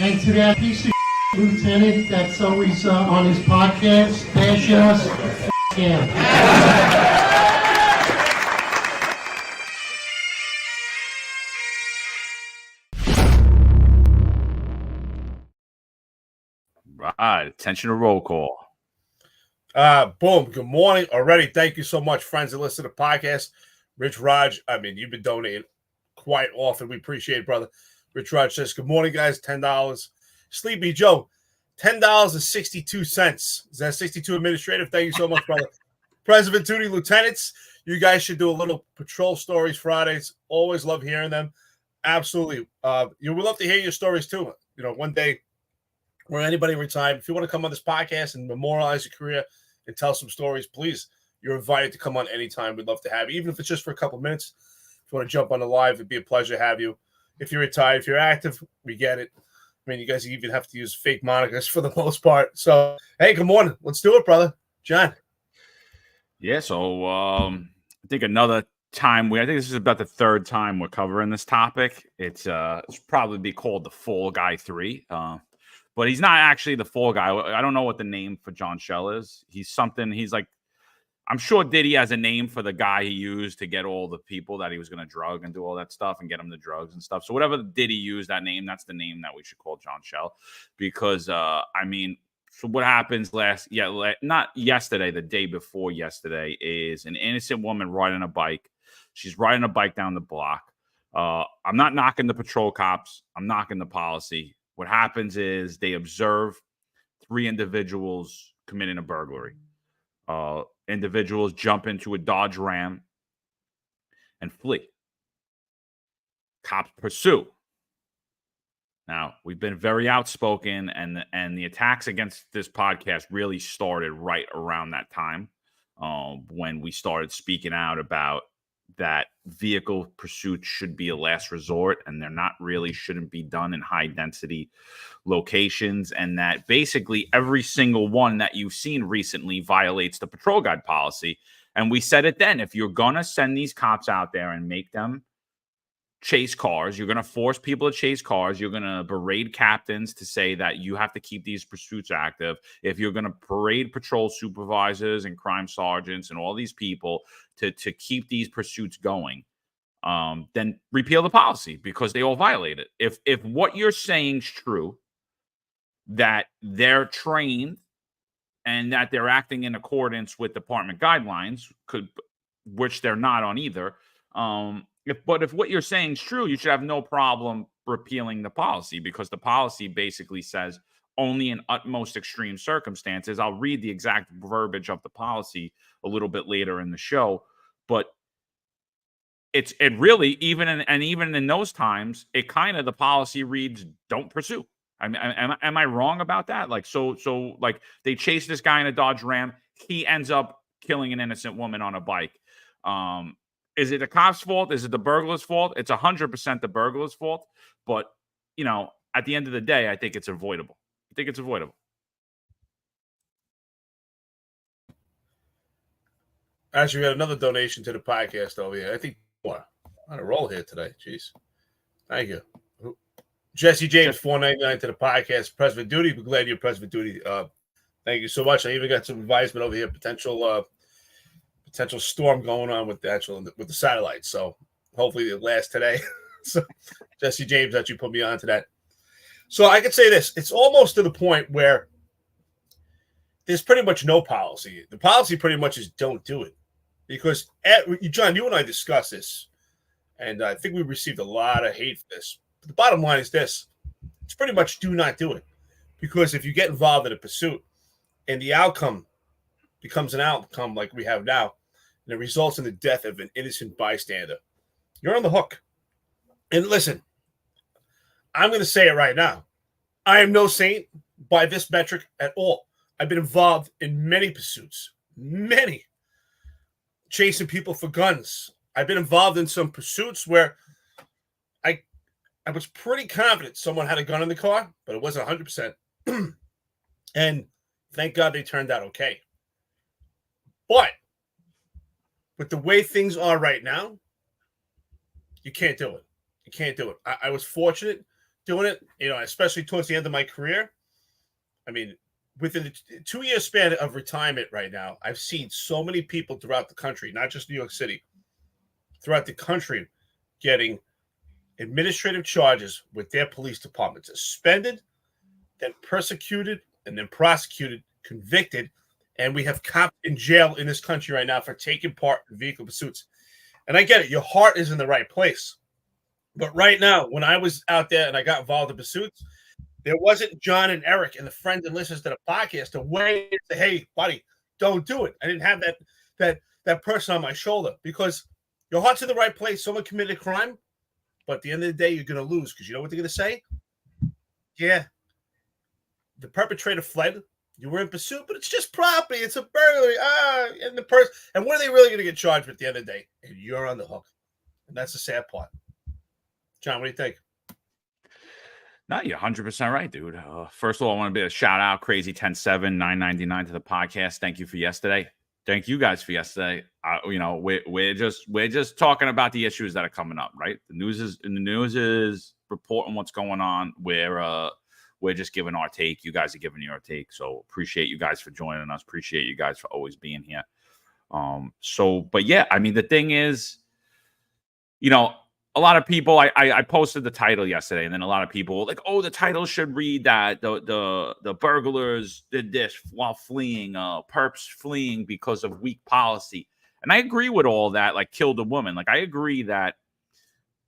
And to that piece of lieutenant that's always on his podcast, bash us, him. Right, attention to roll call. Boom. Good morning already. Thank you so much, friends that listen to the podcast. Rich Raj, you've been donating quite often. We appreciate it, brother. Rich Raj says, good morning, guys. $10. Sleepy Joe, $10.62. Is that 62 administrative? Thank you so much, brother. President Duty Lieutenants, you guys should do a little patrol stories Fridays. Always love hearing them. Absolutely. You would love to hear your stories too. You know, one day where anybody retired, if you want to come on this podcast and memorialize your career and tell some stories, please, you're invited to come on anytime. We'd love to have you, even if it's just for a couple of minutes. If you want to jump on the live, it'd be a pleasure to have you. If you're retired, if you're active, we get it. I mean, you guys even have to use fake monikers for the most part. So, hey, good morning. Let's do it, brother. John. Yeah, so I think another time I think this is about the third time we're covering this topic. It's probably be called the Fall Guy 3. But he's not actually the Fall Guy. I don't know what the name for John Shell is. He's like, I'm sure Diddy has a name for the guy he used to get all the people that he was going to drug and do all that stuff and get them the drugs and stuff. So whatever Diddy used that name, that's the name that we should call John Shell. Because, so what happens not yesterday, the day before yesterday, is an innocent woman riding a bike. She's riding a bike down the block. I'm not knocking the patrol cops. I'm knocking the policy. What happens is they observe 3 individuals committing a burglary. Individuals jump into a Dodge Ram and flee. Cops pursue. Now, we've been very outspoken, and the attacks against this podcast really started right around that time when we started speaking out about that vehicle pursuit should be a last resort, and shouldn't be done in high density locations, and that basically every single one that you've seen recently violates the patrol guide policy. And we said it then, if you're going to send these cops out there and make them chase cars, you're going to force people to chase cars, you're going to berate captains to say that you have to keep these pursuits active, if you're going to parade patrol supervisors and crime sergeants and all these people to keep these pursuits going, then repeal the policy because they all violate it. If what you're saying is true, that they're trained and that they're acting in accordance with department guidelines, which they're not on either, if what you're saying is true, you should have no problem repealing the policy, because the policy basically says only in utmost extreme circumstances. I'll read the exact verbiage of the policy a little bit later in the show, but it really, even in those times, the policy reads don't pursue. Am I wrong about that? Like, so like they chase this guy in a Dodge Ram, he ends up killing an innocent woman on a bike. Is it the cop's fault? Is it the burglar's fault? It's 100% the burglar's fault. But, at the end of the day, I think it's avoidable. Actually, we had another donation to the podcast over here. I think more on a roll here today. Jeez. Thank you. Jesse James, $4.99 to the podcast. President Duty. We're glad you're President Duty. Thank you so much. I even got some advisement over here. Potential storm going on with the satellite. So hopefully it lasts today. So Jesse James actually put me on to that. So I could say this. It's almost to the point where there's pretty much no policy. The policy pretty much is don't do it. Because, John, you and I discussed this, and I think we received a lot of hate for this. But the bottom line is this. It's pretty much do not do it. Because if you get involved in a pursuit and the outcome becomes an outcome like we have now, and it results in the death of an innocent bystander, you're on the hook. And listen, I'm going to say it right now. I am no saint by this metric at all. I've been involved in many pursuits, many, chasing people for guns. I've been involved in some pursuits where I was pretty confident someone had a gun in the car, but it wasn't 100%. And thank God they turned out okay. But with the way things are right now, you can't do it. You can't do it. I was fortunate doing it, especially towards the end of my career. I mean, within the 2-year span of retirement right now, I've seen so many people throughout the country, not just New York City, throughout the country, getting administrative charges with their police departments, suspended, then persecuted, and then prosecuted, convicted. And we have cops in jail in this country right now for taking part in vehicle pursuits. And I get it. Your heart is in the right place. But right now, when I was out there and I got involved in pursuits, there wasn't John and Eric and the friends and listeners to the podcast to weigh in and say, hey, buddy, don't do it. I didn't have that person on my shoulder because your heart's in the right place. Someone committed a crime, but at the end of the day, you're going to lose because you know what they're going to say? Yeah, the perpetrator fled. You were in pursuit, but it's just property. It's a burglary. And the person. And what are they really going to get charged with at the end of the day? And you're on the hook. And that's the sad part. John, what do you think? No, you're 100% right, dude. First of all, I want to be a shout out, Crazy 107 999 to the podcast. Thank you for yesterday. Thank you guys for yesterday. We're just talking about the issues that are coming up, right? The news is reporting what's going on. We're just giving our take. You guys are giving your take. So appreciate you guys for joining us. Appreciate you guys for always being here. But yeah, I mean, the thing is, a lot of people, I posted the title yesterday, and then a lot of people were like, oh, the title should read that the burglars did this while fleeing, perps fleeing because of weak policy. And I agree with all that, like killed a woman. Like I agree that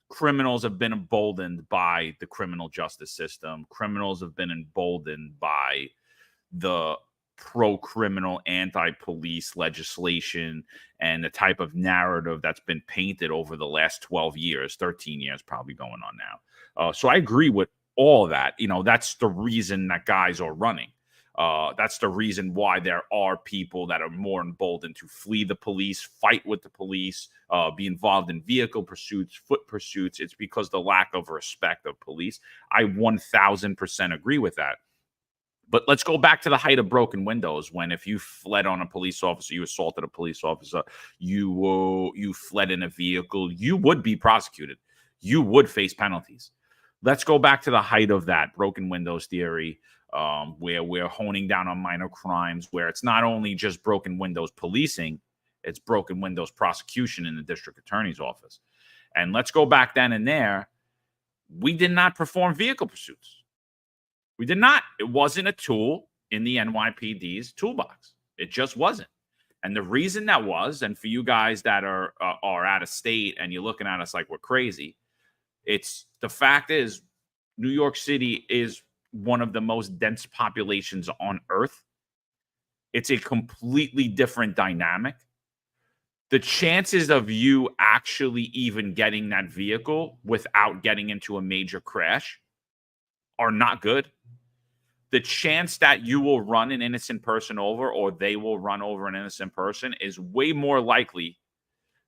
criminals have been emboldened by the criminal justice system. Criminals have been emboldened by the pro-criminal, anti-police legislation and the type of narrative that's been painted over the last 12 years, 13 years probably going on now. So I agree with all that. That's the reason that guys are running. That's the reason why there are people that are more emboldened to flee the police, fight with the police, be involved in vehicle pursuits, foot pursuits. It's because the lack of respect of police. I 1000% agree with that. But let's go back to the height of broken windows, when if you fled on a police officer, you assaulted a police officer, you fled in a vehicle, you would be prosecuted. You would face penalties. Let's go back to the height of that broken windows theory, where we're honing down on minor crimes, where it's not only just broken windows policing, it's broken windows prosecution in the district attorney's office. And let's go back then and there. We did not perform vehicle pursuits. We did not. It wasn't a tool in the NYPD's toolbox. It just wasn't. And the reason that was, and for you guys that are out of state and you're looking at us like we're crazy, it's the fact is New York City is one of the most dense populations on earth. It's a completely different dynamic. The chances of you actually even getting that vehicle without getting into a major crash are not good. The chance that you will run an innocent person over or they will run over an innocent person is way more likely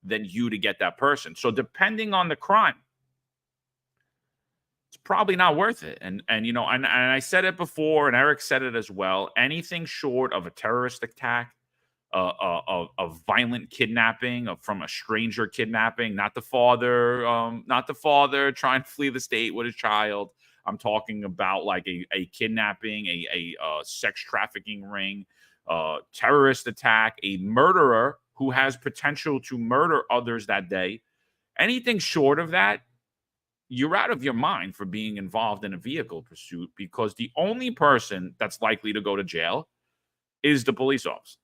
than you to get that person. So depending on the crime, it's probably not worth it. And I said it before, and Eric said it as well. Anything short of a terrorist attack, a violent kidnapping from a stranger kidnapping, not the father trying to flee the state with his child. I'm talking about like a kidnapping, a sex trafficking ring, terrorist attack, a murderer who has potential to murder others that day. Anything short of that, you're out of your mind for being involved in a vehicle pursuit, because the only person that's likely to go to jail is the police officer,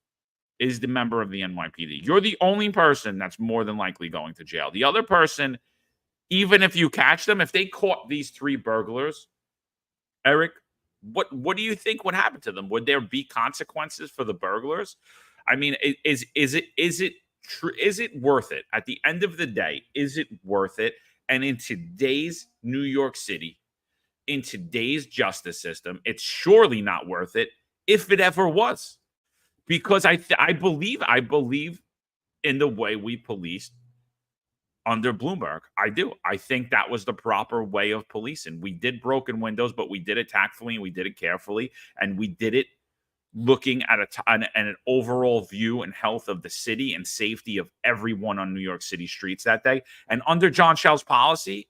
is the member of the NYPD. You're the only person that's more than likely going to jail. The other person, even if you catch them, if they caught these 3 burglars, Eric, what do you think would happen to them? Would there be consequences for the burglars? I mean, is it worth it? At the end of the day, is it worth it? And in today's New York City, in today's justice system, it's surely not worth it if it ever was. Because I believe in the way we policed under Bloomberg. I do. I think that was the proper way of policing. We did broken windows, but we did it tactfully and we did it carefully, and we did it looking at an overall view and health of the city and safety of everyone on New York City streets that day. And under John Schell's policy,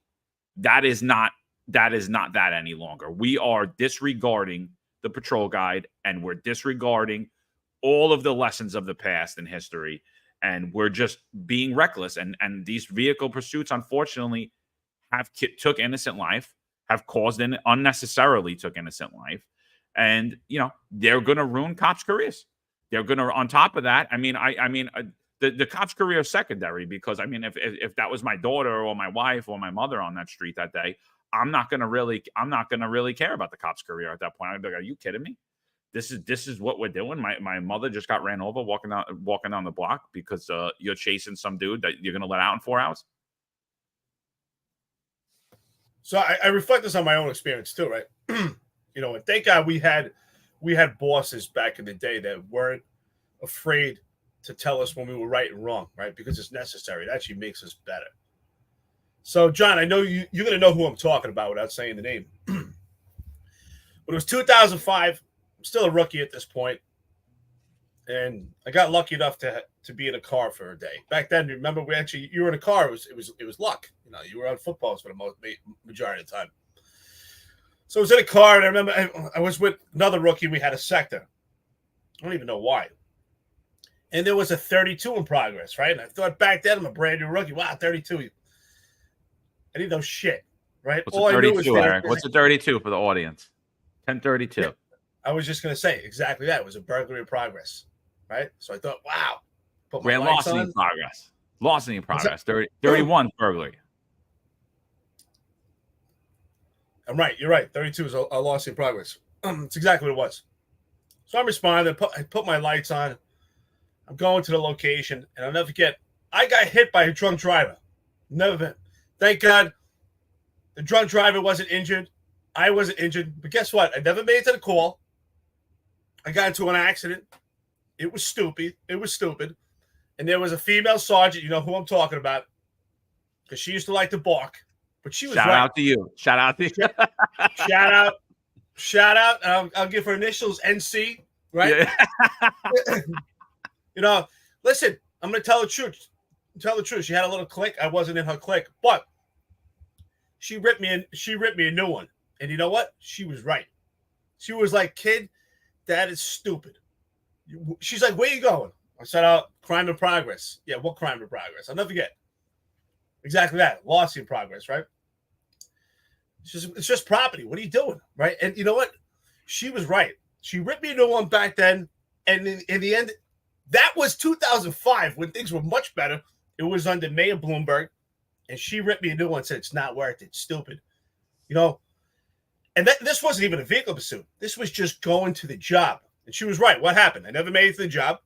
that is not that is not that any longer. We are disregarding the patrol guide, and we're disregarding all of the lessons of the past and history, and we're just being reckless. And these vehicle pursuits, unfortunately, took innocent life, have caused unnecessarily took innocent life, and they're going to ruin cops' careers. They're going to, on top of that, the cops' career is secondary, because if that was my daughter or my wife or my mother on that street that day, I'm not gonna really care about the cop's career at that point. I'd be like, are you kidding me? This is what we're doing. My mother just got ran over walking down the block because you're chasing some dude that you're gonna let out in 4 hours. So I reflect this on my own experience too, right? And thank God we had bosses back in the day that weren't afraid to tell us when we were right and wrong, right? Because it's necessary. It actually makes us better. So, John, I know you're going to know who I'm talking about without saying the name. But it was 2005. I'm still a rookie at this point. And I got lucky enough to be in a car for a day. Back then, remember, you were in a car. It was luck. You were on footballs for the majority of the time. So I was in a car, and I remember I was with another rookie. We had a sector. I don't even know why. And there was a 32 in progress, right? And I thought back then, I'm a brand new rookie. Wow, 32. I didn't know shit, right? What's a 32, Eric? What's a 32 for the audience? 1032. Yeah, I was just going to say exactly that. It was a burglary in progress, right? So I thought, wow. Grand larceny in progress. Larceny in progress. 31 burglary. I'm right. You're right. 32 is a larceny in progress. It's exactly what it was. So I'm responding. I put my lights on. I'm going to the location, and I'll never forget, I got hit by a drunk driver. Never been. Thank God the drunk driver wasn't injured. I wasn't injured. But guess what? I never made it to the call. I got into an accident. It was stupid. And there was a female sergeant. You know who I'm talking about. Because she used to like to bark. But she was Shout right. out to you. Shout out. Shout out. I'll give her initials NC. Right? Yeah. Listen, I'm going to tell the truth. She had a little click. I wasn't in her click. But she ripped me a new one. And you know what? She was right. She was like, kid, that is stupid. She's like, where you going? I said, crime in progress. Yeah, what crime in progress? I'll never forget. Exactly that. Larceny in progress, right? It's just property. What are you doing? Right? And you know what? She was right. She ripped me a new one back then. And in the end, that was 2005 when things were much better. It was under Mayor Bloomberg. And she ripped me a new one and said, it's not worth it. It's stupid. And this wasn't even a vehicle pursuit. This was just going to the job. And she was right. What happened? I never made it to the job.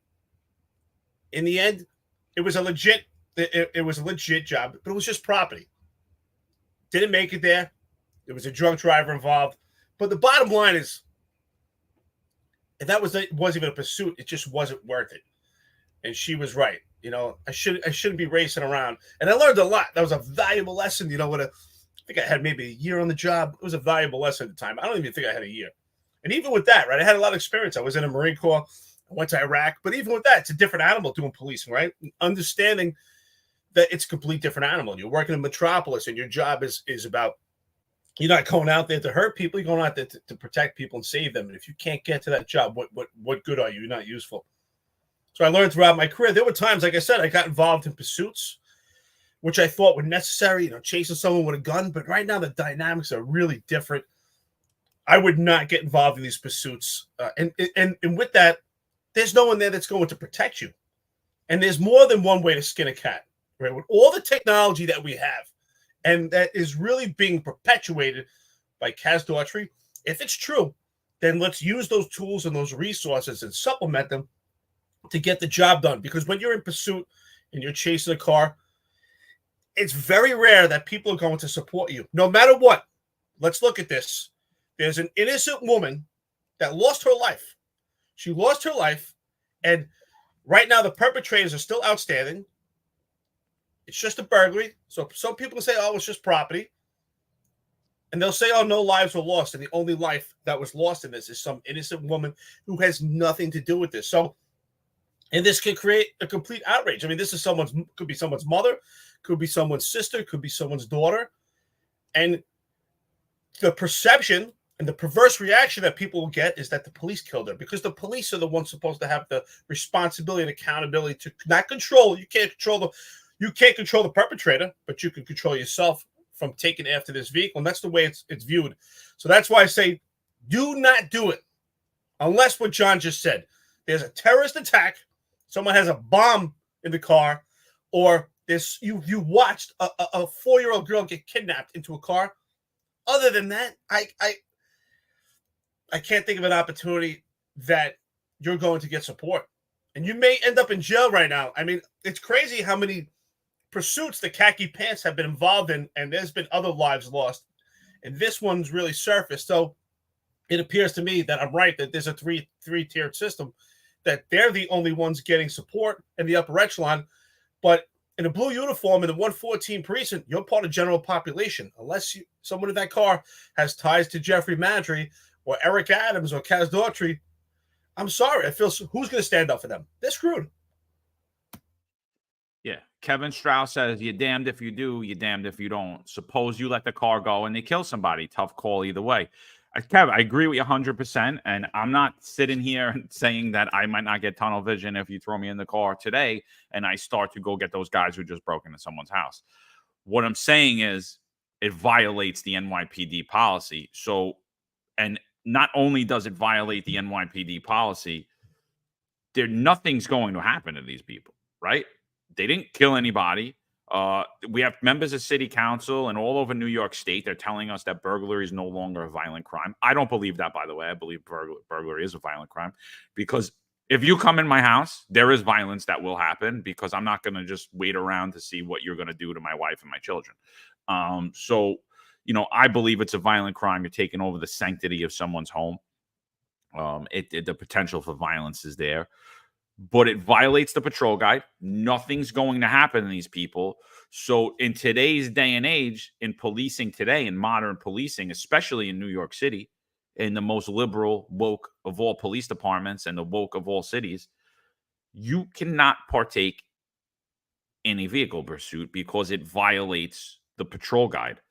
In the end, it was a legit job, but it was just property. Didn't make it there. There was a drunk driver involved. But the bottom line is, if that wasn't even a pursuit, it just wasn't worth it. And she was right. I shouldn't be racing around. And I learned a lot. That was a valuable lesson. I think I had maybe a year on the job. It was a valuable lesson at the time. I don't even think I had a year. And even with that, right, I had a lot of experience. I was in the Marine Corps. I went to Iraq. But even with that, it's a different animal doing policing, right? Understanding that it's a complete different animal. You're working in Metropolis, and your job is about, you're not going out there to hurt people. You're going out there to protect people and save them. And if you can't get to that job, what good are you? You're not useful. So I learned throughout my career. There were times, like I said, I got involved in pursuits, which I thought were necessary, chasing someone with a gun. But right now, the dynamics are really different. I would not get involved in these pursuits. And with that, there's no one there that's going to protect you. And there's more than one way to skin a cat, right? With all the technology that we have, and that is really being perpetuated by casualty, if it's true, then let's use those tools and those resources and supplement them to get the job done. Because when you're in pursuit and you're chasing a car, it's very rare that people are going to support you, no matter what. Let's look at this. There's an innocent woman that lost her life. She lost her life, and right now the perpetrators are still outstanding. It's just a burglary. So some people say, oh, it's just property. And they'll say, oh, no lives were lost. And the only life that was lost in this is some innocent woman who has nothing to do with this. So, and this can create a complete outrage. I mean, this is could be someone's mother, could be someone's sister, could be someone's daughter. And the perception and the perverse reaction that people will get is that the police killed her, because the police are the ones supposed to have the responsibility and accountability to not control. You can't control the perpetrator, but you can control yourself from taking after this vehicle. And that's the way it's viewed. So that's why I say, do not do it unless what John just said. There's a terrorist attack, someone has a bomb in the car, or you watched a 4-year-old girl get kidnapped into a car. Other than that, I can't think of an opportunity that you're going to get support. And you may end up in jail right now. I mean, it's crazy how many pursuits the khaki pants have been involved in, and there's been other lives lost. And this one's really surfaced. So it appears to me that I'm right, that there's a three-tiered system, that they're the only ones getting support in the upper echelon. But in a blue uniform in the 114 precinct, you're part of general population. Unless someone in that car has ties to Jeffrey Madry or Eric Adams or Kaz Daughtry, I'm sorry. I feel who's going to stand up for them? They're screwed. Yeah. Kevin Strauss says, you're damned if you do, you're damned if you don't. Suppose you let the car go and they kill somebody. Tough call either way. Kev, I agree with you 100%. And I'm not sitting here saying that I might not get tunnel vision if you throw me in the car today and I start to go get those guys who just broke into someone's house. What I'm saying is it violates the NYPD policy. So, and not only does it violate the NYPD policy, nothing's going to happen to these people, right? They didn't kill anybody. We have members of city council and all over New York State. They're telling us that burglary is no longer a violent crime. I don't believe that, by the way. I believe burglary is a violent crime, because if you come in my house, there is violence that will happen, because I'm not going to just wait around to see what you're going to do to my wife and my children. So, I believe it's a violent crime. You're taking over the sanctity of someone's home. The potential for violence is there. But it violates the patrol guide. Nothing's going to happen to these people. So in today's day and age, in policing today, in modern policing, especially in New York City, in the most liberal, woke of all police departments and the woke of all cities, you cannot partake in a vehicle pursuit because it violates the patrol guide.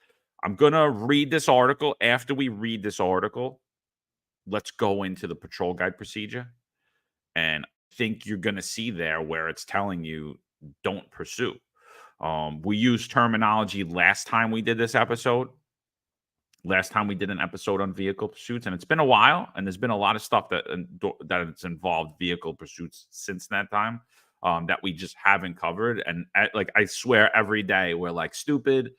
I'm going to read this article. After we read this article, let's go into the patrol guide procedure. And think you're going to see there where it's telling you don't pursue. We used terminology last time we did this episode. Last time we did an episode on vehicle pursuits, and it's been a while, and there's been a lot of stuff that's involved vehicle pursuits since that time that we just haven't covered. And I swear every day we're like, stupid.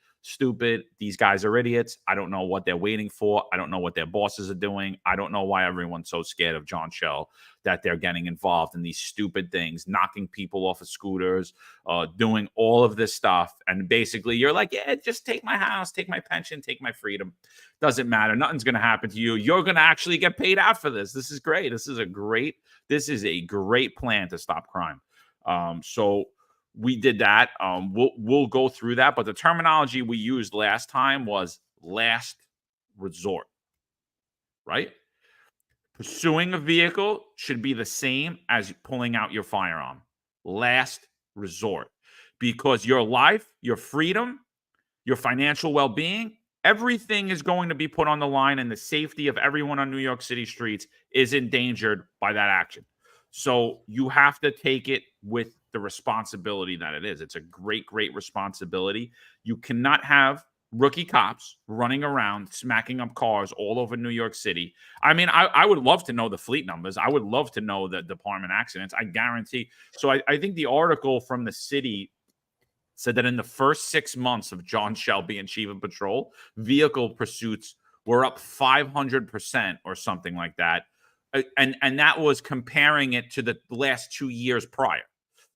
These guys are idiots. I don't know what they're waiting for. I don't know what their bosses are doing. I don't know why everyone's so scared of John Shell, that they're getting involved in these stupid things, knocking people off of scooters, doing all of this stuff. And basically you're like, yeah, just take my house, take my pension, take my freedom. Doesn't matter. Nothing's going to happen to you. You're going to actually get paid out for this. This is great. This is a great plan to stop crime. So we did that. We'll go through that. But the terminology we used last time was last resort, right? Pursuing a vehicle should be the same as pulling out your firearm. Last resort. Because your life, your freedom, your financial well-being, everything is going to be put on the line, and the safety of everyone on New York City streets is endangered by that action. So you have to take it with the responsibility that it is. It's a great, great responsibility. You cannot have rookie cops running around smacking up cars all over New York City. I mean, I would love to know the fleet numbers. I would love to know the department accidents. I guarantee. So I think the article from the city said that in the first 6 months of John Shell being chief of patrol, vehicle pursuits were up 500% or something like that. And that was comparing it to the last 2 years prior.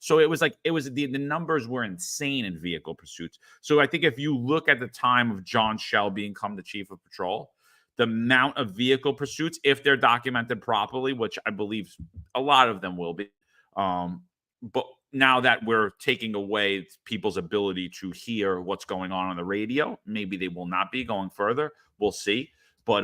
So the numbers were insane in vehicle pursuits. So I think if you look at the time of John Shell become the chief of patrol, the amount of vehicle pursuits, if they're documented properly, which I believe a lot of them will be, but now that we're taking away people's ability to hear what's going on the radio, maybe they will not be going further. We'll see. But,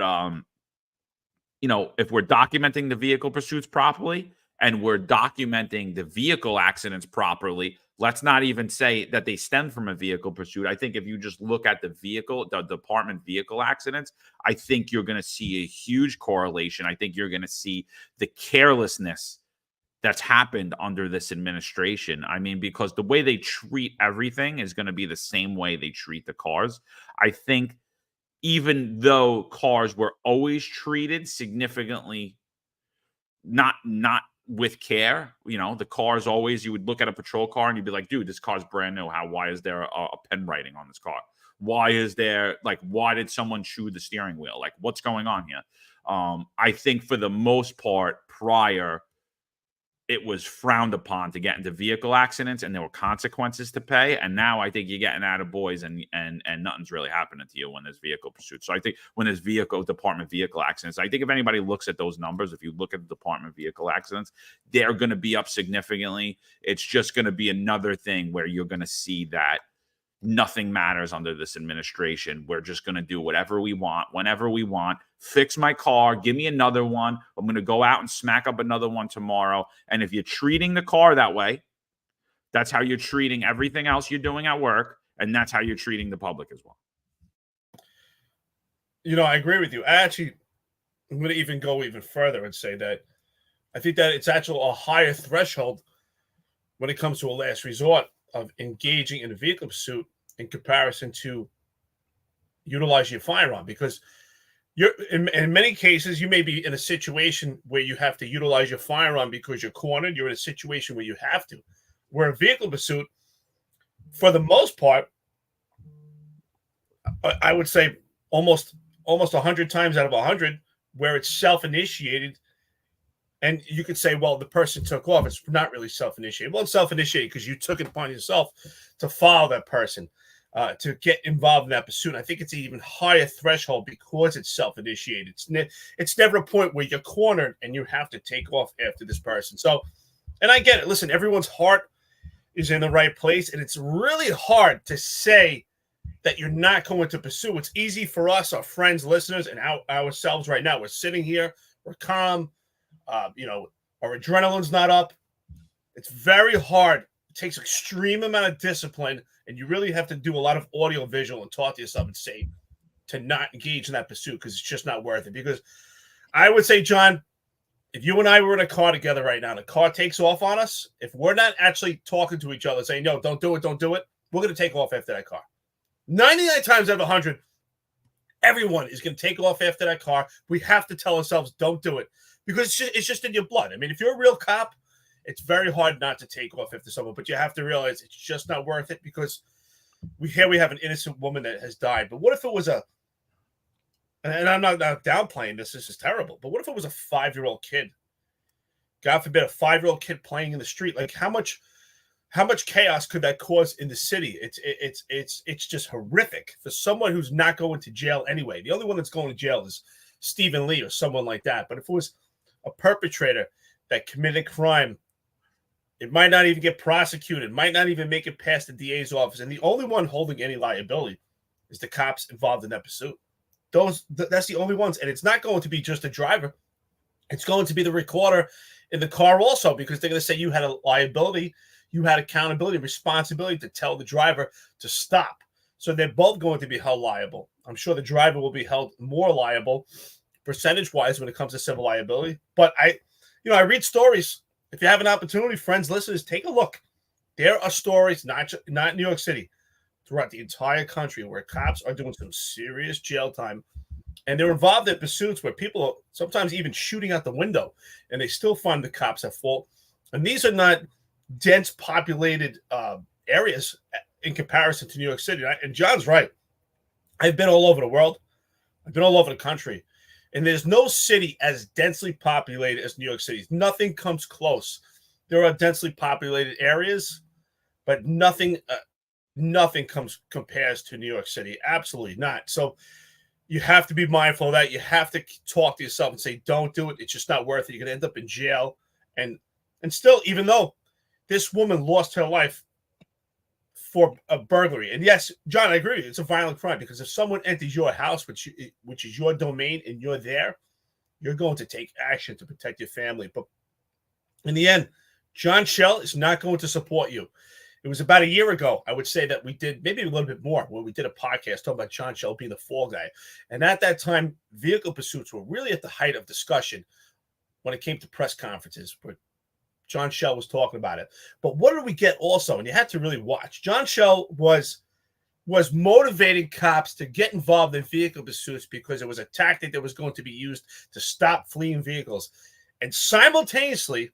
if we're documenting the vehicle pursuits properly and we're documenting the vehicle accidents properly, Let's not even say that they stem from a vehicle pursuit. I think if you just look at the department vehicle accidents, I think you're going to see a huge correlation. I think you're going to see the carelessness that's happened under this administration. I mean, because the way they treat everything is going to be the same way they treat the cars. I think even though cars were always treated significantly not with care, the cars always, you would look at a patrol car and you'd be like, dude, this car's brand new. Why is there a pen writing on this car? Why did someone chew the steering wheel? Like, what's going on here? I think for the most part, prior, it was frowned upon to get into vehicle accidents, and there were consequences to pay. And now I think you're getting out of boys, and nothing's really happening to you when there's vehicle pursuits. So I think when there's department vehicle accidents, I think if anybody looks at those numbers, if you look at the department vehicle accidents, they're going to be up significantly. It's just going to be another thing where you're going to see that nothing matters under this administration. We're just going to do whatever we want, whenever we want. Fix my car. Give me another one. I'm going to go out and smack up another one tomorrow. And if you're treating the car that way, that's how you're treating everything else you're doing at work. And that's how you're treating the public as well. I agree with you. I'm going to even go even further and say that I think that it's actually a higher threshold when it comes to a last resort of engaging in a vehicle pursuit in comparison to utilize your firearm, because you're in many cases you may be in a situation where you have to utilize your firearm because you're cornered. You're in a situation where you have to. Where a vehicle pursuit, for the most part, I would say almost 100 times out of 100, where it's self-initiated. And you could say, well, the person took off. It's not really self-initiated. Well, it's self-initiated because you took it upon yourself to follow that person, to get involved in that pursuit. And I think it's an even higher threshold because it's self-initiated. It's never a point where you're cornered and you have to take off after this person. So, and I get it. Listen, everyone's heart is in the right place. And it's really hard to say that you're not going to pursue. It's easy for us, our friends, listeners, and ourselves right now. We're sitting here. We're calm. Our adrenaline's not up. It's very hard. It takes extreme amount of discipline, and you really have to do a lot of audio visual and talk to yourself and say to not engage in that pursuit because it's just not worth it. Because I would say, John, if you and I were in a car together right now, the car takes off on us, if we're not actually talking to each other saying, no, don't do it, we're going to take off after that car. 99 times out of 100, everyone is going to take off after that car. We have to tell ourselves, don't do it. Because it's just in your blood. I mean, if you're a real cop, it's very hard not to take off after someone. But you have to realize it's just not worth it because we have an innocent woman that has died. But what if it was and I'm not downplaying this. This is terrible. But what if it was a 5-year-old kid? God forbid, a 5-year-old kid playing in the street. Like how much chaos could that cause in the city? It's just horrific for someone who's not going to jail anyway. The only one that's going to jail is Stephen Lee or someone like that. But if it was a perpetrator that committed crime, it might not even get prosecuted, might not even make it past the DA's office. And the only one holding any liability is the cops involved in that pursuit. That's the only ones. And it's not going to be just the driver. It's going to be the recorder in the car also, because they're going to say you had a liability, you had accountability, responsibility to tell the driver to stop. So they're both going to be held liable. I'm sure the driver will be held more liable percentage-wise when it comes to civil liability. But I read stories. If you have an opportunity, friends, listeners, take a look. There are stories, not in New York City, throughout the entire country where cops are doing some serious jail time. And they're involved in pursuits where people are sometimes even shooting out the window, and they still find the cops at fault. And these are not dense populated areas in comparison to New York City. And John's right. I've been all over the world. I've been all over the country. And there's no city as densely populated as New York City. Nothing comes close. There are densely populated areas, but nothing compares to New York City. Absolutely not. So you have to be mindful of that. You have to talk to yourself and say, don't do it. It's just not worth it. You're going to end up in jail. And still, even though this woman lost her life for a burglary. And yes, John, I agree. It's a violent crime because if someone enters your house, which is your domain, and you're there, you're going to take action to protect your family. But in the end, John Shell is not going to support you. It was about a year ago, I would say, that we did maybe a little bit more, where we did a podcast talking about John Shell being the fall guy. And at that time, vehicle pursuits were really at the height of discussion when it came to press conferences, where John Shell was talking about it. But what did we get also? And you had to really watch. John Shell was motivating cops to get involved in vehicle pursuits because it was a tactic that was going to be used to stop fleeing vehicles. And simultaneously,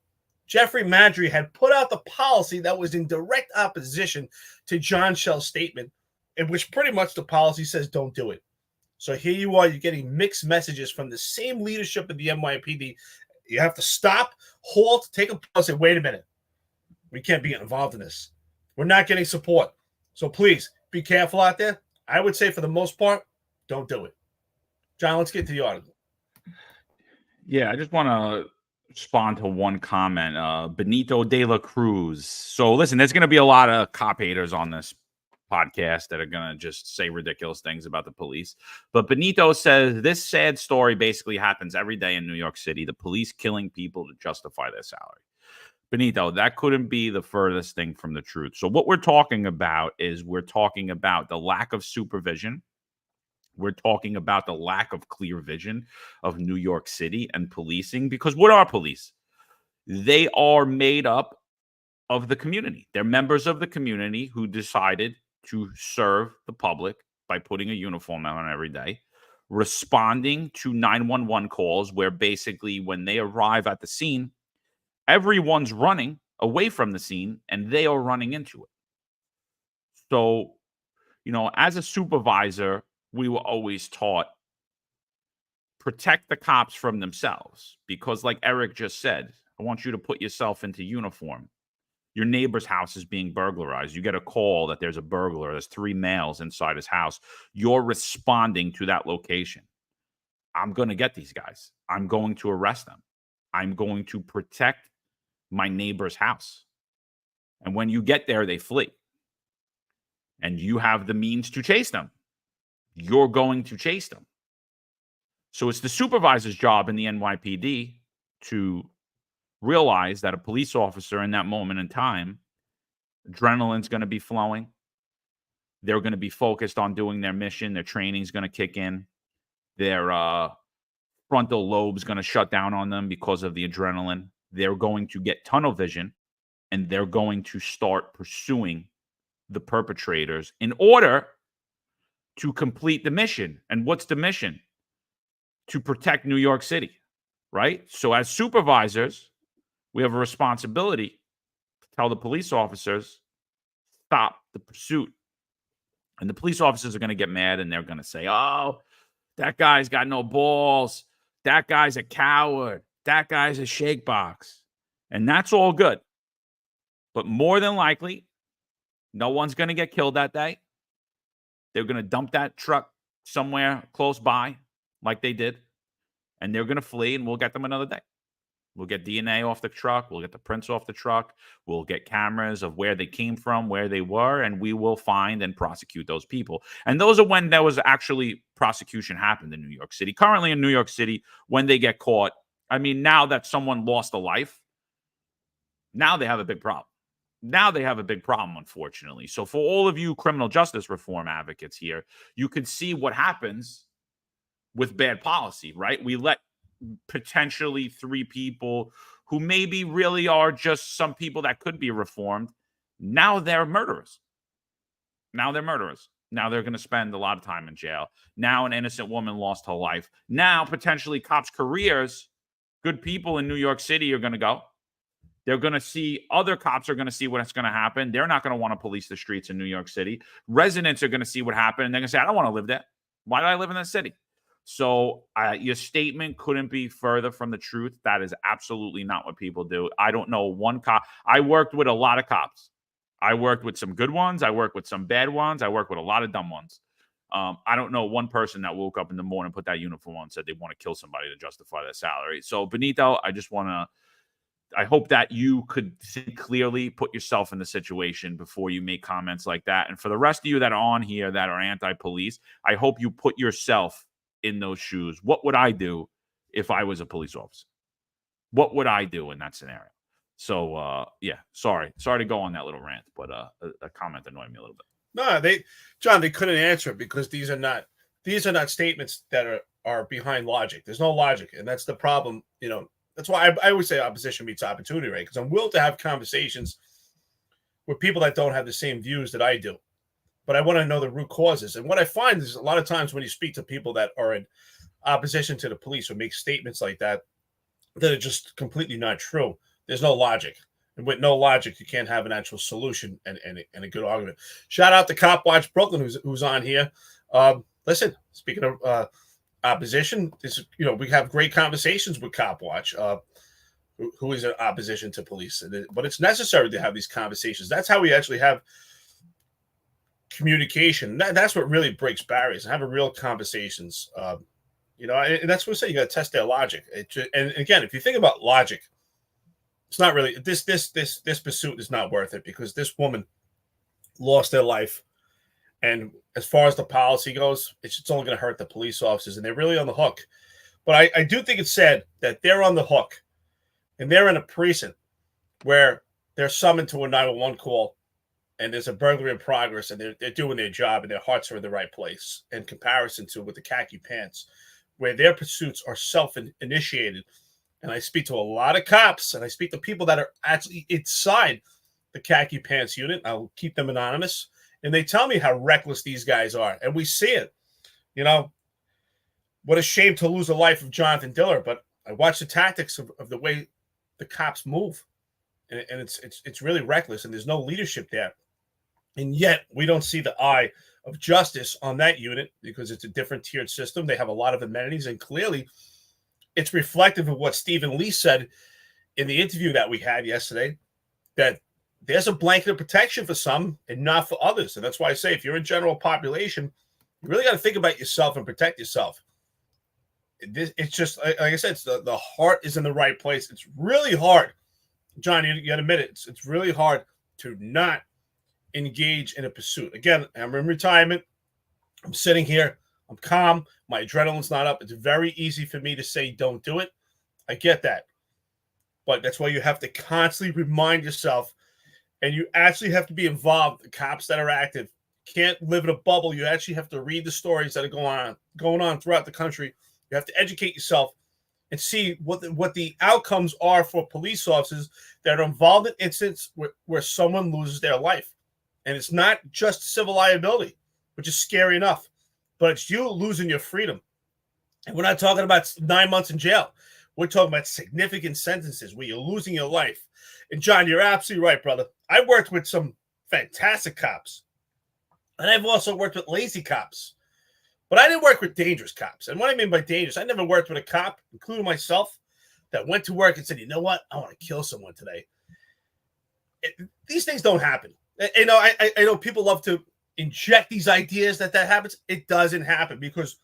Jeffrey Madry had put out the policy that was in direct opposition to John Shell's statement, in which pretty much the policy says don't do it. So here you are, you're getting mixed messages from the same leadership of the NYPD. You have to stop, halt, take a pause, and say, wait a minute. We can't be involved in this. We're not getting support. So please, be careful out there. I would say for the most part, don't do it. John, let's get to the article. Yeah, I just want to respond to one comment. Benito de la Cruz. So listen, there's going to be a lot of cop haters on this podcast that are going to just say ridiculous things about the police. But Benito says this sad story basically happens every day in New York City. The police killing people to justify their salary. Benito, that couldn't be the furthest thing from the truth. So what we're talking about is we're talking about the lack of supervision. We're talking about the lack of clear vision of New York City and policing. Because what are police? They are made up of the community. They're members of the community who decided to serve the public by putting a uniform on every day, responding to 911 calls where basically when they arrive at the scene, everyone's running away from the scene and they are running into it. So, as a supervisor, we were always taught protect the cops from themselves because, like Eric just said, I want you to put yourself into uniform. Your neighbor's house is being burglarized. You get a call that there's a burglar. There's 3 males inside his house. You're responding to that location. I'm going to get these guys. I'm going to arrest them. I'm going to protect my neighbor's house. And when you get there, they flee. And you have the means to chase them. You're going to chase them. So it's the supervisor's job in the NYPD to realize that a police officer in that moment in time, adrenaline's going to be flowing. They're going to be focused on doing their mission. Their training's going to kick in. Their frontal lobe's going to shut down on them because of the adrenaline. They're going to get tunnel vision, and they're going to start pursuing the perpetrators in order to complete the mission. And what's the mission? To protect New York City, right? So as supervisors, we have a responsibility to tell the police officers, stop the pursuit. And the police officers are going to get mad and they're going to say, oh, that guy's got no balls. That guy's a coward. That guy's a shake box. And that's all good. But more than likely, no one's going to get killed that day. They're going to dump that truck somewhere close by like they did. And they're going to flee and we'll get them another day. We'll get DNA off the truck. We'll get the prints off the truck. We'll get cameras of where they came from, where they were, and we will find and prosecute those people. And those are when there was actually prosecution happened in New York City. Currently in New York City, when they get caught, I mean, now that someone lost a life, now they have a big problem. Now they have a big problem, unfortunately. So for all of you criminal justice reform advocates here, you can see what happens with bad policy, right? We let potentially 3 people who maybe really are just some people that could be reformed. Now they're murderers. Now they're murderers. Now they're going to spend a lot of time in jail. Now an innocent woman lost her life. Now potentially cops' careers, good people in New York City are going to go. They're going to see, other cops are going to see what's going to happen. They're not going to want to police the streets in New York City. Residents are going to see what happened, and they're going to say, I don't want to live there. Why do I live in that city? So your statement couldn't be further from the truth. That is absolutely not what people do. I don't know one cop. I worked with a lot of cops. I worked with some good ones. I worked with some bad ones. I worked with a lot of dumb ones. I don't know one person that woke up in the morning, put that uniform on, and said they want to kill somebody to justify their salary. So Benito, I hope that you could think clearly, put yourself in the situation before you make comments like that. And for the rest of you that are on here that are anti-police, I hope you put yourself in those shoes. What would I do if I was a police officer? What would I do in that scenario? Yeah, sorry to go on that little rant, but a comment annoyed me a little bit. No, John, they couldn't answer it because these are not statements that are behind logic. There's no logic, and that's the problem. That's why I always say opposition meets opportunity, right? Because I'm willing to have conversations with people that don't have the same views that I do, but I want to know the root causes. And what I find is a lot of times when you speak to people that are in opposition to the police or make statements like that are just completely not true, there's no logic. And with no logic, you can't have an actual solution and a good argument. Shout out to Cop Watch Brooklyn, who's on here. Listen, speaking of opposition, we have great conversations with Cop Watch, who is in opposition to police. But it's necessary to have these conversations. That's how we actually have communication. That's what really breaks barriers. Having real conversations. And that's what I say. You got to test their logic. And again, if you think about logic, it's not really this pursuit is not worth it because this woman lost their life. And as far as the policy goes, it's only going to hurt the police officers, and they're really on the hook. But I do think it's sad that they're on the hook, and they're in a precinct where they're summoned to a 911 call, and there's a burglary in progress, and they're doing their job, and their hearts are in the right place in comparison to with the khaki pants, where their pursuits are self-initiated. And I speak to a lot of cops, and I speak to people that are actually inside the khaki pants unit. I'll keep them anonymous. And they tell me how reckless these guys are. And we see it. What a shame to lose the life of Jonathan Diller. But I watch the tactics of the way the cops move. And it's really reckless. And there's no leadership there. And yet we don't see the eye of justice on that unit because it's a different tiered system. They have a lot of amenities. And clearly it's reflective of what Stephen Lee said in the interview that we had yesterday, that there's a blanket of protection for some and not for others. And that's why I say if you're in general population, you really got to think about yourself and protect yourself. It's just, like I said, it's the heart is in the right place. It's really hard. John, you got to admit it. It's really hard to not engage in a pursuit. Again, I'm in retirement. I'm sitting here. I'm calm. My adrenaline's not up. It's very easy for me to say, don't do it. I get that. But that's why you have to constantly remind yourself, and you actually have to be involved. The cops that are active can't live in a bubble. You actually have to read the stories that are going on throughout the country. You have to educate yourself and see what the outcomes are for police officers that are involved in incidents where someone loses their life. And it's not just civil liability, which is scary enough, but it's you losing your freedom. And we're not talking about 9 months in jail. We're talking about significant sentences where you're losing your life. And John, you're absolutely right, brother. I worked with some fantastic cops. And I've also worked with lazy cops. But I didn't work with dangerous cops. And what I mean by dangerous, I never worked with a cop, including myself, that went to work and said, you know what? I want to kill someone today. These things don't happen. I know people love to inject these ideas that happens. It doesn't happen because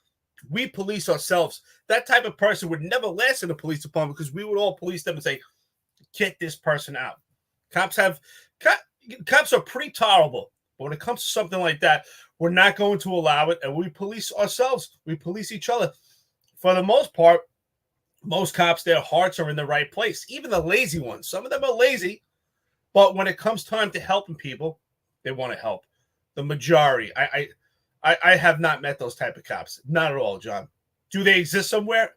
we police ourselves. That type of person would never last in a police department because we would all police them and say, get this person out. Cops are pretty tolerable. But when it comes to something like that, we're not going to allow it. And we police ourselves. We police each other. For the most part, most cops, their hearts are in the right place. Even the lazy ones. Some of them are lazy. But when it comes time to helping people, they want to help. The majority. I have not met those type of cops. Not at all, John. Do they exist somewhere?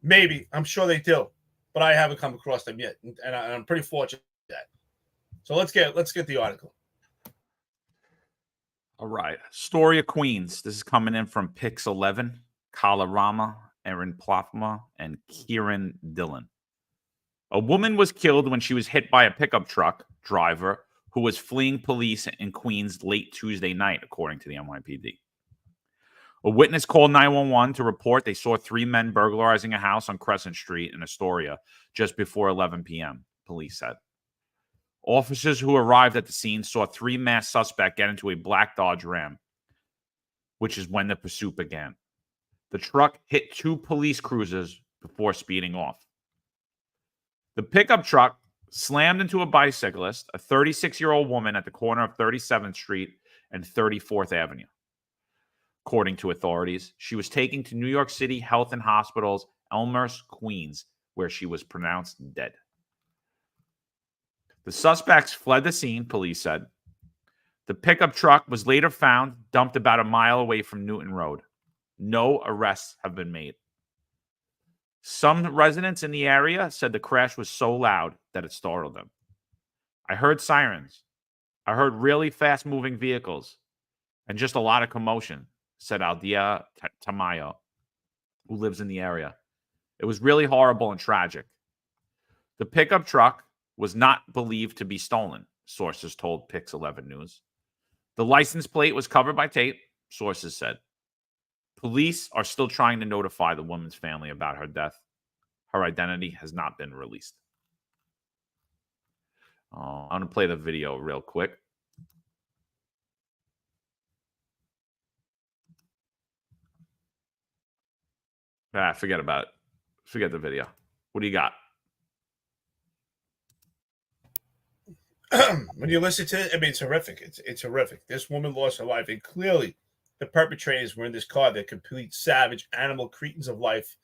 Maybe. I'm sure they do. But I haven't come across them yet. And I'm pretty fortunate with that. So let's get the article. All right. Story of Queens. This is coming in from Pix11, Kalarama, Erin Plafma, and Kieran Dillon. A woman was killed when she was hit by a pickup truck driver who was fleeing police in Queens late Tuesday night, according to the NYPD. A witness called 911 to report they saw 3 men burglarizing a house on Crescent Street in Astoria just before 11 p.m., police said. Officers who arrived at the scene saw 3 masked suspects get into a black Dodge Ram, which is when the pursuit began. The truck hit 2 police cruisers before speeding off. The pickup truck slammed into a bicyclist, a 36-year-old woman at the corner of 37th Street and 34th Avenue. According to authorities, she was taken to New York City Health and Hospital's Elmhurst, Queens, where she was pronounced dead. The suspects fled the scene, police said. The pickup truck was later found dumped about a mile away from Newton Road. No arrests have been made. Some residents in the area said the crash was so loud that it startled them. I heard sirens. I heard really fast-moving vehicles and just a lot of commotion, said Aldia Tamayo, who lives in the area. It was really horrible and tragic. The pickup truck was not believed to be stolen, sources told Pix 11 News. The license plate was covered by tape, sources said. Police are still trying to notify the woman's family about her death. Her identity has not been released. I'm going to play the video real quick. Forget about it. Forget the video. What do you got? When you listen to it, I mean, it's horrific. It's horrific. This woman lost her life, and clearly the perpetrators were in this car. They're complete savage animal cretins of life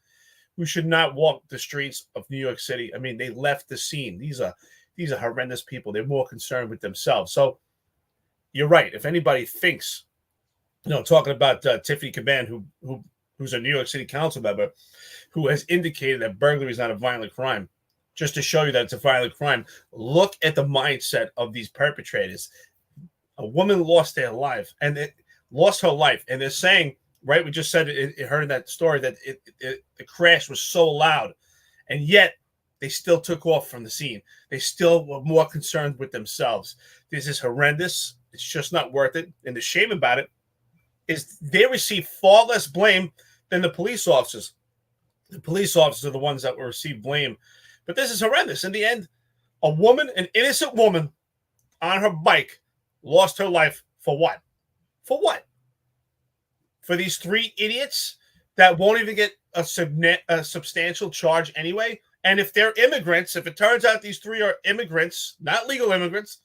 who should not walk the streets of New York City. I mean, they left the scene. These are horrendous people. They're more concerned with themselves. So you're right. If anybody thinks, talking about Tiffany Caban, who's a New York City council member, who has indicated that burglary is not a violent crime, just to show you that it's a violent crime, look at the mindset of these perpetrators. A woman lost her life, and they're saying, right? We just said it heard in that story that the crash was so loud, and yet they still took off from the scene. They still were more concerned with themselves. This is horrendous. It's just not worth it. And the shame about it is they receive far less blame than the police officers. The police officers are the ones that will receive blame. But this is horrendous. In the end, an innocent woman on her bike lost her life for what? For what? For these three idiots that won't even get a substantial charge anyway? And if they're immigrants, if it turns out these three are immigrants, not legal immigrants,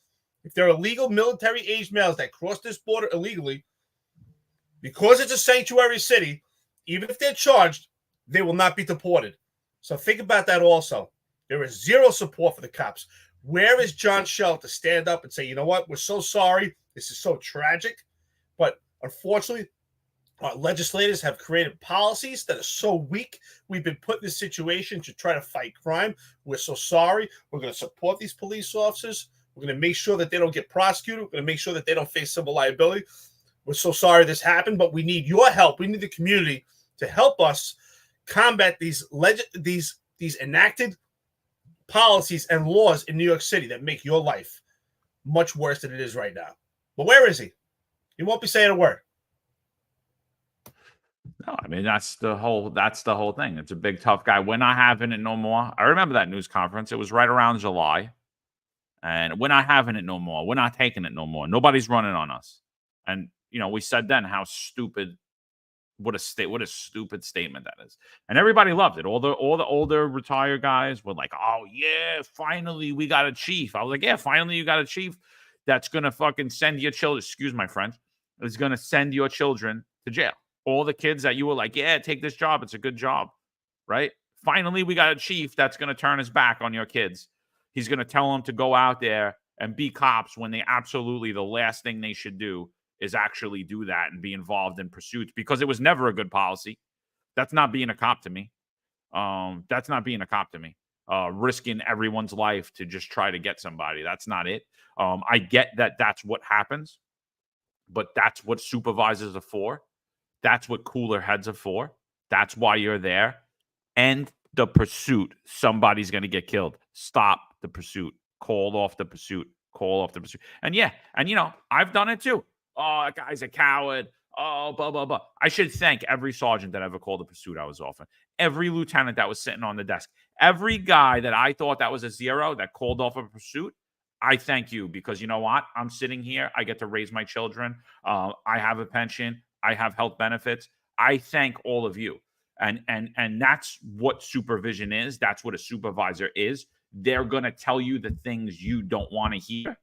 if they're illegal military-aged males that cross this border illegally, because it's a sanctuary city, even if they're charged, they will not be deported. So think about that also. There is zero support for the cops. Where is John Shell to stand up and say, you know what, we're so sorry. This is so tragic. But unfortunately, our legislators have created policies that are so weak. We've been put in this situation to try to fight crime. We're so sorry. We're going to support these police officers. We're going to make sure that they don't get prosecuted. We're going to make sure that they don't face civil liability. We're so sorry this happened, but we need your help. We need the community to help us combat these enacted policies and laws in New York City that make your life much worse than it is right now. But where is he? He won't be saying a word. No, I mean that's the whole thing. It's a big tough guy. We're not having it no more. I remember that news conference. It was right around July. And we're not having it no more. We're not taking it no more. Nobody's running on us. And we said then how stupid. What a stupid statement that is. And everybody loved it. All the older retired guys were like, oh yeah, finally we got a chief. I was like, yeah, finally you got a chief that's gonna fucking send your children, excuse my French, is gonna send your children to jail. All the kids that you were like, yeah, take this job, it's a good job, right? Finally we got a chief that's gonna turn his back on your kids. He's gonna tell them to go out there and be cops when they absolutely the last thing they should do is actually do that and be involved in pursuits, because it was never a good policy. That's not being a cop to me. That's not being a cop to me. Risking everyone's life to just try to get somebody. That's not it. I get that that's what happens, but that's what supervisors are for. That's what cooler heads are for. That's why you're there. End the pursuit. Somebody's going to get killed. Stop the pursuit. Call off the pursuit. Call off the pursuit. And yeah, and I've done it too. Oh, that guy's a coward. Oh, blah, blah, blah. I should thank every sergeant that ever called the pursuit I was offering. Every lieutenant that was sitting on the desk. Every guy that I thought that was a zero that called off a pursuit. I thank you, because you know what? I'm sitting here. I get to raise my children. I have a pension. I have health benefits. I thank all of you. And that's what supervision is. That's what a supervisor is. They're going to tell you the things you don't want to hear.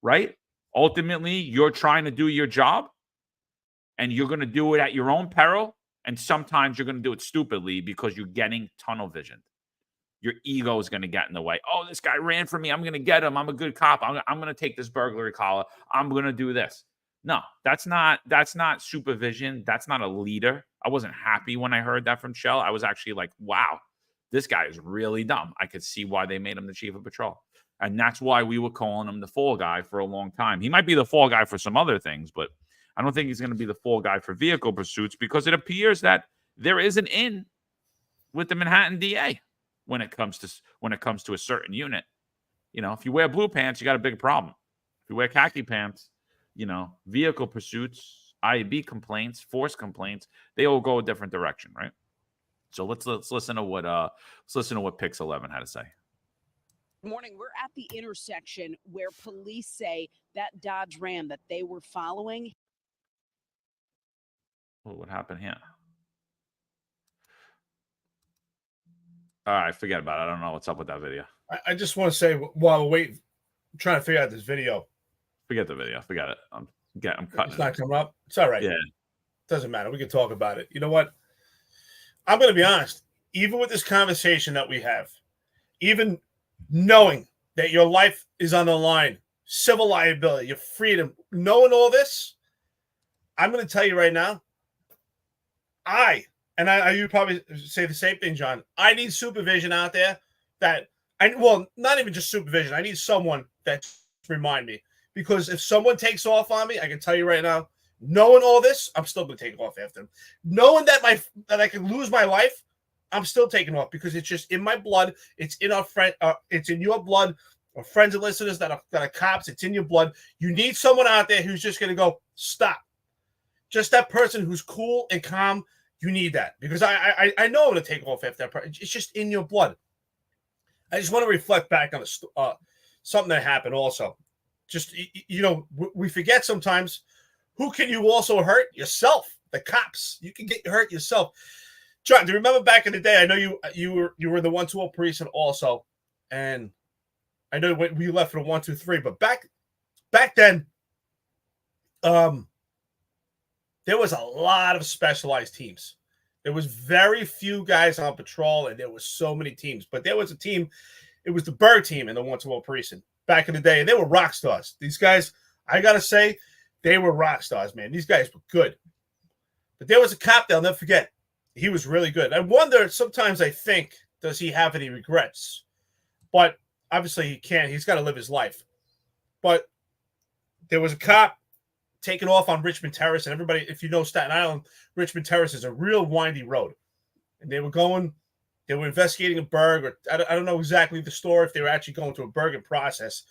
Right? Ultimately, you're trying to do your job, and you're going to do it at your own peril. And sometimes you're going to do it stupidly because you're getting tunnel vision. your ego is going to get in the way. Oh, this guy ran from me. I'm going to get him. I'm a good cop. I'm going to take this burglary collar. I'm going to do this. No, that's not supervision. That's not a leader. I wasn't happy when I heard that from Shell. I was actually like, wow, this guy is really dumb. I could see why they made him the chief of patrol. And that's why we were calling him the fall guy for a long time. He might be the fall guy for some other things, but I don't think he's going to be the fall guy for vehicle pursuits, because it appears that there is an in with the Manhattan DA when it comes to a certain unit. You know, if you wear blue pants, you got a big problem. If you wear khaki pants, you know, vehicle pursuits, IAB complaints, force complaints, they all go a different direction, right? So let's listen to what Pix 11 had to say. Good morning. We're at the intersection where police say that Dodge Ram that they were following. What happened here? All right, forget about it. I don't know what's up with that video. I just want to say, while we're waiting, I'm trying to figure out this video. Forget the video. Forget it. I'm cutting it's not coming up. It's all right. Yeah. Doesn't matter. We can talk about it. You know what? I'm going to be honest. Even with this conversation that we have, even knowing that your life is on the line, civil liability, your freedom, knowing all this, I'm going to tell you right now, you probably say the same thing, John. I need supervision out there not even just supervision. I need someone that remind me, because if someone takes off on me, I can tell you right now, knowing all this, I'm still going to take off after them. Knowing that I can lose my life, I'm still taking off, because it's just in my blood. It's in it's in your blood. Our friends and listeners that are cops, it's in your blood. You need someone out there who's just going to go, stop. Just that person who's cool and calm. You need that, because I know I'm going to take off after that person. It's just in your blood. I just want to reflect back on something that happened also. Just, you know, we forget sometimes, who can you also hurt? Yourself, the cops. You can get hurt yourself. John, do you remember back in the day? I know you were in the 120 precinct also, and I know we left for the 123, but back then, there was a lot of specialized teams. There was very few guys on patrol, and there was so many teams. But there was a team. It was the Bird team in the 120 precinct back in the day, and they were rock stars. These guys, I got to say, they were rock stars, man. These guys were good. But there was a cop that I'll never forget. He was really good. I wonder, sometimes I think, does he have any regrets? But obviously he can't. He's got to live his life. But there was a cop taking off on Richmond Terrace, and everybody, if you know Staten Island, Richmond Terrace is a real windy road. And they were investigating a burg, or I don't know exactly the story, if they were actually going to a burg process.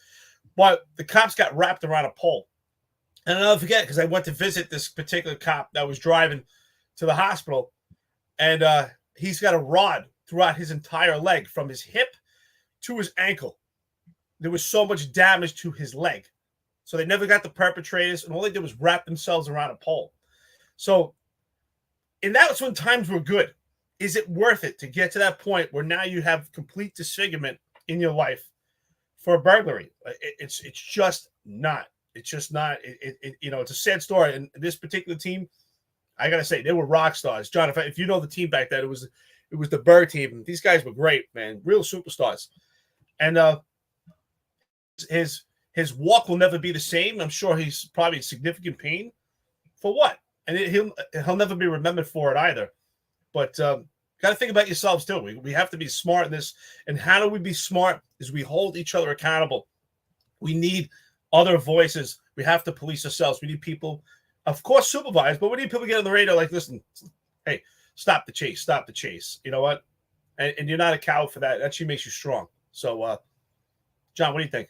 But the cops got wrapped around a pole. And I'll never forget, because I went to visit this particular cop that was driving to the hospital, and he's got a rod throughout his entire leg, from his hip to his ankle. There was so much damage to his leg. So they never got the perpetrators, and all they did was wrap themselves around a pole. So, and that was when times were good. Is it worth it to get to that point where now you have complete disfigurement in your life for a burglary? It's just not. It's just not. It's a sad story. And this particular team, I gotta say, they were rock stars. John, if you know the team back then, it was the Bird team. These guys were great, man, real superstars. And his walk will never be the same. I'm sure he's probably in significant pain. For what? And he'll never be remembered for it either. But got to think about yourselves too. We have to be smart in this. And how do we be smart? Is we hold each other accountable. We need other voices. We have to police ourselves. We need people, of course, supervise, but we need people to get on the radio like, listen, hey, stop the chase. Stop the chase. You know what? And you're not a coward for that. That actually makes you strong. So, John, what do you think?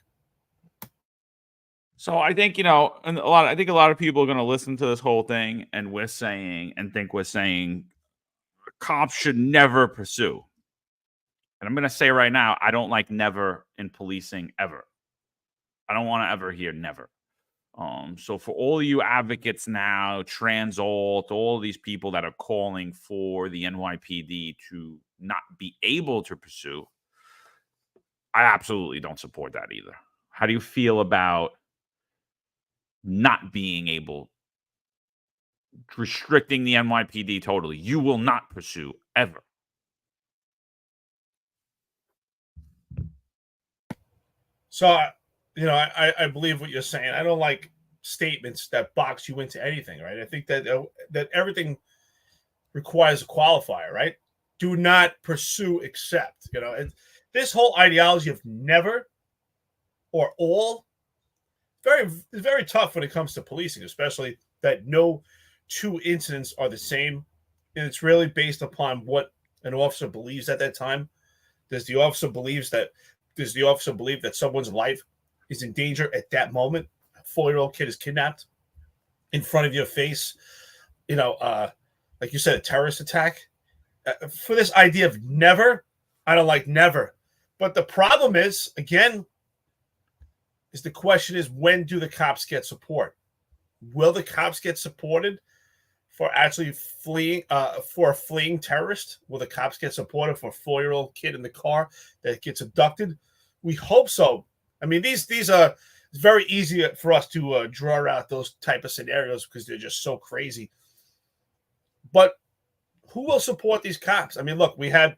So I think, a lot of people are going to listen to this whole thing, and we're saying cops should never pursue. And I'm going to say right now, I don't like never in policing ever. I don't want to ever hear never. So for all you advocates now, Transalt, all these people that are calling for the NYPD to not be able to pursue, I absolutely don't support that either. How do you feel about not being able, restricting the NYPD totally? You will not pursue ever. So, I believe what you're saying. I don't like statements that box you into anything, right? I think that that everything requires a qualifier, right? Do not pursue, except. And this whole ideology of never or all, very tough when it comes to policing, especially that no two incidents are the same, and it's really based upon what an officer believes at that time. Does the officer believe that someone's life is in danger at that moment? A 4-year-old kid is kidnapped in front of your face. Like you said, a terrorist attack. For this idea of never, I don't like never. But the problem is, again, the question is, when do the cops get support? Will the cops get supported for actually fleeing, for a fleeing terrorist? Will the cops get supported for a 4-year-old kid in the car that gets abducted? We hope so. I mean, these are, it's very easy for us to draw out those type of scenarios because they're just so crazy. But who will support these cops? I mean, look, we had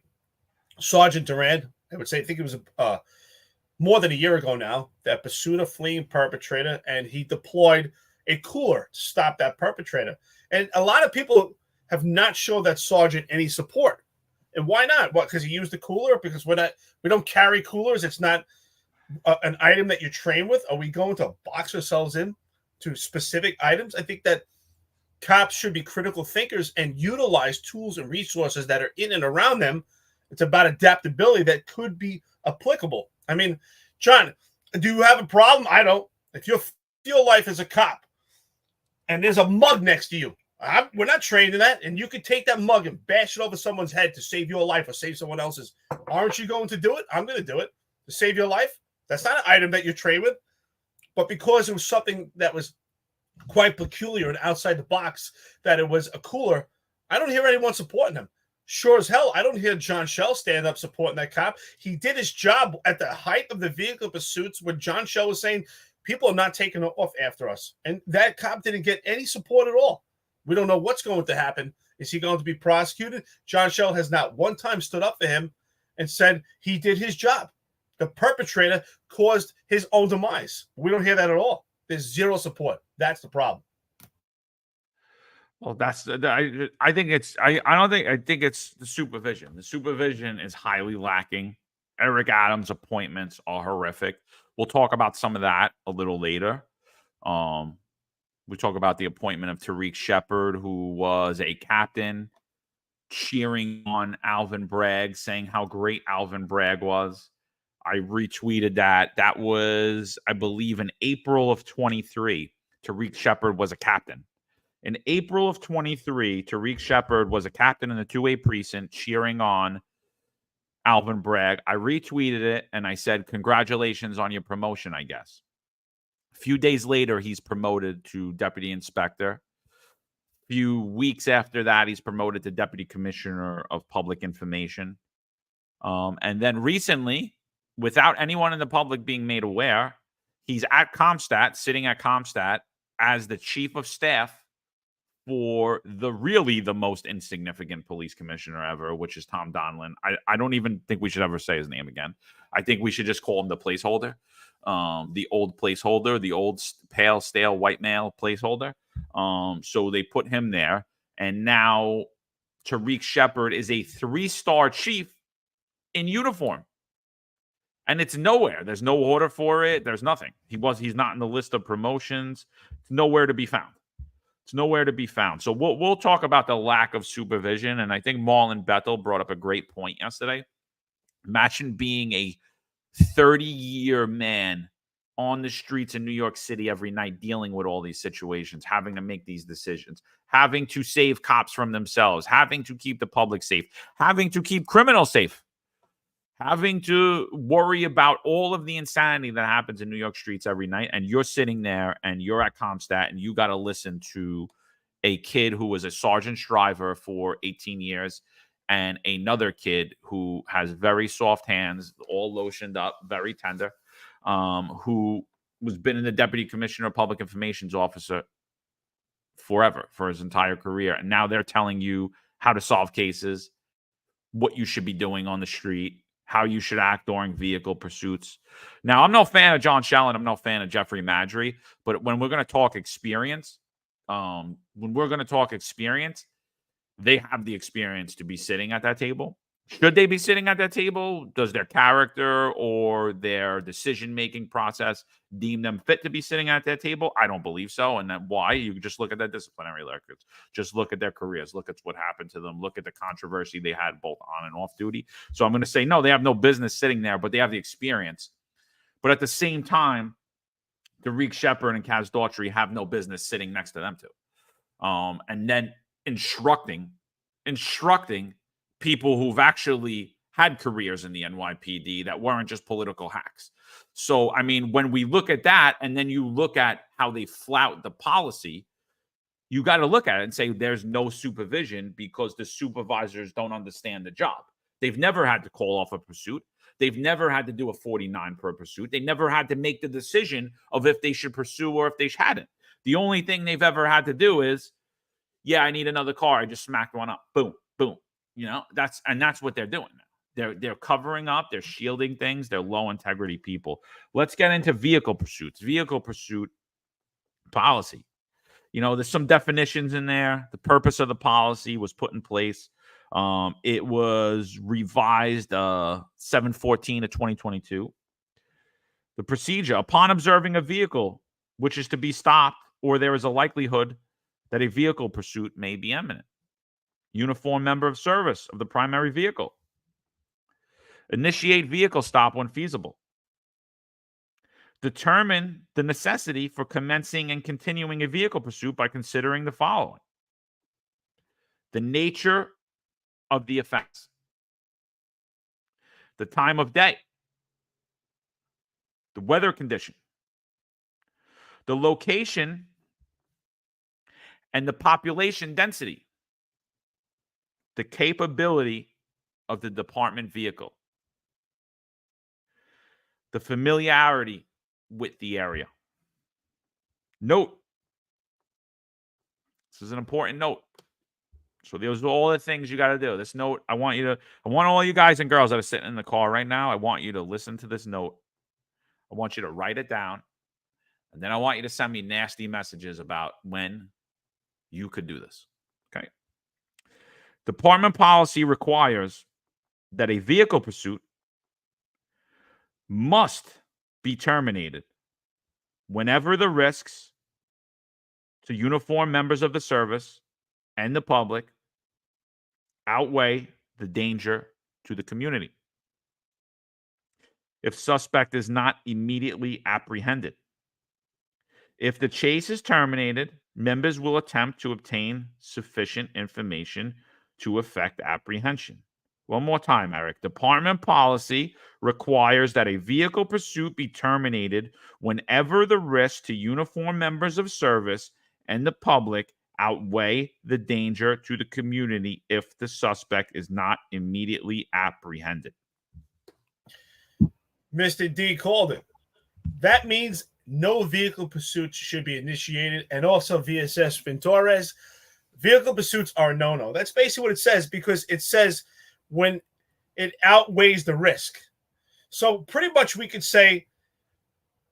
Sergeant Duran. I think it was more than a year ago now, that pursued a fleeing perpetrator, and he deployed a cooler to stop that perpetrator. And a lot of people have not shown that sergeant any support. And why not? What? Because he used the cooler? Because we don't carry coolers. It's not an item that you train with. Are we going to box ourselves in to specific items? I think that cops should be critical thinkers and utilize tools and resources that are in and around them. It's about adaptability that could be applicable. I mean, John, do you have a problem? I don't. If your life as a cop and there's a mug next to you, we're not trained in that, and you could take that mug and bash it over someone's head to save your life or save someone else's. Aren't you going to do it? I'm going to do it to save your life. That's not an item that you're trained with. But because it was something that was quite peculiar and outside the box, that it was a cooler, I don't hear anyone supporting him. Sure as hell, I don't hear John Shell stand up supporting that cop. He did his job at the height of the vehicle pursuits when John Shell was saying, people are not taking off after us. And that cop didn't get any support at all. We don't know what's going to happen. Is he going to be prosecuted? John Shell has not one time stood up for him and said he did his job. The perpetrator caused his own demise. We don't hear that at all. There's zero support. That's the problem. Well, I think it's the supervision. The supervision is highly lacking. Eric Adams' appointments are horrific. We'll talk about some of that a little later. We talk about the appointment of Tariq Shepard, who was a captain, cheering on Alvin Bragg, saying how great Alvin Bragg was. I retweeted that. That was, I believe, in April of 23. Tariq Shepard was a captain. In April of 23, Tariq Shepard was a captain in the 2A precinct cheering on Alvin Bragg. I retweeted it and I said, congratulations on your promotion, I guess. A few days later, he's promoted to deputy inspector. A few weeks after that, he's promoted to deputy commissioner of public information. And then recently, without anyone in the public being made aware, he's at Comstat, sitting at Comstat as the chief of staff for the most insignificant police commissioner ever, which is Tom Donlin. I don't even think we should ever say his name again. I think we should just call him the placeholder, the old placeholder, the old pale, stale, white male placeholder. So they put him there. And now Tariq Shepard is a 3-star chief in uniform. And it's nowhere. There's no order for it. There's nothing. He's not in the list of promotions. It's nowhere to be found. It's nowhere to be found. So we'll talk about the lack of supervision. And I think Marlon Bethel brought up a great point yesterday. Imagine being a 30-year man on the streets in New York City every night, dealing with all these situations, having to make these decisions, having to save cops from themselves, having to keep the public safe, having to keep criminals safe, having to worry about all of the insanity that happens in New York streets every night. And you're sitting there and you're at Comstat and you got to listen to a kid who was a sergeant driver for 18 years and another kid who has very soft hands, all lotioned up, very tender, who was been in the deputy commissioner of public information's officer forever, for his entire career. And now they're telling you how to solve cases, what you should be doing on the street, how you should act during vehicle pursuits. Now, I'm no fan of John Shellen. I'm no fan of Jeffrey Madry. But when we're going to talk experience, they have the experience to be sitting at that table. Should they be sitting at that table? Does their character or their decision-making process deem them fit to be sitting at that table? I don't believe so. And then why? You just look at their disciplinary records. Just look at their careers. Look at what happened to them. Look at the controversy they had both on and off duty. So I'm going to say, no, they have no business sitting there, but they have the experience. But at the same time, Tariq Shepard and Kaz Daughtry have no business sitting next to them too. And then instructing people who've actually had careers in the NYPD that weren't just political hacks. So, I mean, when we look at that and then you look at how they flout the policy, you got to look at it and say there's no supervision because the supervisors don't understand the job. They've never had to call off a pursuit. They've never had to do a 49 per pursuit. They never had to make the decision of if they should pursue or if they hadn't. The only thing they've ever had to do is, yeah, I need another car. I just smacked one up. Boom, boom. You know, that's what they're doing now. They're covering up, they're shielding things, they're low integrity people. Let's get into vehicle pursuits. Vehicle pursuit policy. You know, there's some definitions in there. The purpose of the policy was put in place. It was revised 7/14 of 2022. The procedure: upon observing a vehicle which is to be stopped or there is a likelihood that a vehicle pursuit may be imminent. Uniformed member of service of the primary vehicle. Initiate vehicle stop when feasible. Determine the necessity for commencing and continuing a vehicle pursuit by considering the following: the nature of the offense, the time of day, the weather condition, the location and the population density, the capability of the department vehicle, the familiarity with the area. Note, this is an important note. So those are all the things you got to do. This note, I want all you guys and girls that are sitting in the car right now, I want you to listen to this note. I want you to write it down. And then I want you to send me nasty messages about when you could do this. Okay. Department policy requires that a vehicle pursuit must be terminated whenever the risks to uniformed members of the service and the public outweigh the danger to the community. If suspect is not immediately apprehended. If the chase is terminated, members will attempt to obtain sufficient information to effect apprehension. One more time, Eric. Department policy requires that a vehicle pursuit be terminated whenever the risk to uniformed members of service and the public outweigh the danger to the community if the suspect is not immediately apprehended. Mr. D called it. That means no vehicle pursuits should be initiated, and also VSS Ventores, vehicle pursuits are a no-no. That's basically what it says, because it says when it outweighs the risk. So pretty much we could say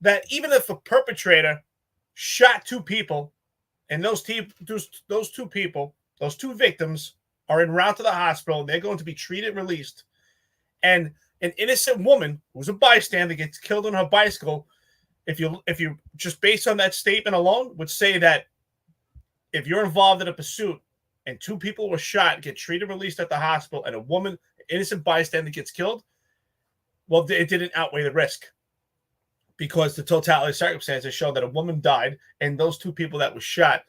that even if a perpetrator shot two people, and those two victims are en route to the hospital, and they're going to be treated and released, and an innocent woman who's a bystander gets killed on her bicycle, if you just based on that statement alone would say that if you're involved in a pursuit and two people were shot, get treated, released at the hospital, and a woman, innocent bystander, gets killed, well, it didn't outweigh the risk, because the totality of circumstances show that a woman died and those two people that were shot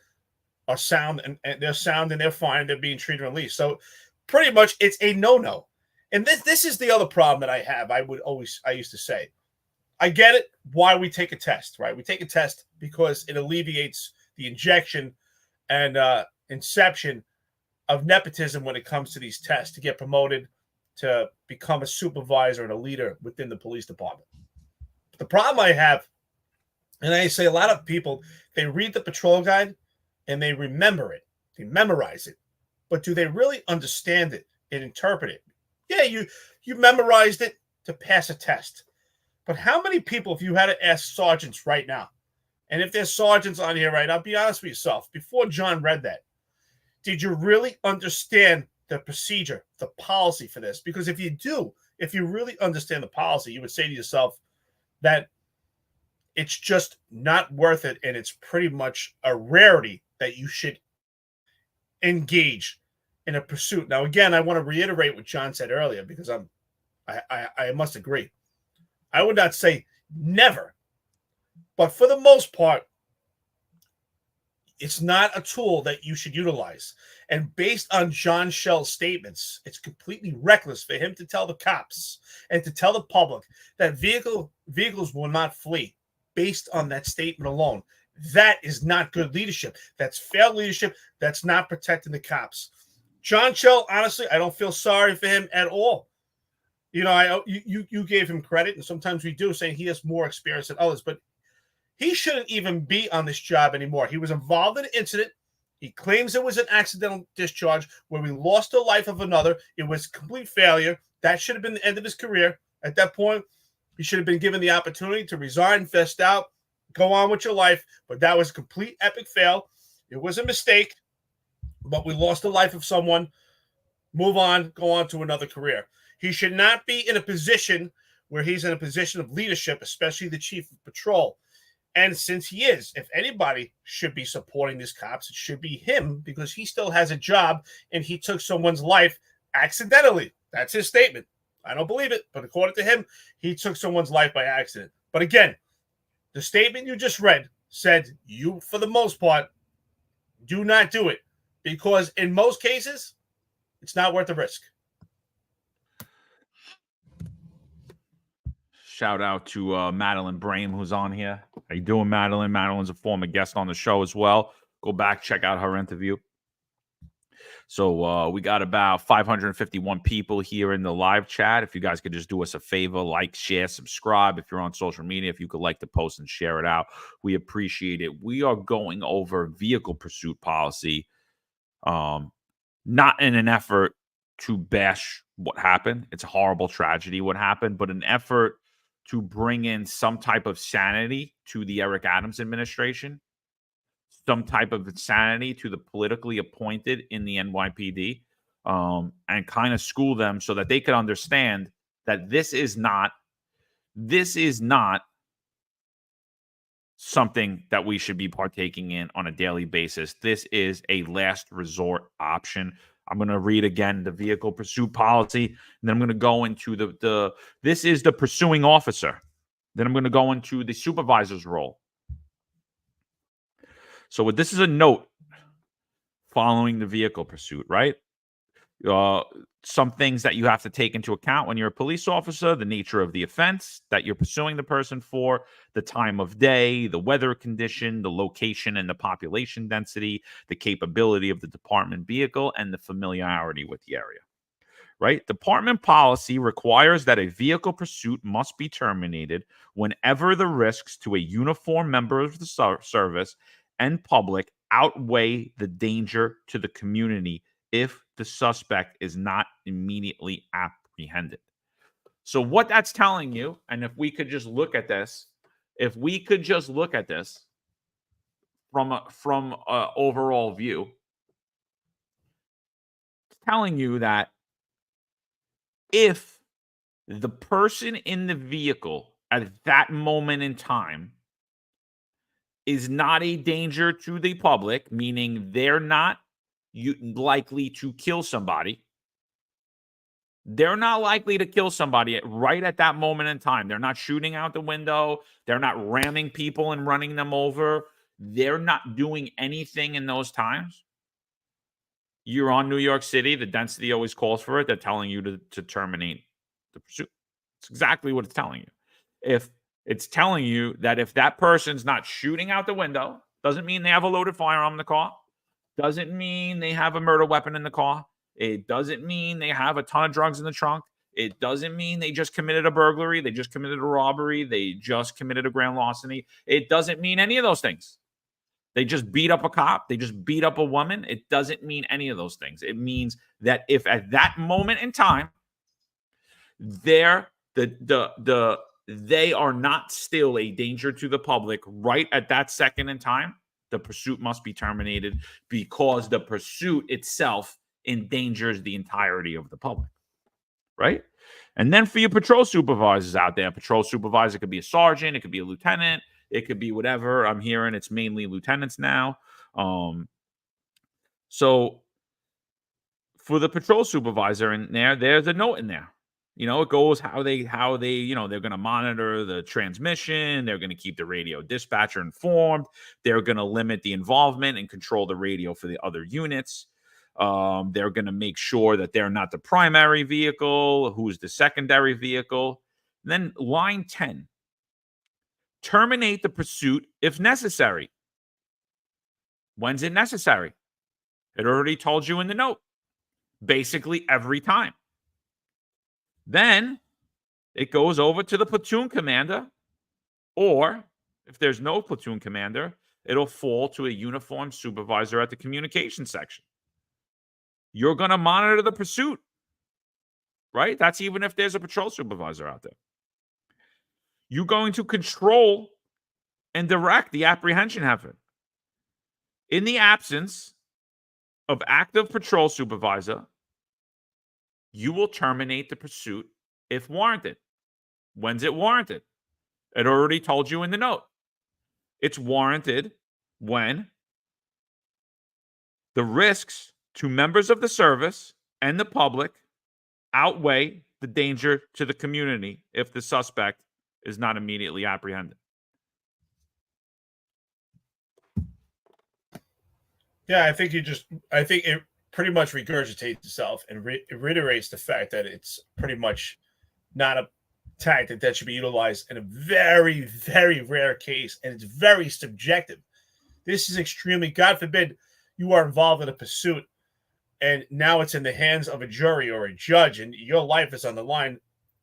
are sound, and they're sound and they're fine. They're being treated and released. So pretty much it's a no-no. And this is the other problem that I have. I used to say, I get it why we take a test, right? We take a test because it alleviates the injection and inception of nepotism when it comes to these tests, to get promoted, to become a supervisor and a leader within the police department. But the problem I have, and I say a lot of people, they read the patrol guide and they remember it, they memorize it, but do they really understand it and interpret it? Yeah, You memorized it to pass a test. But how many people, if you had to ask sergeants right now, and if there's sergeants on here right now, be honest with yourself, before John read that, did you really understand the procedure, the policy for this? Because if you do, if you really understand the policy, you would say to yourself that it's just not worth it, and it's pretty much a rarity that you should engage in a pursuit. Now, again, I want to reiterate what John said earlier, because I must agree. I would not say never, but for the most part, it's not a tool that you should utilize. And based on John Shell's statements, it's completely reckless for him to tell the cops and to tell the public that vehicles will not flee based on that statement alone. That is not good leadership. That's failed leadership. That's not protecting the cops. John Shell, honestly, I don't feel sorry for him at all. You know, you gave him credit, and sometimes we do, saying he has more experience than others, but he shouldn't even be on this job anymore. He was involved in an incident. He claims it was an accidental discharge where we lost the life of another. It was complete failure. That should have been the end of his career. At that point, he should have been given the opportunity to resign, fest out, go on with your life. But that was a complete epic fail. It was a mistake, but we lost the life of someone. Move on, go on to another career. He should not be in a position where he's in a position of leadership, especially the chief of patrol. And since he is, if anybody should be supporting these cops, it should be him, because he still has a job and he took someone's life accidentally. That's his statement. I don't believe it, but according to him, he took someone's life by accident. But again, the statement you just read said you, for the most part, do not do it, because in most cases, it's not worth the risk. Shout out to Madeline Brame, who's on here. How you doing, Madeline? Madeline's a former guest on the show as well. Go back, check out her interview. So we got about 551 people here in the live chat. If you guys could just do us a favor, like, share, subscribe. If you're on social media, if you could like the post and share it out, we appreciate it. We are going over vehicle pursuit policy, not in an effort to bash what happened. It's a horrible tragedy what happened, but an effort to bring in some type of sanity to the Eric Adams administration, some type of sanity to the politically appointed in the NYPD, and kind of school them so that they can understand that this is not something that we should be partaking in on a daily basis. This is a last resort option. I'm going to read again the vehicle pursuit policy, and then I'm going to go into this is the pursuing officer. Then I'm going to go into the supervisor's role. So this is a note following the vehicle pursuit, right? Some things that you have to take into account when you're a police officer: the nature of the offense that you're pursuing the person for, the time of day, the weather condition, the location and the population density, the capability of the department vehicle, and the familiarity with the area. Right? Department policy requires that a vehicle pursuit must be terminated whenever the risks to a uniformed member of the service and public outweigh the danger to the community if the suspect is not immediately apprehended. So what that's telling you, and if we could just look at this, from an overall view, it's telling you that if the person in the vehicle at that moment in time is not a danger to the public, meaning they're not likely to kill somebody. They're not likely to kill somebody right at that moment in time. They're not shooting out the window. They're not ramming people and running them over. They're not doing anything in those times. You're on New York City. The density always calls for it. They're telling you to terminate the pursuit. It's exactly what it's telling you. If it's telling you that if that person's not shooting out the window, doesn't mean they have a loaded firearm in the car. Doesn't mean they have a murder weapon in the car. It doesn't mean they have a ton of drugs in the trunk. It doesn't mean they just committed a burglary. They just committed a robbery. They just committed a grand larceny. It doesn't mean any of those things. They just beat up a cop. They just beat up a woman. It doesn't mean any of those things. It means that if at that moment in time, they are not still a danger to the public right at that second in time, the pursuit must be terminated because the pursuit itself endangers the entirety of the public, right? And then for your patrol supervisors out there, patrol supervisor could be a sergeant, it could be a lieutenant, it could be whatever. I'm hearing it's mainly lieutenants now. So for the patrol supervisor in there's a note in there. It goes how they, they're going to monitor the transmission. They're going to keep the radio dispatcher informed. They're going to limit the involvement and control the radio for the other units. They're going to make sure that they're not the primary vehicle, who's the secondary vehicle. And then line 10, terminate the pursuit if necessary. When's it necessary? It already told you in the note. Basically every time. Then it goes over to the platoon commander, or if there's no platoon commander, it'll fall to a uniformed supervisor at the communication section. You're going to monitor the pursuit, right? That's even if there's a patrol supervisor out there. You're going to control and direct the apprehension effort. In the absence of active patrol supervisor, you will terminate the pursuit if warranted. When's it warranted? It already told you in the note. It's warranted when the risks to members of the service and the public outweigh the danger to the community if the suspect is not immediately apprehended. Yeah, I think it pretty much regurgitates itself and reiterates the fact that it's pretty much not a tactic that should be utilized in a very, very rare case, and it's very subjective. This is extremely, God forbid, you are involved in a pursuit, and now it's in the hands of a jury or a judge, and your life is on the line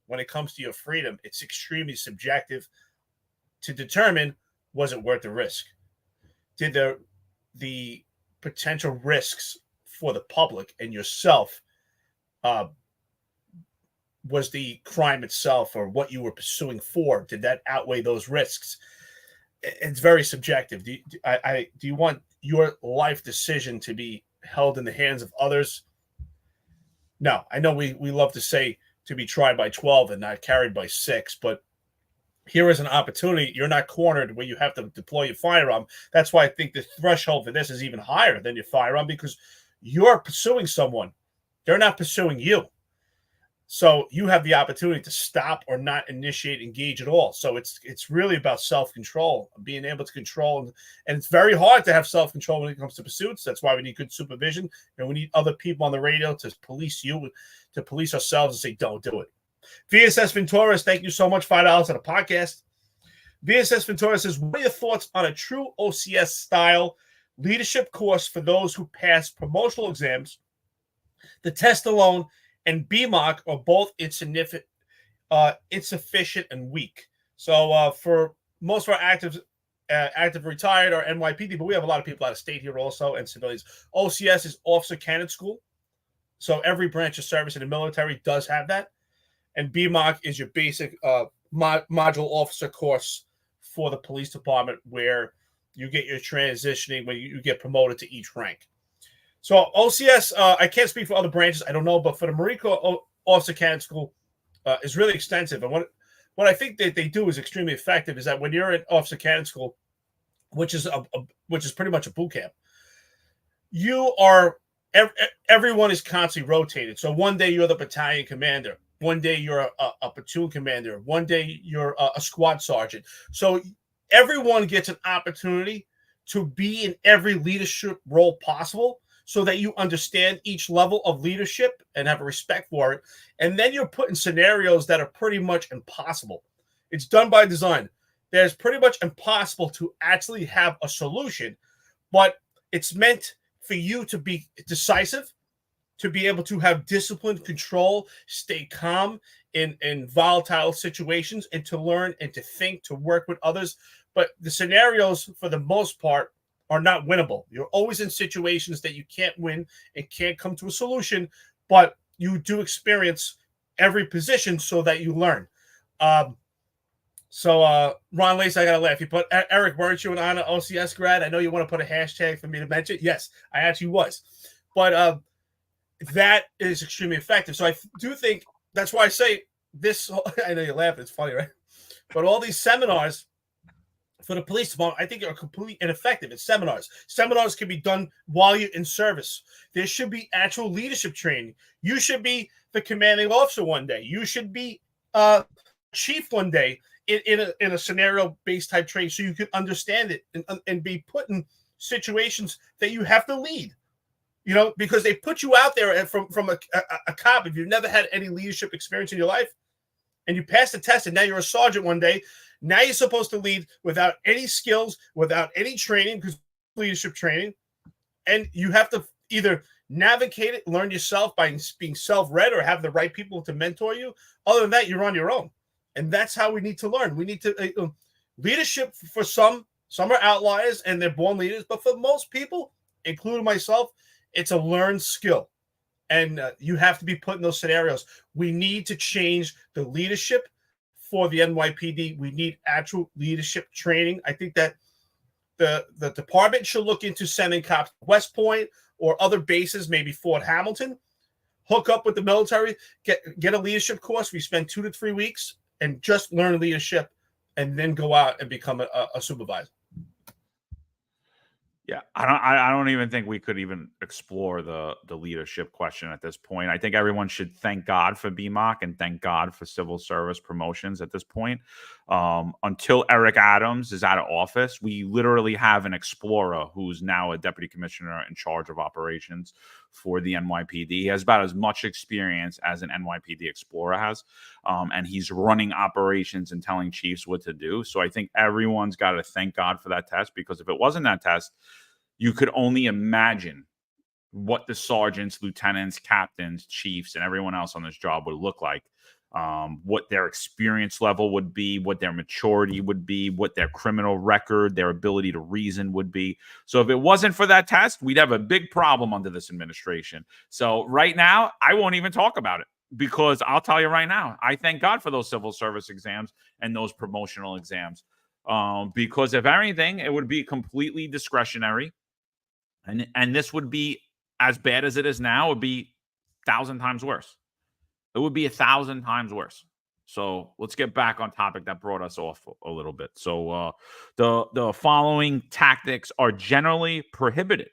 when it comes to your freedom. It's extremely subjective to determine, was it worth the risk? Did the potential risks for the public and yourself, was the crime itself or what you were pursuing for, did that outweigh those risks? It's very subjective. Do you want your life decision to be held in the hands of others? No. I know we love to say to be tried by 12 and not carried by 6, but here is an opportunity. You're not cornered where you have to deploy your firearm. That's why I think the threshold for this is even higher than your firearm, because you're pursuing someone. They're not pursuing you. So you have the opportunity to stop or not initiate, engage at all. So it's really about self-control, being able to control. And it's very hard to have self-control when it comes to pursuits. That's why we need good supervision. And we need other people on the radio to police you, to police ourselves and say, don't do it. VSS Ventura, thank you so much. $5 on the podcast. VSS Ventura says, what are your thoughts on a true OCS style leadership course for those who pass promotional exams? The test alone and BMOC are both insufficient and weak. So for most of our active retired or NYPD, but we have a lot of people out of state here also, and civilians. OCS is Officer Candidate School. So every branch of service in the military does have that. And BMOC is your basic module officer course for the police department, where you get your transitioning when you get promoted to each rank. So OCS, I can't speak for other branches. I don't know. But for the Marine Corps Officer Candidate School is really extensive. And what I think that they do is extremely effective is that when you're in Officer Candidate School, which is pretty much a boot camp, everyone is constantly rotated. So one day you're the battalion commander. One day you're a platoon commander. One day you're a squad sergeant. So everyone gets an opportunity to be in every leadership role possible, so that you understand each level of leadership and have a respect for it. And then you're put in scenarios that are pretty much impossible. It's done by design. There's pretty much impossible to actually have a solution, but it's meant for you to be decisive, to be able to have discipline, control, stay calm in volatile situations, and to learn and to think, to work with others. But the scenarios, for the most part, are not winnable. You're always in situations that you can't win and can't come to a solution, but you do experience every position so that you learn. So Ron Lace, I got to laugh. You put, Eric, weren't you an honor OCS grad? I know you want to put a hashtag for me to mention. Yes, I actually was. But that is extremely effective. So I do think that's why I say this. I know you're laughing. It's funny, right? But all these seminars for the police department, I think are completely ineffective. It's seminars. Seminars can be done while you're in service. There should be actual leadership training. You should be the commanding officer one day. You should be chief one day in a scenario-based type training so you can understand it and be put in situations that you have to lead. You know, because they put you out there from a cop. If you've never had any leadership experience in your life and you pass the test and now you're a sergeant one day, now you're supposed to lead without any skills, without any training, because leadership training. And you have to either navigate it, learn yourself by being self-read or have the right people to mentor you. Other than that, you're on your own. And that's how we need to learn. We need to leadership for some are outliers and they're born leaders. But for most people, including myself, it's a learned skill. And you have to be put in those scenarios. We need to change the leadership for the NYPD. We need actual leadership training. I think that the department should look into sending cops to West Point or other bases, maybe Fort Hamilton, hook up with the military, get a leadership course. We spend 2 to 3 weeks and just learn leadership and then go out and become a supervisor. Yeah, I don't even think we could even explore the leadership question at this point. I think everyone should thank God for BMOC and thank God for civil service promotions at this point. Until Eric Adams is out of office, we literally have an explorer who's now a deputy commissioner in charge of operations for the NYPD. He has about as much experience as an NYPD explorer has, and he's running operations and telling chiefs what to do. So I think everyone's got to thank God for that test, because if it wasn't that test, you could only imagine what the sergeants, lieutenants, captains, chiefs, and everyone else on this job would look like, what their experience level would be, what their maturity would be, what their criminal record, their ability to reason would be. So if it wasn't for that test, we'd have a big problem under this administration. So right now, I won't even talk about it, because I'll tell you right now, I thank God for those civil service exams and those promotional exams, because if anything, it would be completely discretionary. And this would be, as bad as it is now, would be 1,000 times worse. It would be 1,000 times worse. So let's get back on topic that brought us off a little bit. So the following tactics are generally prohibited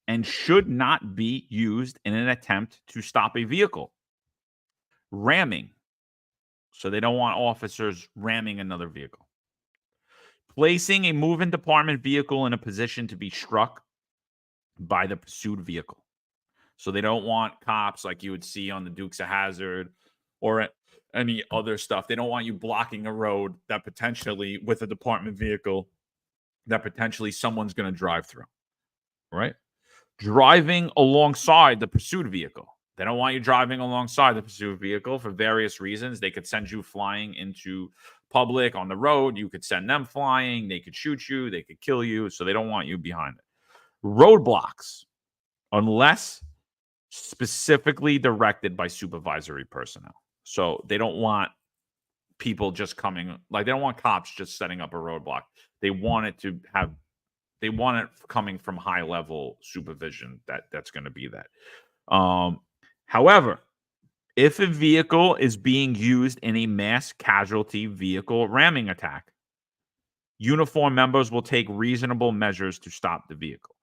and should not be used in an attempt to stop a vehicle. Ramming. So they don't want officers ramming another vehicle. Placing a moving department vehicle in a position to be struck by the pursued vehicle. So they don't want cops like you would see on the Dukes of Hazzard or any other stuff. They don't want you blocking a road that potentially, with a department vehicle, that potentially someone's going to drive through, right? Driving alongside the pursued vehicle. They don't want you driving alongside the pursued vehicle for various reasons. They could send you flying into public on the road. You could send them flying. They could shoot you. They could kill you. So they don't want you behind it. Roadblocks, unless specifically directed by supervisory personnel. So they don't want people just coming, like they don't want cops just setting up a roadblock. They want it coming from high level supervision that's going to be that. However, if a vehicle is being used in a mass casualty vehicle ramming attack, uniformed members will take reasonable measures to stop the vehicle.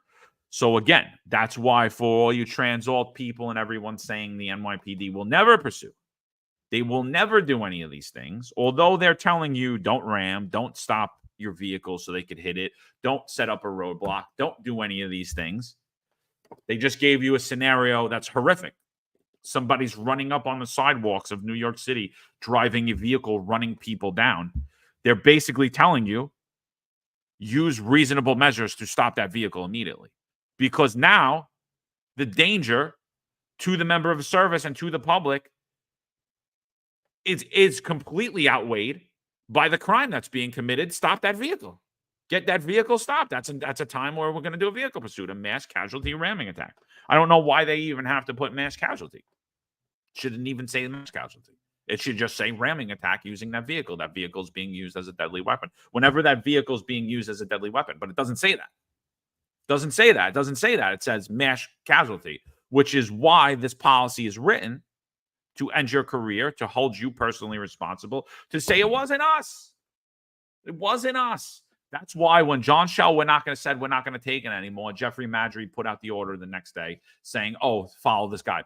So again, that's why for all you trans alt people and everyone saying the NYPD will never pursue, they will never do any of these things, although they're telling you don't ram, don't stop your vehicle so they could hit it, don't set up a roadblock, don't do any of these things. They just gave you a scenario that's horrific. Somebody's running up on the sidewalks of New York City, driving a vehicle, running people down. They're basically telling you, use reasonable measures to stop that vehicle immediately. Because now the danger to the member of the service and to the public is completely outweighed by the crime that's being committed. Stop that vehicle. Get that vehicle stopped. That's a time where we're going to do a vehicle pursuit, a mass casualty ramming attack. I don't know why they even have to put mass casualty. Shouldn't even say mass casualty. It should just say ramming attack using that vehicle. That vehicle is being used as a deadly weapon. Whenever that vehicle is being used as a deadly weapon, but it doesn't say that. Doesn't say that. It doesn't say that. It says mass casualty, which is why this policy is written to end your career, to hold you personally responsible, to say it wasn't us. It wasn't us. That's why when John Shell said we're not going to take it anymore, Jeffrey Madry put out the order the next day saying, oh, follow this guide.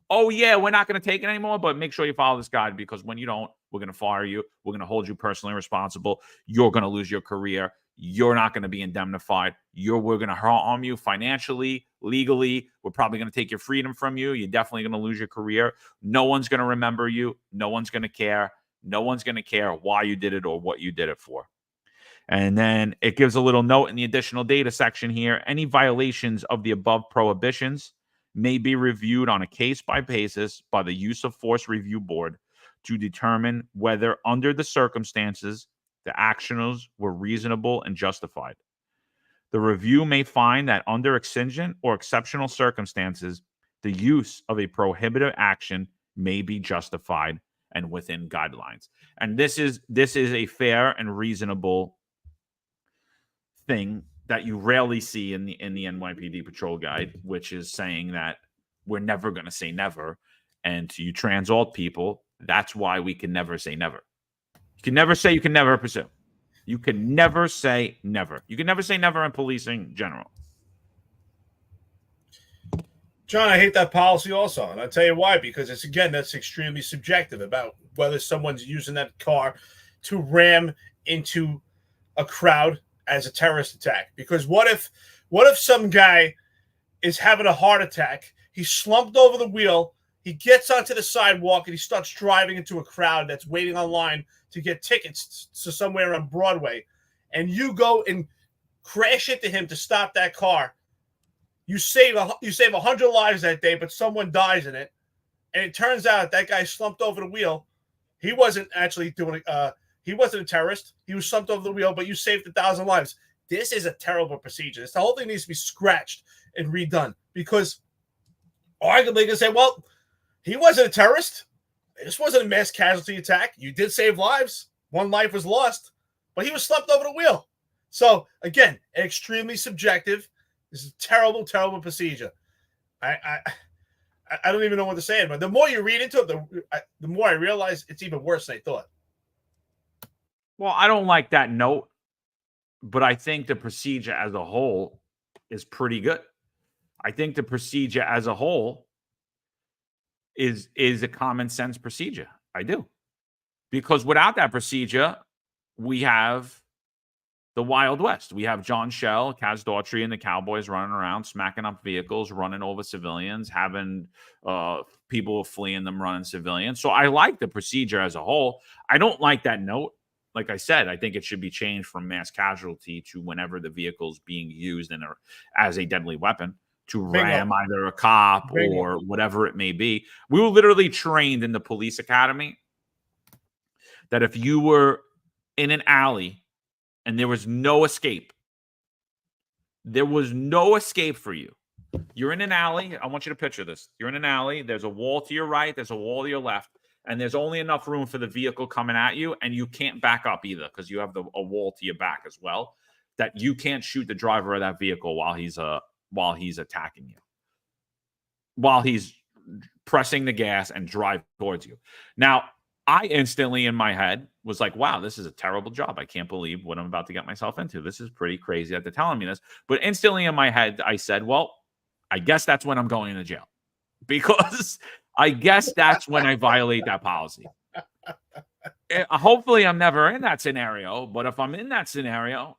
Oh, yeah, we're not going to take it anymore, but make sure you follow this guide because when you don't, we're going to fire you. We're going to hold you personally responsible. You're going to lose your career. You're not going to be indemnified. We're going to harm you financially, legally. We're probably going to take your freedom from you. You're definitely going to lose your career. No one's going to remember you. No one's going to care. No one's going to care why you did it or what you did it for. And then it gives a little note in the additional data section here. Any violations of the above prohibitions may be reviewed on a case-by basis by the Use of Force Review Board to determine whether, under the circumstances, the actions were reasonable and justified. The review may find that under exigent or exceptional circumstances, the use of a prohibited action may be justified and within guidelines. And this is a fair and reasonable thing that you rarely see in the NYPD patrol guide, which is saying that we're never going to say never. And to you trans alt people, that's why we can never say never. You can never say you can never pursue. You can never say never. You can never say never in policing in general. John, I hate that policy also. And I'll tell you why, because that's extremely subjective about whether someone's using that car to ram into a crowd as a terrorist attack. Because what if some guy is having a heart attack, he's slumped over the wheel, he gets onto the sidewalk and he starts driving into a crowd that's waiting online to get tickets to somewhere on Broadway, and you go and crash into him to stop that car. You save 100 lives that day, but someone dies in it. And it turns out that guy slumped over the wheel. He wasn't actually he wasn't a terrorist. He was slumped over the wheel, but you saved 1,000 lives. This is a terrible procedure. The whole thing needs to be scratched and redone, because arguably they can say, well, he wasn't a terrorist. This wasn't a mass casualty attack. You did save lives. One life was lost, but he was slumped over the wheel. So again, extremely subjective. This is a terrible, terrible procedure. I don't even know what to say. But the more you read into it, the more I realize it's even worse than I thought. Well, I don't like that note, but I think the procedure as a whole is pretty good. I think the procedure as a whole is a common sense procedure. I do. Because without that procedure, we have the Wild West. We have John Shell, Kaz Daughtry, and the Cowboys running around, smacking up vehicles, running over civilians, having people fleeing them, running civilians. So I like the procedure as a whole. I don't like that note. Like I said, I think it should be changed from mass casualty to whenever the vehicle is being used as a deadly weapon to ram either a cop or whatever it may be. We were literally trained in the police academy that if you were in an alley and there was no escape for you. You're in an alley. I want you to picture this. You're in an alley. There's a wall to your right. There's a wall to your left. And there's only enough room for the vehicle coming at you. And you can't back up either because you have a wall to your back as well. That you can't shoot the driver of that vehicle while he's attacking you. While he's pressing the gas and drive towards you. Now, I instantly in my head was like, wow, this is a terrible job. I can't believe what I'm about to get myself into. This is pretty crazy that they're telling me this. But instantly in my head, I said, well, I guess that's when I'm going to jail. Because I guess that's when I violate that policy. Hopefully I'm never in that scenario. But if I'm in that scenario,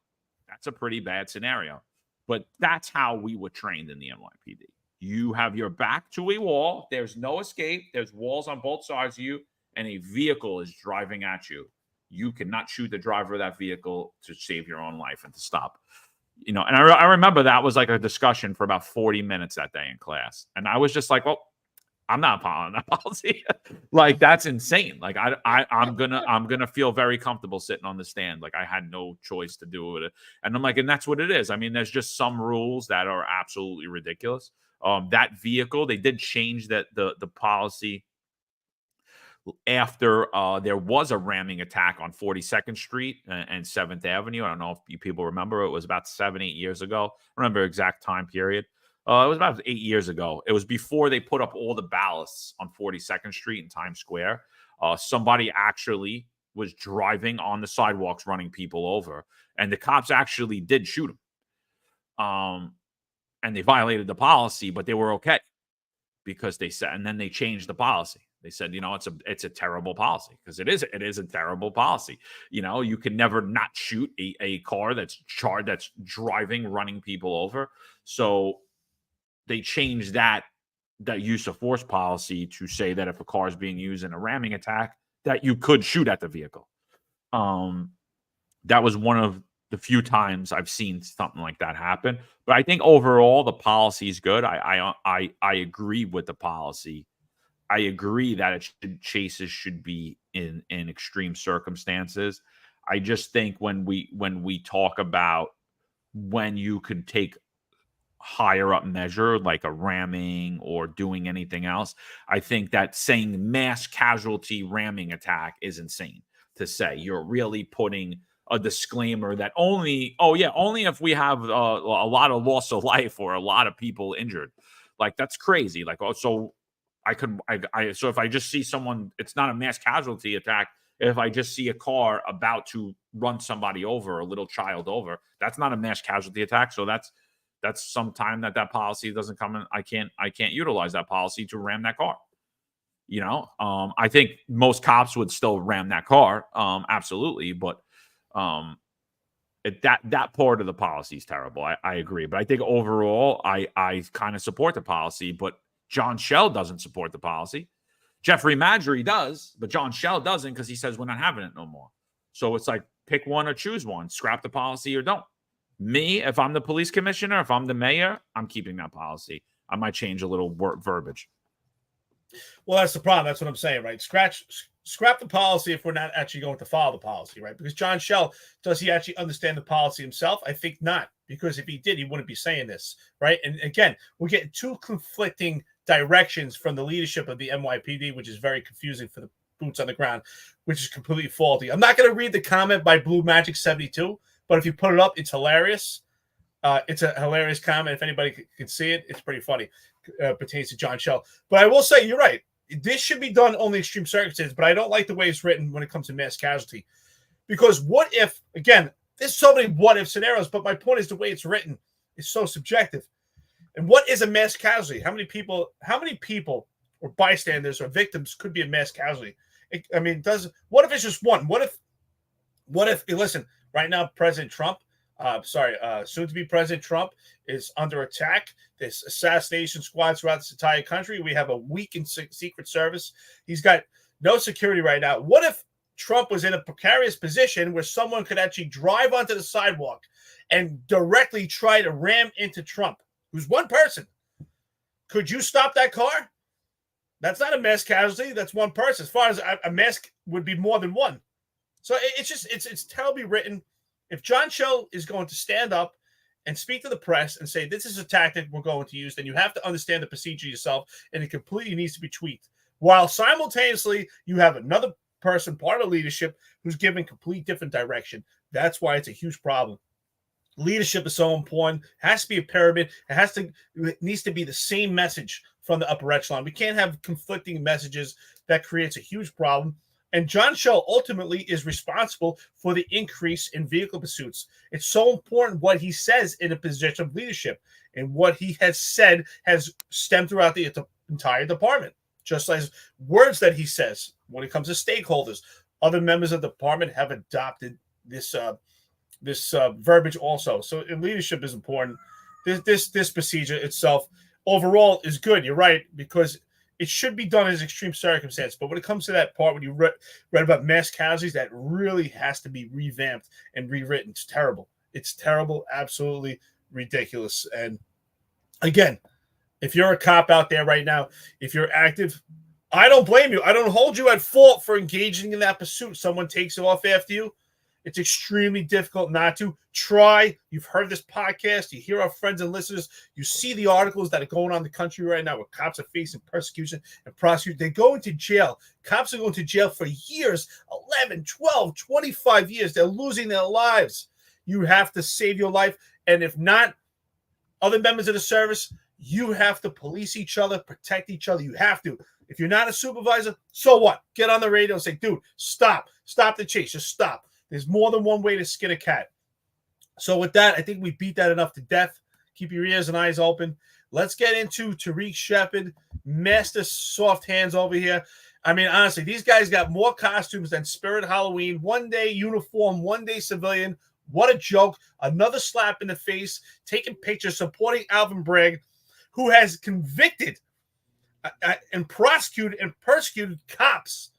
that's a pretty bad scenario. But that's how we were trained in the NYPD. You have your back to a wall. There's no escape. There's walls on both sides of you. And a vehicle is driving at you. You cannot shoot the driver of that vehicle to save your own life and to stop. And I remember that was like a discussion for about 40 minutes that day in class. And I was just like, well, I'm not following that policy. Like, that's insane. Like, I'm gonna feel very comfortable sitting on the stand. Like, I had no choice to do it. And I'm like, and that's what it is. I mean, there's just some rules that are absolutely ridiculous. That vehicle, they did change the policy after there was a ramming attack on 42nd Street and 7th Avenue. I don't know if you people remember. It was about 7-8 years ago. I remember exact time period. It was about 8 years ago. It was before they put up all the ballasts on 42nd Street in Times Square. Somebody actually was driving on the sidewalks, running people over, and the cops actually did shoot him. And they violated the policy, but they were okay because they said, and then they changed the policy. They said, it's a terrible policy, because it is a terrible policy. You can never not shoot a car that's driving, running people over. So they changed that use of force policy to say that if a car is being used in a ramming attack, that you could shoot at the vehicle. That was one of the few times I've seen something like that happen. But I think overall the policy is good. I agree with the policy. I agree that chases should be in extreme circumstances. I just think when we talk about when you could take higher up measure like a ramming or doing anything else, I think that saying mass casualty ramming attack is insane to say. You're really putting a disclaimer that only if we have a lot of loss of life or a lot of people injured. Like, that's crazy. Like, so if I just see someone, it's not a mass casualty attack. If I just see a car about to run somebody over, a little child over, that's not a mass casualty attack. So that's some time that policy doesn't come in. I can't utilize that policy to ram that car. I think most cops would still ram that car. Absolutely. But that part of the policy is terrible. I agree. But I think overall, I kind of support the policy, but John Schell doesn't support the policy. Jeffrey Madry does, but John Schell doesn't, because he says we're not having it no more. So it's like, pick one or choose one. Scrap the policy or don't. Me, if I'm the police commissioner, if I'm the mayor, I'm keeping that policy. I might change a little verbiage. Well, that's the problem. That's what I'm saying, right? Scrap the policy if we're not actually going to follow the policy, right? Because John Schell, does he actually understand the policy himself? I think not, because if he did, he wouldn't be saying this, right? And again, we're getting two conflicting directions from the leadership of the NYPD, which is very confusing for the boots on the ground, which is completely faulty. I'm not going to read the comment by Blue Magic 72, but if you put it up, it's hilarious. It's a hilarious comment. If anybody can see it, it's pretty funny. Pertains to John Schell. But I will say, you're right. This should be done only extreme circumstances, but I don't like the way it's written when it comes to mass casualty. Because what if, again, there's so many what if scenarios, but my point is the way it's written is so subjective. And what is a mass casualty? How many people or bystanders or victims could be a mass casualty? What if it's just one? What if listen, right now, President Trump, soon to be President Trump is under attack. There's assassination squads throughout this entire country. We have a weakened Secret Service. He's got no security right now. What if Trump was in a precarious position where someone could actually drive onto the sidewalk and directly try to ram into Trump, who's one person? Could you stop that car? That's not a mass casualty. That's one person. As far as a mass would be more than one. So it's terribly written. If John Schell is going to stand up and speak to the press and say, this is a tactic we're going to use, then you have to understand the procedure yourself, and it completely needs to be tweaked. While simultaneously, you have another person, part of leadership, who's giving complete different direction. That's why it's a huge problem. Leadership is so important. It has to be a pyramid. It needs to be the same message from the upper echelon. We can't have conflicting messages. That creates a huge problem. And John Schell ultimately is responsible for the increase in vehicle pursuits. It's so important what he says in a position of leadership, and what he has said has stemmed throughout the entire department. Just as words that he says when it comes to stakeholders, other members of the department have adopted this verbiage also. So leadership is important. This procedure itself overall is good. You're right, because it should be done as extreme circumstance. But when it comes to that part, when you read about mass casualties, that really has to be revamped and rewritten. It's terrible. It's terrible, absolutely ridiculous. And again, If you're a cop out there right now, if you're active, I don't blame you. I don't hold you at fault for engaging in that pursuit. Someone takes it off after you. It's extremely difficult not to. Try. You've heard this podcast. You hear our friends and listeners. You see the articles that are going on in the country right now where cops are facing persecution and prosecution. They go into jail. Cops are going to jail for years, 11, 12, 25 years. They're losing their lives. You have to save your life. And if not, other members of the service, you have to police each other, protect each other. You have to. If you're not a supervisor, so what? Get on the radio and say, dude, stop. Stop the chase. Just stop. There's more than one way to skin a cat. So with that, I think we beat that enough to death. Keep your ears and eyes open. Let's get into Tariq Shepard, Master Soft Hands over here. I mean, honestly, these guys got more costumes than Spirit Halloween. One day uniform, one day civilian. What a joke. Another slap in the face, taking pictures, supporting Alvin Bragg, who has convicted and prosecuted and persecuted cops.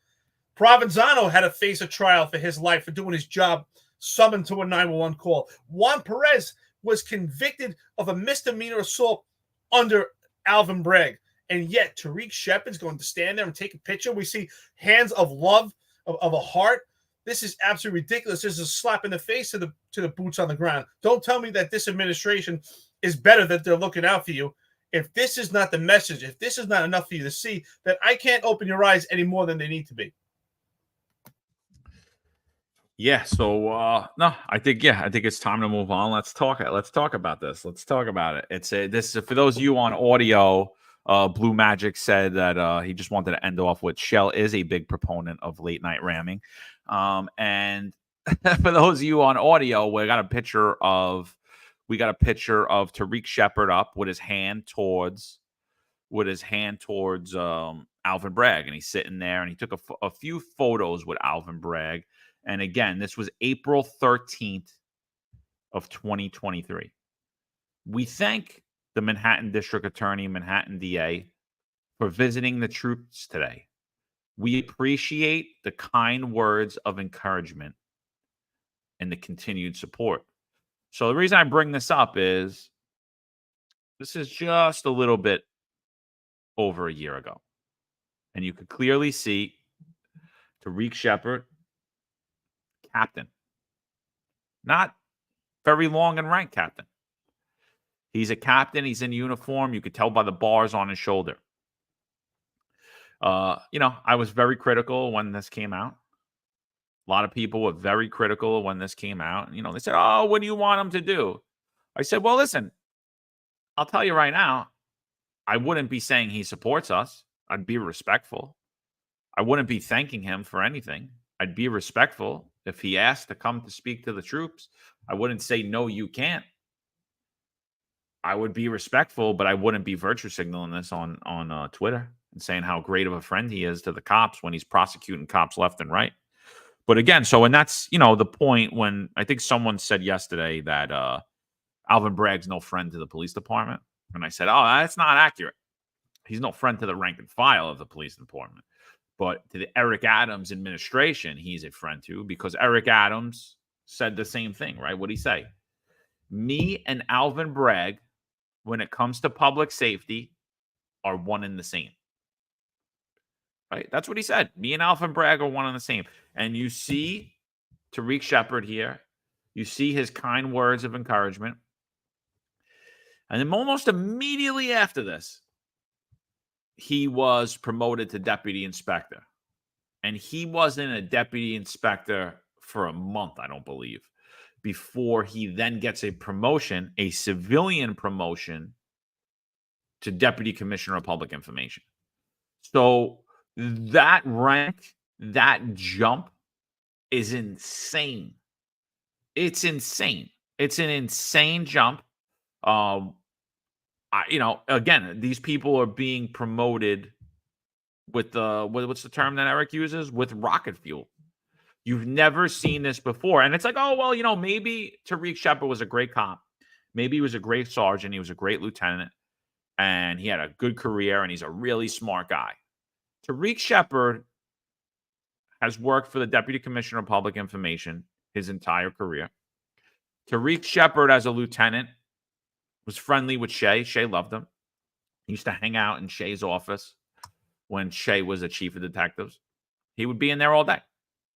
Provenzano had to face a trial for his life for doing his job, summoned to a 911 call. Juan Perez was convicted of a misdemeanor assault under Alvin Bragg. And yet Tariq Shepard's going to stand there and take a picture. We see hands of love, of a heart. This is absolutely ridiculous. This is a slap in the face to the boots on the ground. Don't tell me that this administration is better, that they're looking out for you. If this is not the message, if this is not enough for you to see, then I can't open your eyes any more than they need to be. Yeah, so no, I think it's time to move on. Let's talk about this. Let's talk about it. This is for those of you on audio. Blue Magic said that he just wanted to end off with Shell is a big proponent of late night ramming. And for those of you on audio, we got a picture of Tariq Shepard up with his hand towards Alvin Bragg, and he's sitting there, and he took a few photos with Alvin Bragg. And again, this was April 13th of 2023. We thank the Manhattan District Attorney, Manhattan DA, for visiting the troops today. We appreciate the kind words of encouragement and the continued support. So the reason I bring this up is this is just a little bit over a year ago. And you could clearly see Tariq Shepard, captain. Not very long in rank captain. He's a captain. He's in uniform. You could tell by the bars on his shoulder. I was very critical when this came out. A lot of people were very critical when this came out. They said, oh, what do you want him to do? I said, well, listen, I'll tell you right now, I wouldn't be saying he supports us. I'd be respectful. I wouldn't be thanking him for anything. I'd be respectful. If he asked to come to speak to the troops, I wouldn't say, no, you can't. I would be respectful, but I wouldn't be virtue signaling this on Twitter and saying how great of a friend he is to the cops when he's prosecuting cops left and right. But again, and that's, the point when I think someone said yesterday that Alvin Bragg's no friend to the police department. And I said, oh, that's not accurate. He's no friend to the rank and file of the police department. But to the Eric Adams administration, he's a friend to, because Eric Adams said the same thing, right? What'd he say? Me and Alvin Bragg, when it comes to public safety, are one and the same. Right? That's what he said. Me and Alvin Bragg are one and the same. And you see Tariq Shepard here. You see his kind words of encouragement. And then almost immediately after this, he was promoted to deputy inspector. And he wasn't a deputy inspector for a month, I don't believe, before he then gets a promotion, a civilian promotion, to deputy commissioner of public information. So that rank, that jump is insane. It's insane. It's an insane jump. Again, these people are being promoted with what's the term that Eric uses? With rocket fuel. You've never seen this before. And it's like, oh, well, maybe Tariq Shepard was a great cop. Maybe he was a great sergeant. He was a great lieutenant. And he had a good career. And he's a really smart guy. Tariq Shepard has worked for the Deputy Commissioner of Public Information his entire career. Tariq Shepard, as a lieutenant, was friendly with Shay. Shay loved him. He used to hang out in Shay's office when Shay was a chief of detectives. He would be in there all day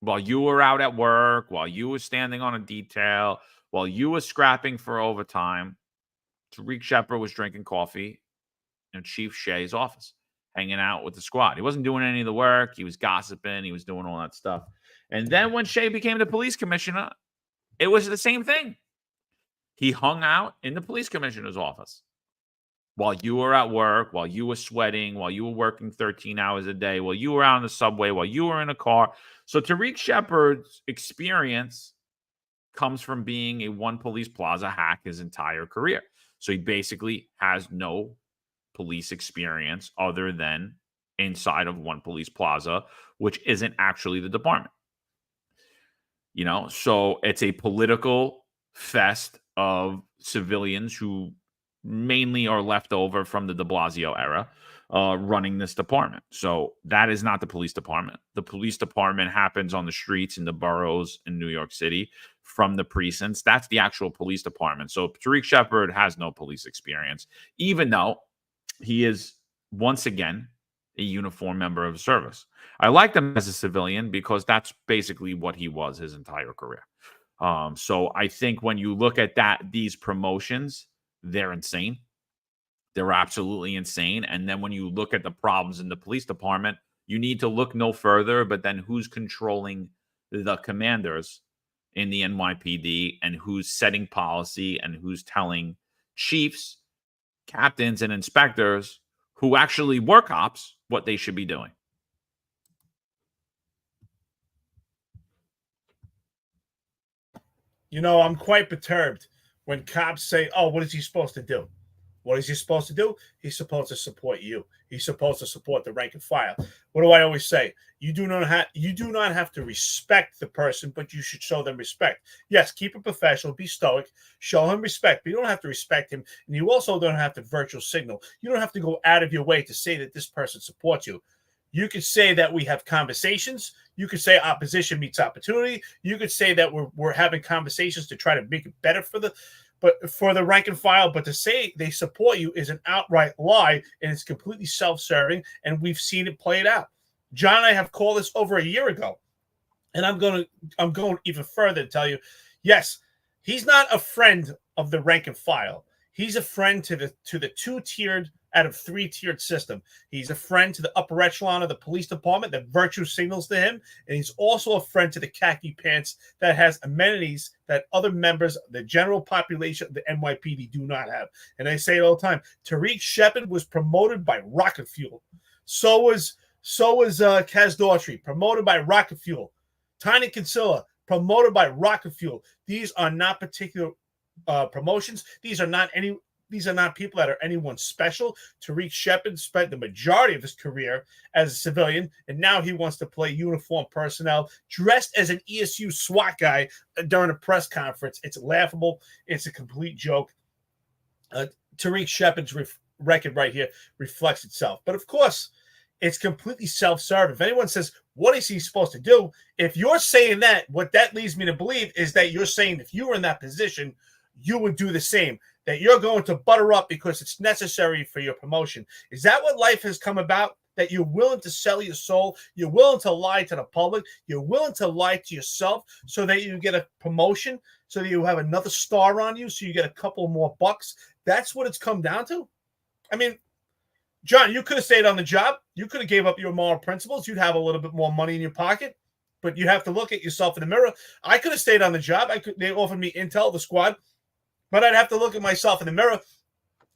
while you were out at work, while you were standing on a detail, while you were scrapping for overtime. Tariq Shepard was drinking coffee in Chief Shay's office, hanging out with the squad. He wasn't doing any of the work. He was gossiping. He was doing all that stuff. And then when Shay became the police commissioner, it was the same thing. He hung out in the police commissioner's office while you were at work, while you were sweating, while you were working 13 hours a day, while you were out on the subway, while you were in a car. So Tariq Shepard's experience comes from being a one police plaza hack his entire career. So he basically has no police experience other than inside of one police plaza, which isn't actually the department. You know, so it's a political fest of civilians who mainly are left over from the de Blasio era running this department. So that is not the police department. The police department happens on the streets in the boroughs in New York City from the precincts. That's the actual police department. So Tariq Shepard has no police experience, even though he is, once again, a uniformed member of the service. I liked him as a civilian because that's basically what he was his entire career. So I think when you look at these promotions, they're insane. They're absolutely insane. And then when you look at the problems in the police department, you need to look no further, but then who's controlling the commanders in the NYPD and who's setting policy and who's telling chiefs, captains, and inspectors who actually were cops what they should be doing. You know, I'm quite perturbed when cops say, oh, what is he supposed to do? What is he supposed to do? He's supposed to support you. He's supposed to support the rank and file. What do I always say? You do not have to respect the person, but you should show them respect. Yes, keep it professional, be stoic, show him respect, but you don't have to respect him. And you also don't have to virtual signal. You don't have to go out of your way to say that this person supports you. You could say that we have conversations. You could say opposition meets opportunity. You could say that we're having conversations to try to make it better for the rank and file. But to say they support you is an outright lie, and it's completely self-serving, and we've seen it played out. John and I have called this over a year ago, and I'm going even further to tell you, yes, he's not a friend of the rank and file. He's a friend to the two-tiered out of three-tiered system. He's a friend to the upper echelon of the police department that virtue signals to him, and he's also a friend to the khaki pants that has amenities that other members of the general population of the NYPD do not have. And I say it all the time. Tariq Shepard was promoted by rocket fuel. So was Kaz Daughtry, promoted by rocket fuel. Tiny Kinsella, promoted by rocket fuel. These are not particular promotions. These are not people that are anyone special. Tariq Shepard spent the majority of his career as a civilian, and now he wants to play uniformed personnel dressed as an ESU SWAT guy during a press conference. It's laughable. It's a complete joke. Tariq Shepard's record right here reflects itself. But of course, it's completely self-serving. If anyone says, what is he supposed to do? If you're saying that, what that leads me to believe is that you're saying if you were in that position, you would do the same, that you're going to butter up because it's necessary for your promotion. Is that what life has come about? That you're willing to sell your soul? You're willing to lie to the public? You're willing to lie to yourself so that you get a promotion, so that you have another star on you, so you get a couple more bucks? That's what it's come down to? I mean, John, you could have stayed on the job. You could have gave up your moral principles. You'd have a little bit more money in your pocket, but you have to look at yourself in the mirror. I could have stayed on the job. They offered me intel, the squad, but I'd have to look at myself in the mirror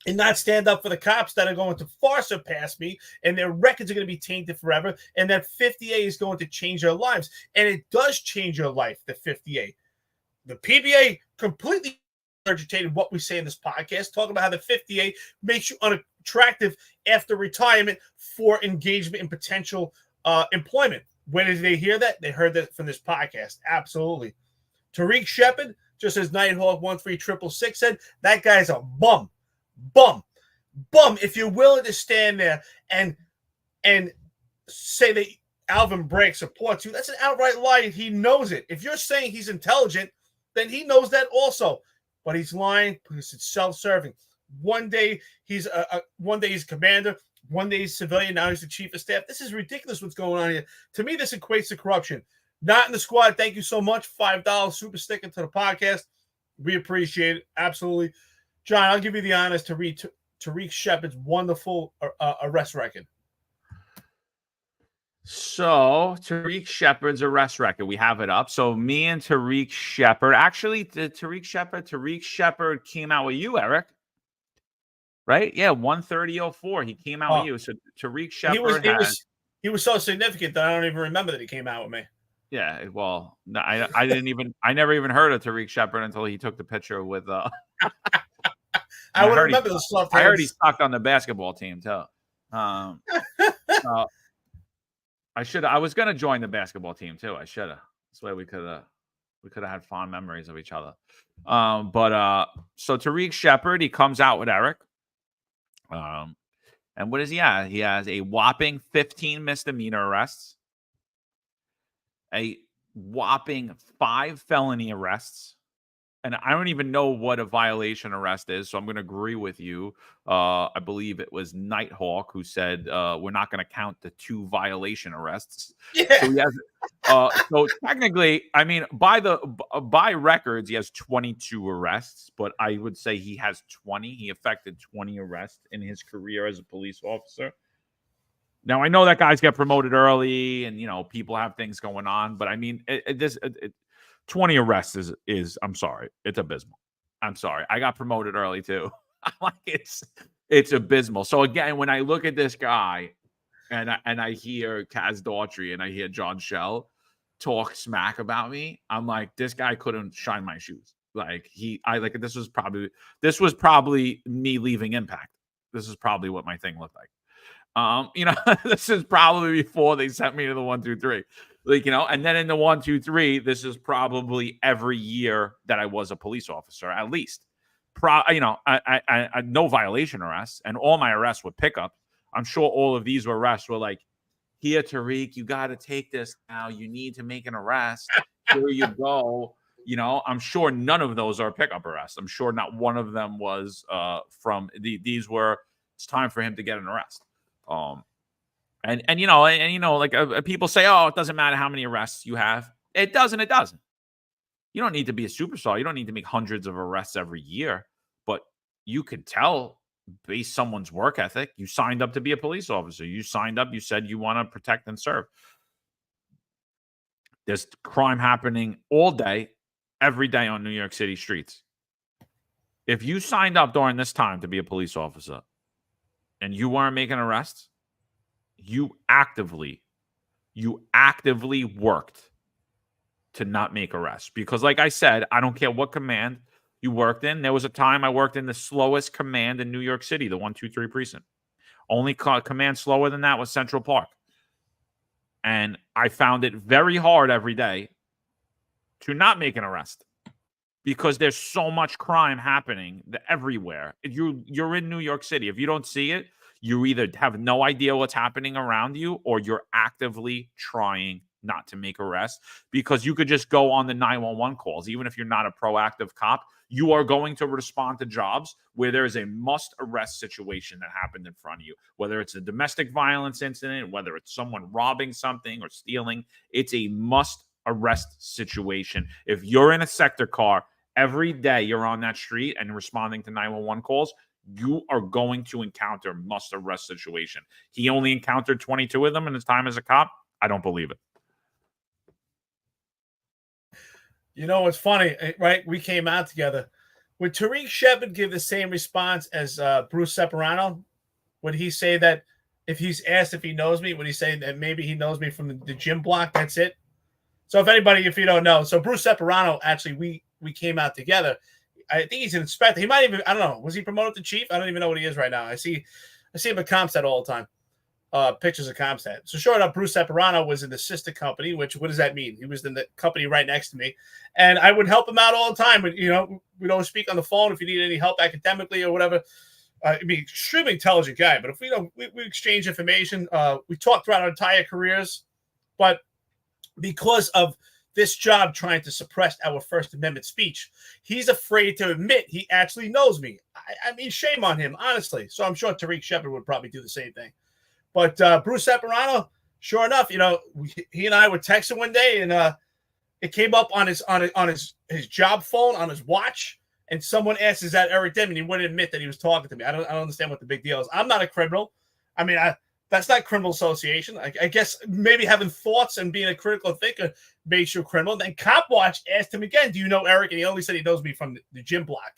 and not stand up for the cops that are going to far surpass me, and their records are going to be tainted forever, and that 50A is going to change their lives. And it does change your life, the 50A. The PBA completely regurgitated what we say in this podcast, talking about how the 50A makes you unattractive after retirement for engagement in potential employment. When did they hear that? They heard that from this podcast. Absolutely. Tariq Shepard, just as Nighthawk 13666 said, that guy's a bum. If you're willing to stand there and say that Alvin Bragg supports you, that's an outright lie. He knows it. If you're saying he's intelligent, then he knows that also. But he's lying because it's self-serving. One day he's commander, one day he's civilian, now he's the chief of staff. This is ridiculous what's going on here. To me, this equates to corruption. Not in the squad. Thank you so much. $5 super sticker to the podcast. We appreciate it. Absolutely. John, I'll give you the honors to read Tariq Shepard's wonderful arrest record. So Tariq Shepard's arrest record, we have it up. So me and Tariq Shepard, actually, Tariq Shepard came out with you, Eric. Right? Yeah, 130.04. He came out with you. So Tariq Shepard he was so significant that I don't even remember that he came out with me. Yeah, well, I never even heard of Tariq Shepard until he took the picture with I would remember the soft hands. I heard he sucked on the basketball team too. I was gonna join the basketball team too. I should have. This way we could have had fond memories of each other. So Tariq Shepard, he comes out with Eric. And what does he have? He has a whopping 15 misdemeanor arrests, a whopping 5 felony arrests. And I don't even know what a violation arrest is, so I'm going to agree with you. I believe it was Nighthawk who said we're not going to count the 2 violation arrests. Yeah. So he has. So technically, I mean, by records, he has 22 arrests, but I would say he has 20. He effected 20 arrests in his career as a police officer. Now I know that guys get promoted early, and people have things going on, but I mean, 20 arrests is I'm sorry, it's abysmal. I'm sorry. I got promoted early too. Like it's abysmal. So again, when I look at this guy and I hear Kaz Daughtry and I hear John Shell talk smack about me, I'm like, this guy couldn't shine my shoes. Like this was probably me leaving Impact. This is probably what my thing looked like. This is probably before they sent me to the 1, 2, 3. And then in the 1, 2, 3, this is probably every year that I was a police officer, at least. I no violation arrests, and all my arrests were pickup. I'm sure all of these arrests were like, here, Tarik, you got to take this now. You need to make an arrest. Here you go. I'm sure none of those are pickup arrests. I'm sure not one of them was these were, it's time for him to get an arrest. People say, oh, it doesn't matter how many arrests you have. It doesn't. You don't need to be a superstar. You don't need to make hundreds of arrests every year, but you can tell based someone's work ethic. You signed up to be a police officer. You signed up. You said you want to protect and serve. There's crime happening all day, every day on New York City streets. If you signed up during this time to be a police officer and you weren't making arrests, you actively worked to not make arrests. Because like I said, I don't care what command you worked in. There was a time I worked in the slowest command in New York City, the 123 precinct. Only command slower than that was Central Park. And I found it very hard every day to not make an arrest because there's so much crime happening everywhere. You're in New York City. If you don't see it, you either have no idea what's happening around you or you're actively trying not to make arrests, because you could just go on the 911 calls. Even if you're not a proactive cop, you are going to respond to jobs where there is a must arrest situation that happened in front of you, whether it's a domestic violence incident, whether it's someone robbing something or stealing. It's a must arrest situation. If you're in a sector car every day, you're on that street and responding to 911 calls, you are going to encounter must arrest situation. He only encountered 22 of them in his time as a cop. I don't believe it. It's funny, right? We came out together. Would Tariq Shepard give the same response as Bruce Separano? Would he say that if he's asked if he knows me, would he say that maybe he knows me from the gym block? That's it. So if you don't know, so Bruce Separano, actually, we came out together. I think he's an inspector. He might even, I don't know, was he promoted to chief? I don't even know what he is right now. I see him at Comstat all the time. Pictures of Comstat. So short up, Bruce Separano was in the sister company, which, what does that mean? He was in the company right next to me. And I would help him out all the time. But, we'd always speak on the phone if you need any help academically or whatever. Extremely intelligent guy. But if we exchange information. We talked throughout our entire careers. But because of this job trying to suppress our First Amendment speech. He's afraid to admit he actually knows me. I mean, shame on him, honestly. So I'm sure Tariq Shepard would probably do the same thing. But Bruce Separano, sure enough, he and I were texting one day, and it came up on his job phone, on his watch, and someone asked, "Is that Eric Denman?" He wouldn't admit that he was talking to me. I don't understand what the big deal is. I'm not a criminal. I mean, that's not criminal association. I guess maybe having thoughts and being a critical thinker makes you a criminal. Then Cop Watch asked him again, "Do you know Eric?" And he only said he knows me from the gym block,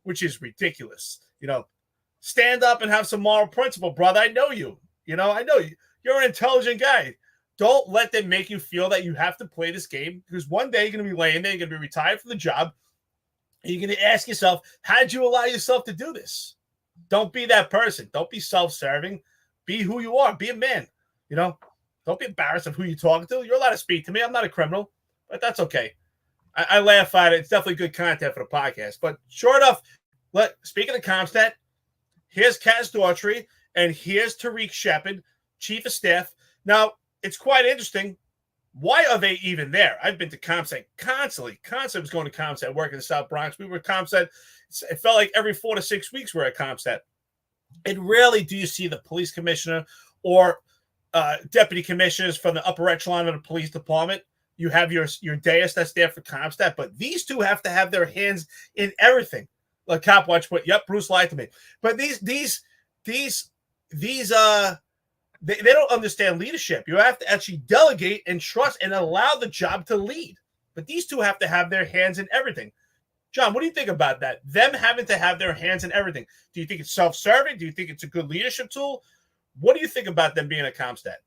which is ridiculous. Stand up and have some moral principle, brother. I know you. I know you. You're an intelligent guy. Don't let them make you feel that you have to play this game, because one day you're going to be laying there, you're going to be retired from the job, and you're going to ask yourself, how did you allow yourself to do this? Don't be that person. Don't be self-serving. Be who you are. Be a man. Don't be embarrassed of who you're talking to. You're allowed to speak to me. I'm not a criminal, but that's okay. I laugh at it. It's definitely good content for the podcast. But sure enough, speaking of Comstat, here's Kaz Daughtry, and here's Tariq Shepard, Chief of Staff. Now, it's quite interesting. Why are they even there? I've been to ComStat constantly. Constantly was going to ComStat, working in the South Bronx. We were at ComStat. It felt like every 4 to 6 weeks we're at ComStat. And rarely do you see the police commissioner or deputy commissioners from the upper echelon of the police department. You have your dais that's there for ComStat, but these two have to have their hands in everything. Like Cop Watch put, yep, Bruce lied to me. But these they don't understand leadership. You have to actually delegate and trust and allow the job to lead. But these two have to have their hands in everything. John, what do you think about that? Them having to have their hands in everything. Do you think it's self-serving? Do you think it's a good leadership tool? What do you think about them being a ComStat?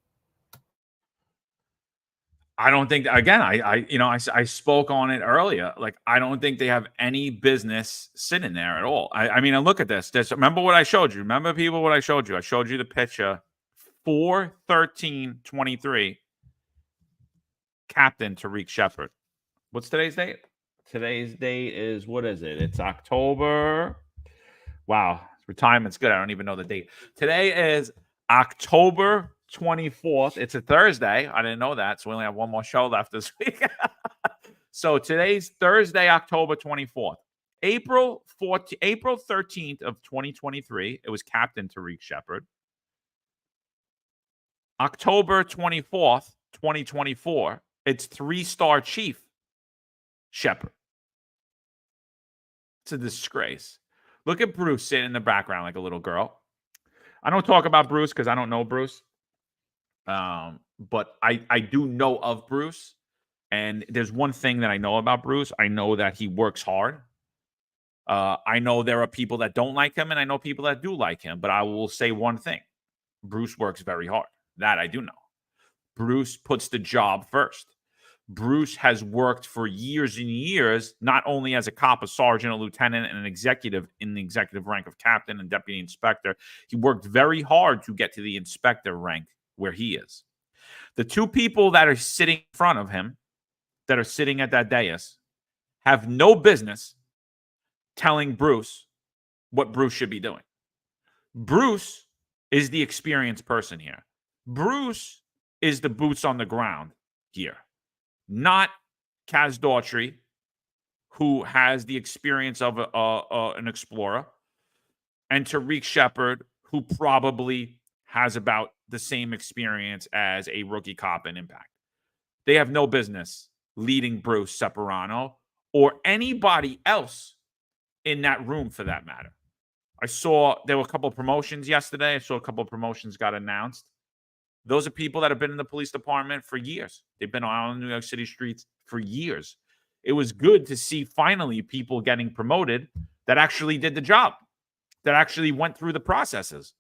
I don't think, again, I spoke on it earlier. Like, I don't think they have any business sitting there at all. I mean, look at this. Remember what I showed you. Remember, people, what I showed you. I showed you the picture. 4/13/23. Captain Tariq Shepard. What's today's date? Today's date is, what is it? It's October. Wow, retirement's good. I don't even know the date. Today is October 24th. It's a Thursday. I didn't know that. So we only have one more show left this week. So today's Thursday, October 24th. April 13th of 2023, it was Captain Tariq Shepard. October 24th, 2024, it's 3-star Chief Sheppard. It's a disgrace. Look at Bruce sitting in the background like a little girl. I don't talk about Bruce because I don't know Bruce. But I do know of Bruce. And there's one thing that I know about Bruce. I know that he works hard. I know there are people that don't like him, and I know people that do like him. But I will say one thing. Bruce works very hard. That I do know. Bruce puts the job first. Bruce has worked for years and years, not only as a cop, a sergeant, a lieutenant, and an executive in the executive rank of captain and deputy inspector. He worked very hard to get to the inspector rank where he is. The two people that are sitting in front of him, that are sitting at that dais, have no business telling Bruce what Bruce should be doing. Bruce is the experienced person here. Bruce is the boots on the ground here, not Kaz Daughtry, who has the experience of an explorer, and Tariq Shepard, who probably has about the same experience as a rookie cop in Impact. They have no business leading Bruce Separano or anybody else in that room for that matter. I saw there were a couple of promotions yesterday. I saw a couple of promotions got announced. Those are people that have been in the police department for years. They've been on New York City streets for years. It was good to see finally people getting promoted that actually did the job, that actually went through the processes.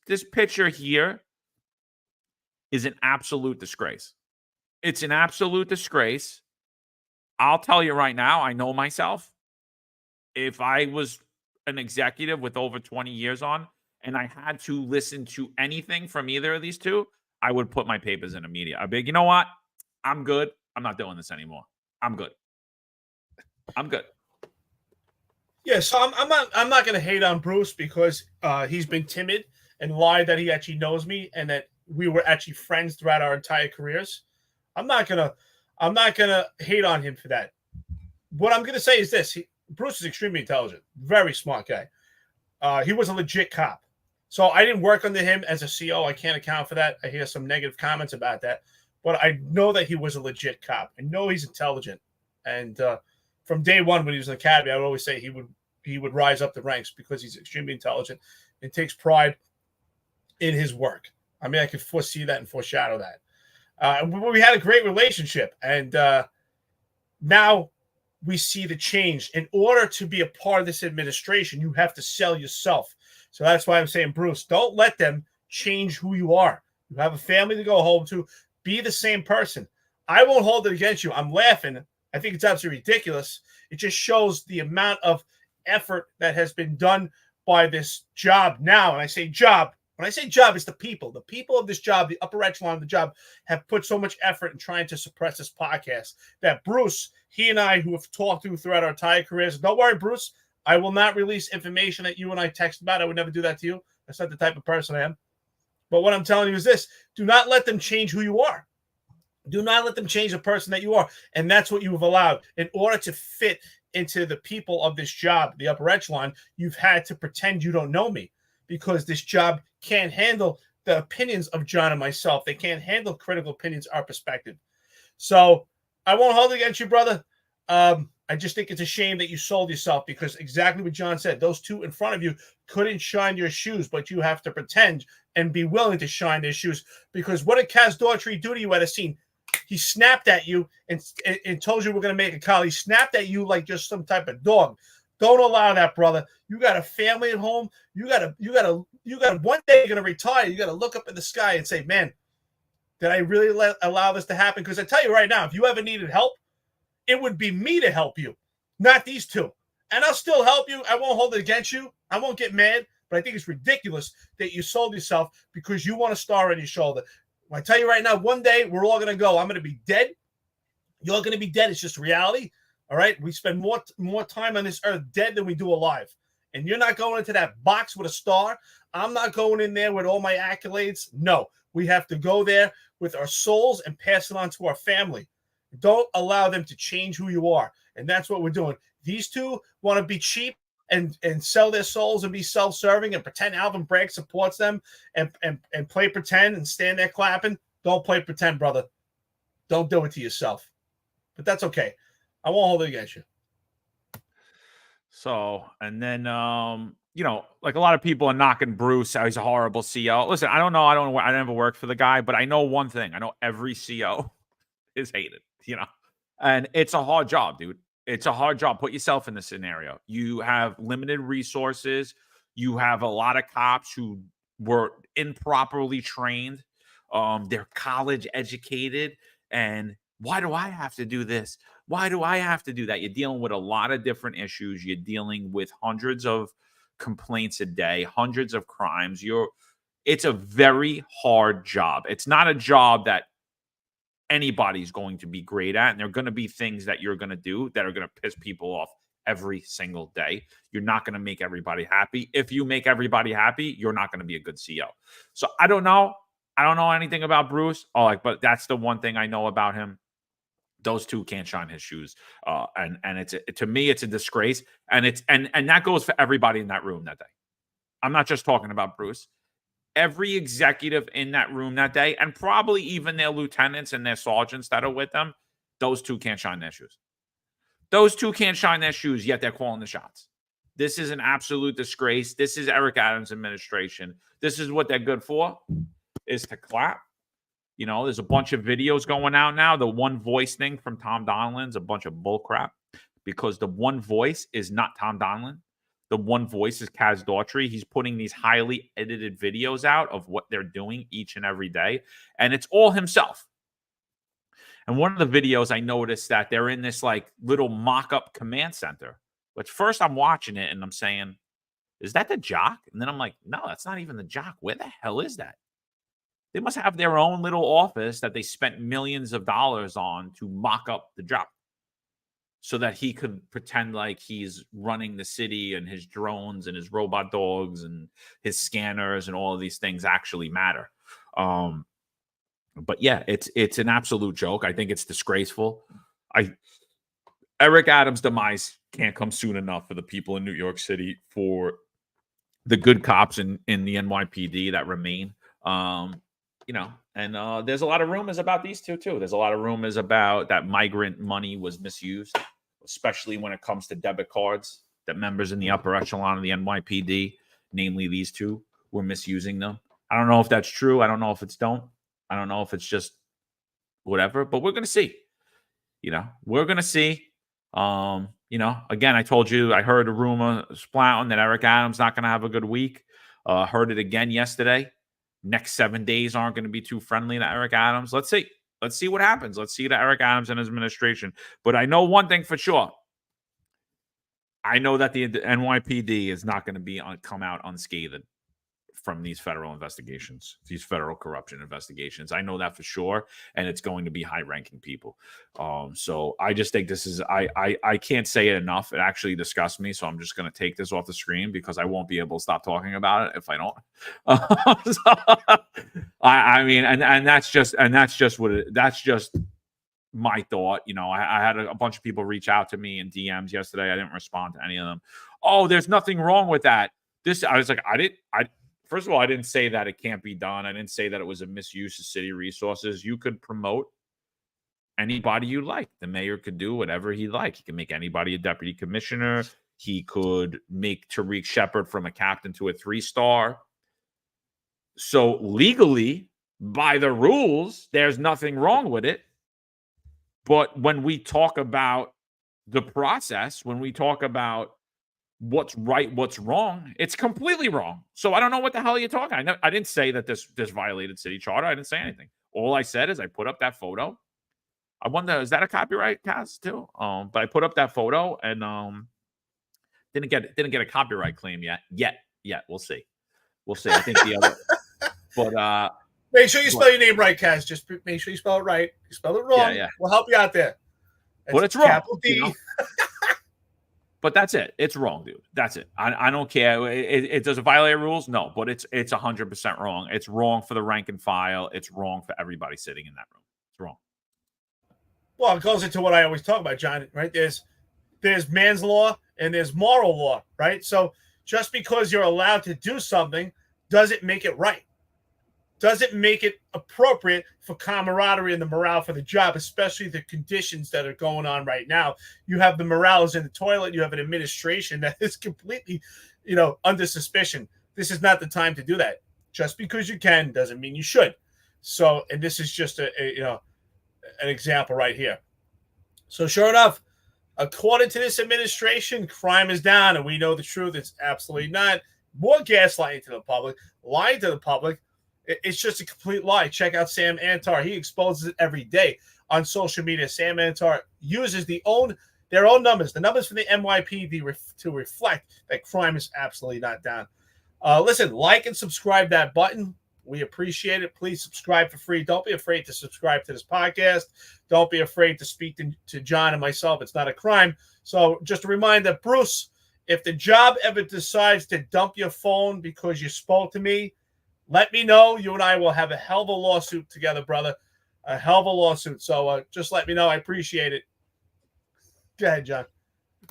This picture here is an absolute disgrace. It's an absolute disgrace. I'll tell you right now, I know myself. If I was an executive with over 20 years on, and I had to listen to anything from either of these two, I would put my papers in immediately. I'd be like, you know what? I'm good. I'm not doing this anymore. I'm good. I'm good. Yeah, so I'm not going to hate on Bruce because he's been timid and lied that he actually knows me and that we were actually friends throughout our entire careers. I'm not gonna I'm not going to hate on him for that. What I'm going to say is this. Bruce is extremely intelligent, very smart guy. He was a legit cop. So I didn't work under him as a CO. I can't account for that. I hear some negative comments about that. But I know that he was a legit cop. I know he's intelligent. And from day one when he was in the academy, I would always say he would rise up the ranks because he's extremely intelligent and takes pride in his work. I mean, I could foresee that and foreshadow that. We had a great relationship. And now we see the change. In order to be a part of this administration, you have to sell yourself. So that's why I'm saying, Bruce, don't let them change who you are. You have a family to go home to. Be the same person. I won't hold it against you. I'm laughing. I think it's absolutely ridiculous. It just shows the amount of effort that has been done by this job now. And I say job. When I say job, it's the people. The people of this job, the upper echelon of the job, have put so much effort in trying to suppress this podcast that Bruce, he and I, who have talked to throughout our entire careers, don't worry, Bruce, I will not release information that you and I text about. I would never do that to you. That's not the type of person I am. But what I'm telling you is this. Do not let them change who you are. Do not let them change the person that you are. And that's what you have allowed. In order to fit into the people of this job, the upper echelon, you've had to pretend you don't know me because this job can't handle the opinions of John and myself. They can't handle critical opinions, our perspective. So I won't hold it against you, brother. I just think it's a shame that you sold yourself because exactly what John said, those two in front of you couldn't shine your shoes, but you have to pretend and be willing to shine their shoes because what did Kaz Daughtry do to you at a scene? He snapped at you and told you we're going to make a call. He snapped at you like just some type of dog. Don't allow that, brother. You got a family at home. You got one day you're going to retire. You got to look up in the sky and say, man, did I really allow this to happen? Because I tell you right now, if you ever needed help, it would be me to help you, not these two. And I'll still help you. I won't hold it against you. I won't get mad, but I think it's ridiculous that you sold yourself because you want a star on your shoulder. I tell you right now, one day we're all going to go. I'm going to be dead. You're going to be dead. It's just reality. All right. We spend more time on this earth dead than we do alive. And you're not going into that box with a star. I'm not going in there with all my accolades. No, we have to go there with our souls and pass it on to our family. Don't allow them to change who you are. And that's what we're doing. These two want to be cheap and sell their souls and be self-serving and pretend Alvin Bragg supports them and play pretend and stand there clapping. Don't play pretend, brother. Don't do it to yourself. But that's okay. I won't hold it against you. So, and then, like a lot of people are knocking Bruce. He's a horrible CO. Listen, I don't know. I never worked for the guy, but I know one thing. I know every CO is hated, and it's a hard job, dude. It's a hard job. Put yourself in the scenario. You have limited resources. You have a lot of cops who were improperly trained. They're college educated. And why do I have to do this? Why do I have to do that? You're dealing with a lot of different issues. You're dealing with hundreds of complaints a day, hundreds of crimes. It's a very hard job. It's not a job that anybody's going to be great at. And there are going to be things that you're going to do that are going to piss people off every single day. You're not going to make everybody happy. If you make everybody happy, you're not going to be a good CO. So I don't know. I don't know anything about Bruce. But that's the one thing I know about him. Those two can't shine his shoes. And to me, it's a disgrace. And that goes for everybody in that room that day. I'm not just talking about Bruce. Every executive in that room that day, and probably even their lieutenants and their sergeants that are with them, those two can't shine their shoes. Those two can't shine their shoes, yet they're calling the shots. This is an absolute disgrace. This is Eric Adams' administration. This is what they're good for, is to clap. There's a bunch of videos going out now. The one voice thing from Tom Donlan's a bunch of bullcrap because the one voice is not Tom Donlan. The one voice is Kaz Daughtry. He's putting these highly edited videos out of what they're doing each and every day. And it's all himself. And one of the videos, I noticed that they're in this like little mock-up command center. But first I'm watching it and I'm saying, is that the jock? And then I'm like, no, that's not even the jock. Where the hell is that? They must have their own little office that they spent millions of dollars on to mock up the jock, so that he could pretend like he's running the city and his drones and his robot dogs and his scanners and all of these things actually matter. But yeah, it's an absolute joke. I think it's disgraceful. Eric Adams' demise can't come soon enough for the people in New York City, for the good cops in the NYPD that remain. And there's a lot of rumors about these two too. There's a lot of rumors about that migrant money was misused, especially when it comes to debit cards, that members in the upper echelon of the NYPD, namely these two, were misusing them. I don't know if that's true. I don't know if it's I don't know if it's just whatever, but we're going to see. We're going to see. Again, I told you, I heard a rumor splouting that Eric Adams not going to have a good week. Heard it again yesterday. Next 7 days aren't going to be too friendly to Eric Adams. Let's see. Let's see what happens. Let's see to Eric Adams and his administration. But I know one thing for sure. I know that the NYPD is not going to come out unscathed from these federal investigations, these federal corruption investigations. I know that for sure, and it's going to be high-ranking people. So I just think this is, I can't say it enough. It actually disgusts me, so I'm just going to take this off the screen because I won't be able to stop talking about it if I don't. That's just my thought. I had a bunch of people reach out to me in DMs yesterday. I didn't respond to any of them. Oh, there's nothing wrong with that. I was like, first of all, I didn't say that it can't be done. I didn't say that it was a misuse of city resources. You could promote anybody you like. The mayor could do whatever he like. He can make anybody a deputy commissioner. He could make Tariq Shepard from a captain to a 3-star. So legally, by the rules, there's nothing wrong with it. But when we talk about the process, when we talk about what's right, what's wrong, it's completely wrong. So I don't know what the hell you're talking. I didn't say that this violated city charter. I didn't say anything. All I said is I put up that photo. I wonder, is that a copyright, Kaz, too? But I put up that photo and didn't get a copyright claim yet. We'll see. I think the other, but make sure you spell your name right, Kaz. Just make sure you spell it right. You spell it wrong. Yeah. We'll help you out there. But it's wrong. Capital D. But that's it. It's wrong, dude. That's it. I don't care. It does it violate rules? No, but it's 100% wrong. It's wrong for the rank and file. It's wrong for everybody sitting in that room. It's wrong. Well, it goes into what I always talk about, John, right? There's man's law and there's moral law, right? So just because you're allowed to do something doesn't make it right. Doesn't make it appropriate for camaraderie and the morale for the job, especially the conditions that are going on right now. You have the morale is in the toilet. You have an administration that is completely, under suspicion. This is not the time to do that. Just because you can doesn't mean you should. So, and this is just an example right here. So sure enough, according to this administration, crime is down, and we know the truth. It's absolutely not. More gaslighting to the public, lying to the public. It's just a complete lie. Check out Sam Antar. He exposes it every day on social media. Sam Antar uses their own numbers, the numbers from the NYPD to reflect that crime is absolutely not down. Listen, like and subscribe that button. We appreciate it. Please subscribe for free. Don't be afraid to subscribe to this podcast. Don't be afraid to speak to John and myself. It's not a crime. So just a reminder, Bruce, if the job ever decides to dump your phone because you spoke to me, let me know. You and I will have a hell of a lawsuit together, brother. A hell of a lawsuit. So just let me know. I appreciate it. Go ahead, John.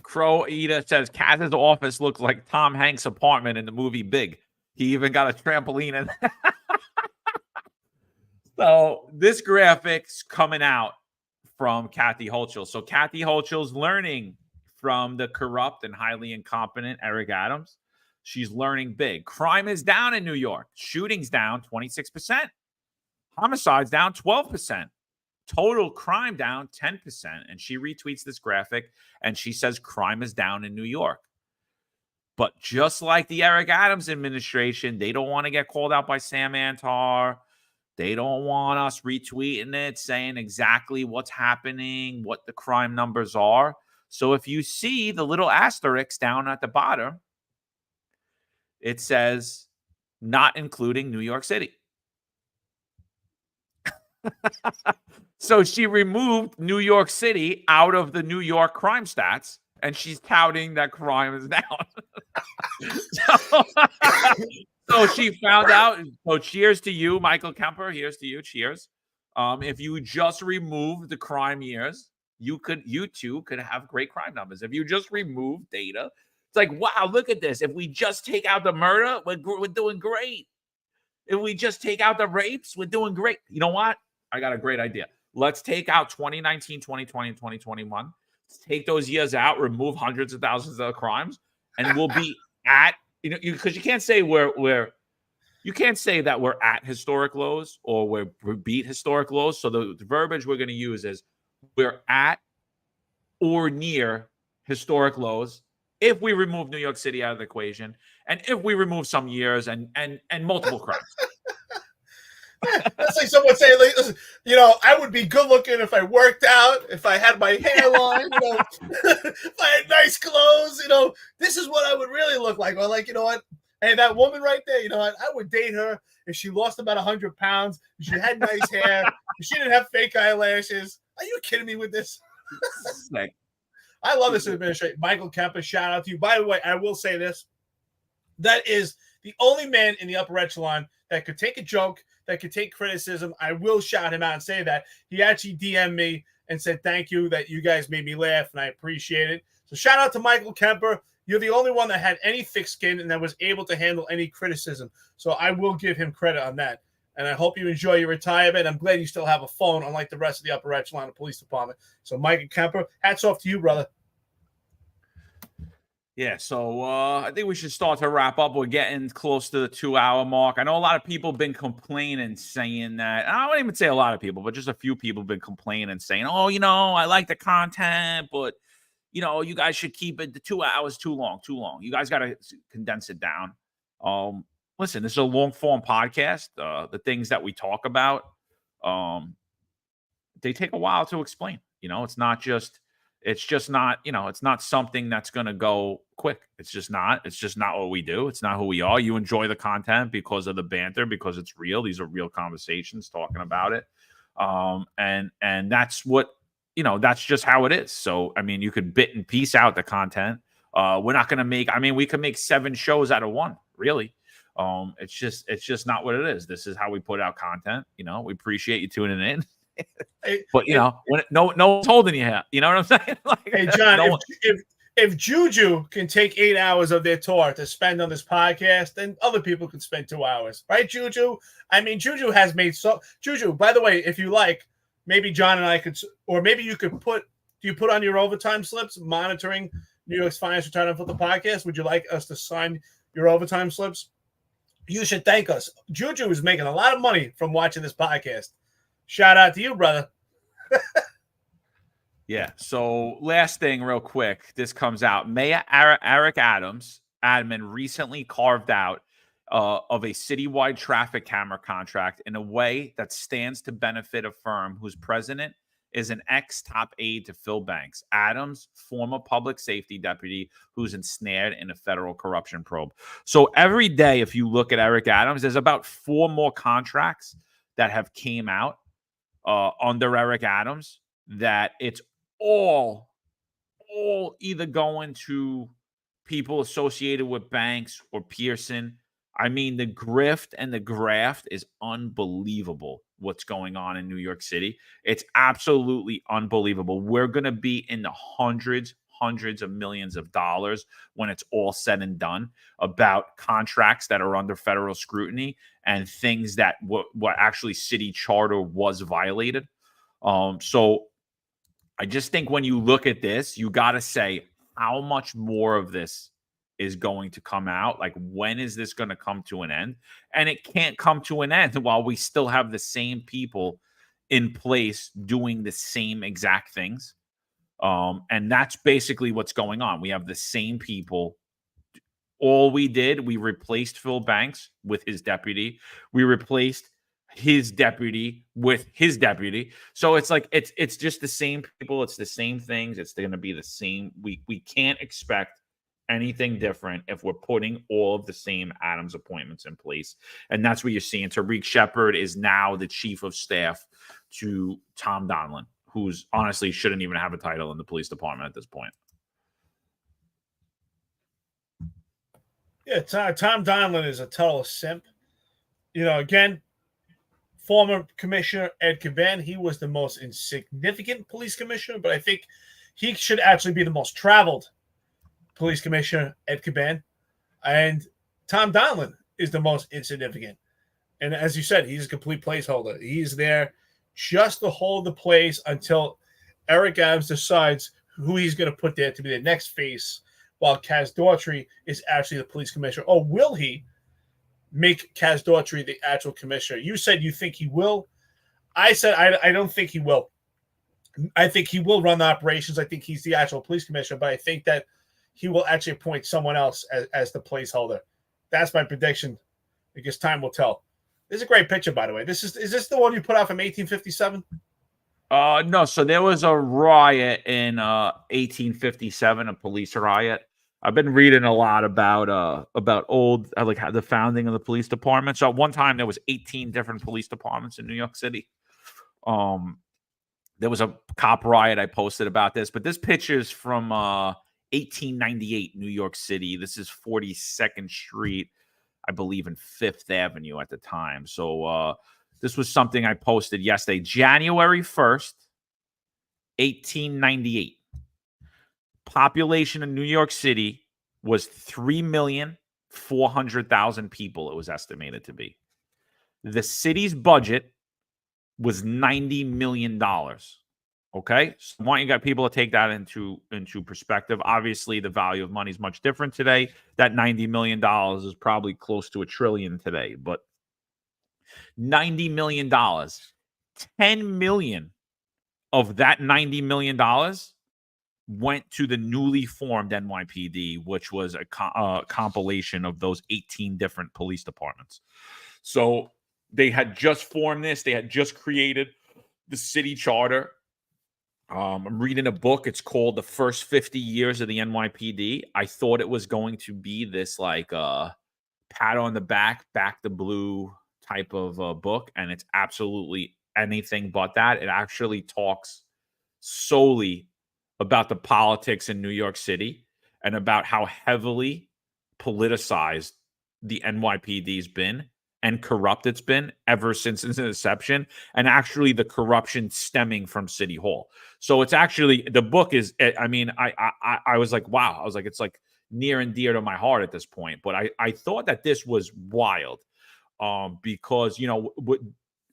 Crow Eater says Kaz's office looks like Tom Hanks' apartment in the movie Big. He even got a trampoline in. So this graphic's coming out from Kathy Hochul. So Kathy Hochul's learning from the corrupt and highly incompetent Eric Adams. She's learning big. Crime is down in New York. Shootings down 26%. Homicides down 12%. Total crime down 10%. And she retweets this graphic and she says crime is down in New York. But just like the Eric Adams administration, they don't want to get called out by Sam Antar. They don't want us retweeting it, saying exactly what's happening, what the crime numbers are. So if you see the little asterisks down at the bottom, it says not including New York City. So she removed New York City out of the New York crime stats, and she's touting that crime is down. So she found out. So cheers to you, Michael Kemper. Here's to you. Cheers. If you just remove the crime years, you too could have great crime numbers. If you just remove data, it's like, wow, look at this. If we just take out the murder, we're doing great. If we just take out the rapes, we're doing great. You know what? I got a great idea. Let's take out 2019, 2020, and 2021. Let's take those years out, remove hundreds of thousands of crimes, and we'll be at, because you can't say you can't say that we're at historic lows or we beat historic lows. So the verbiage we're going to use is we're at or near historic lows if we remove New York City out of the equation, and if we remove some years and multiple crimes. That's like someone saying, like, listen, I would be good looking if I worked out, if I had my hairline, if I had nice clothes, this is what I would really look like. Or like, what? Hey, that woman right there, I would date her if she lost about 100 pounds, if she had nice hair, if she didn't have fake eyelashes. Are you kidding me with this? I love this administration. Michael Kemper, shout out to you. By the way, I will say this. That is the only man in the upper echelon that could take a joke, that could take criticism. I will shout him out and say that. He actually DM'd me and said, thank you, that you guys made me laugh, and I appreciate it. So shout out to Michael Kemper. You're the only one that had any thick skin and that was able to handle any criticism. So I will give him credit on that. And I hope you enjoy your retirement. I'm glad you still have a phone, unlike the rest of the upper echelon of police department. So Michael Kemper, hats off to you, brother. Yeah, so I think we should start to wrap up. We're getting close to the 2-hour mark. I know a lot of people have been complaining, saying that. I wouldn't even say a lot of people, but just a few people have been complaining, saying, oh, I like the content, but, you guys should keep it. The 2 hours too long. You guys got to condense it down. Listen, this is a long-form podcast. The things that we talk about, they take a while to explain. It's not something that's going to go quick. It's just not what we do. It's not who we are. You enjoy the content because of the banter, because it's real. These are real conversations talking about it. And that's what, that's just how it is. So, you could bit and piece out the content. We're not going to make, we could make 7 shows out of one, really. It's just not what it is. This is how we put out content. We appreciate you tuning in. But when no one's holding you here. You know what I'm saying? Hey, John, if Juju can take 8 hours of their tour to spend on this podcast, then other people can spend 2 hours, right, Juju? Juju has made Juju. By the way, if you like, maybe John and I could, or maybe you could do you put on your overtime slips monitoring New York's finest return for the podcast? Would you like us to sign your overtime slips? You should thank us. Juju is making a lot of money from watching this podcast. Shout out to you, brother. Yeah. So last thing real quick. This comes out. Mayor Eric Admin recently carved out of a citywide traffic camera contract in a way that stands to benefit a firm whose president is an ex-top aide to Phil Banks. Adams, former public safety deputy who's ensnared in a federal corruption probe. So every day, if you look at Eric Adams, there's about 4 more contracts that have came out under Eric Adams, that it's all either going to people associated with Banks or Pearson. The grift and the graft is unbelievable what's going on in New York City. It's absolutely unbelievable. We're going to be in the hundreds of millions of dollars when it's all said and done, about contracts that are under federal scrutiny and things that what actually city charter was violated. So I just think when you look at this, you got to say, how much more of this is going to come out? Like, when is this going to come to an end? And it can't come to an end while we still have the same people in place doing the same exact things. And that's basically what's going on. We have the same people. All we did, we replaced Phil Banks with his deputy. We replaced his deputy with his deputy. So it's like, it's just the same people. It's the same things. It's going to be the same. We can't expect anything different if we're putting all of the same Adams appointments in place. And that's what you're seeing. Tariq Shepard is now the chief of staff to Tom Donlin, who's honestly shouldn't even have a title in the police department at this point. Yeah, Tom Donlin is a total simp. Again, former commissioner Ed Caban. He was the most insignificant police commissioner, but I think he should actually be the most traveled police commissioner, Ed Caban. And Tom Donlin is the most insignificant. And as you said, he's a complete placeholder. He's there just to hold the place until Eric Adams decides who he's going to put there to be the next face, while Kaz Daughtry is actually the police commissioner. Or will he make Kaz Daughtry the actual commissioner? You said you think he will. I said I don't think he will. I think he will run the operations. I think he's the actual police commissioner, but I think that he will actually appoint someone else as the placeholder. That's my prediction. I guess time will tell. This is a great picture, by the way. Is this the one you put out from 1857? No. So there was a riot in 1857, a police riot. I've been reading a lot about old like the founding of the police department. So at one time there was 18 different police departments in New York City. There was a cop riot. I posted about this, but this picture is from 1898, New York City. This is 42nd Street, I believe, in 5th Avenue at the time. So this was something I posted yesterday, January 1st, 1898. Population in New York City was 3,400,000 people, it was estimated to be. The city's budget was $90 million. Okay, so I want you got people to take that into perspective. Obviously, the value of money is much different today. That $90 million is probably close to $1 trillion today, but $90 million, 10 million of that $90 million went to the newly formed NYPD, which was a compilation of those 18 different police departments. So they had just formed this. They had just created the city charter. I'm reading a book. It's called The First 50 Years of the NYPD. I thought it was going to be this like pat on the back the blue type of book, and it's absolutely anything but that. It actually talks solely about the politics in New York City and about how heavily politicized the NYPD's been and corrupt it's been ever since its inception, and actually the corruption stemming from City Hall. So it's actually, the book is, I mean, I was like, wow. I was like, it's like near and dear to my heart at this point. But I thought that this was wild because, you know,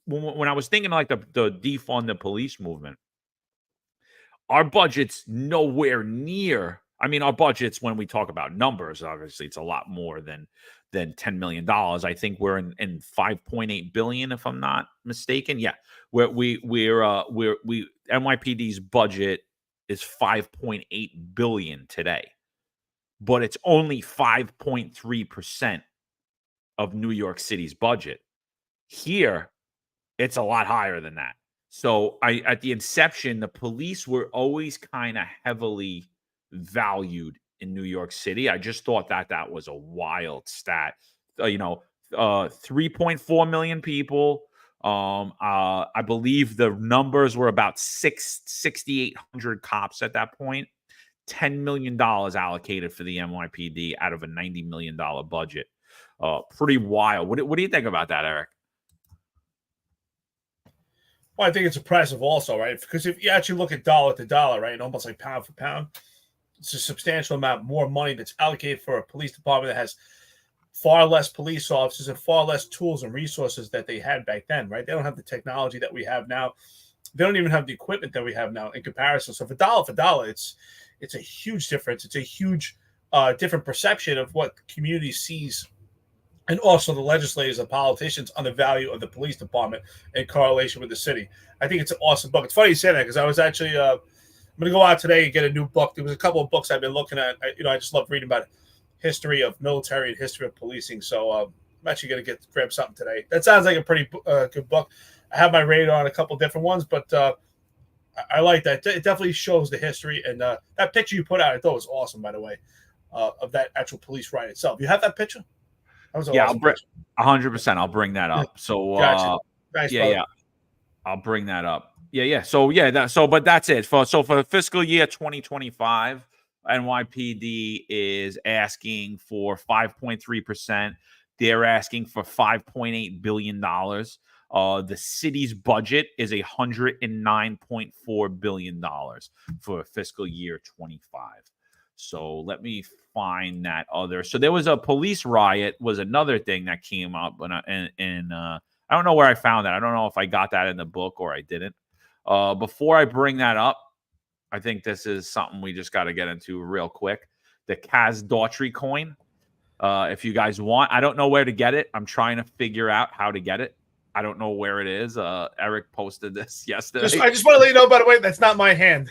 when I was thinking like the defund the police movement, our budget's nowhere near. I mean, our budgets, when we talk about numbers, obviously it's a lot more than $10 million. I think we're in $5.8 billion, if I'm not mistaken. Yeah, NYPD's budget is $5.8 billion today, but it's only 5.3% of New York City's budget. Here, it's a lot higher than that. So at the inception, the police were always kind of heavily valued in New York City. I just thought that was a wild stat. 3.4 million people. I believe the numbers were about 6,800 cops at that point. $10 million allocated for the NYPD out of a $90 million budget. Pretty wild. What do you think about that, Eric? Well, I think it's impressive also, right? Because if you actually look at dollar to dollar, right, and almost like pound for pound, it's a substantial amount more money that's allocated for a police department that has far less police officers and far less tools and resources that they had back then, right? They don't have the technology that we have now. They don't even have the equipment that we have now in comparison. So for dollar, it's a huge difference. It's a huge different perception of what the community sees, and also the legislators and politicians on the value of the police department in correlation with the city. I think it's an awesome book. It's funny you say that because I was actually I'm going to go out today and get a new book. There was a couple of books I've been looking at. I just love reading about history of military and history of policing. So I'm actually going to grab something today. That sounds like a pretty good book. I have my radar on a couple different ones, but I like that. It definitely shows the history. And that picture you put out, I thought was awesome, by the way, of that actual police riot itself. You have that picture? That was yeah, awesome. I'll 100%. I'll bring that up. So gotcha. Nice, yeah, yeah. I'll bring that up. Yeah. So but that's it. For fiscal year 2025, NYPD is asking for 5.3%. They're asking for $5.8 billion. The city's budget is $109.4 billion for fiscal year 25. So let me find that other. So there was a police riot was another thing that came up, and I don't know where I found that. I don't know if I got that in the book or I didn't. Before I bring that up, I think this is something we just got to get into real quick. The Kaz Daughtry coin. If you guys want, I don't know where to get it. I'm trying to figure out how to get it. I don't know where it is. Eric posted this yesterday. I just want to let you know, by the way, that's not my hand.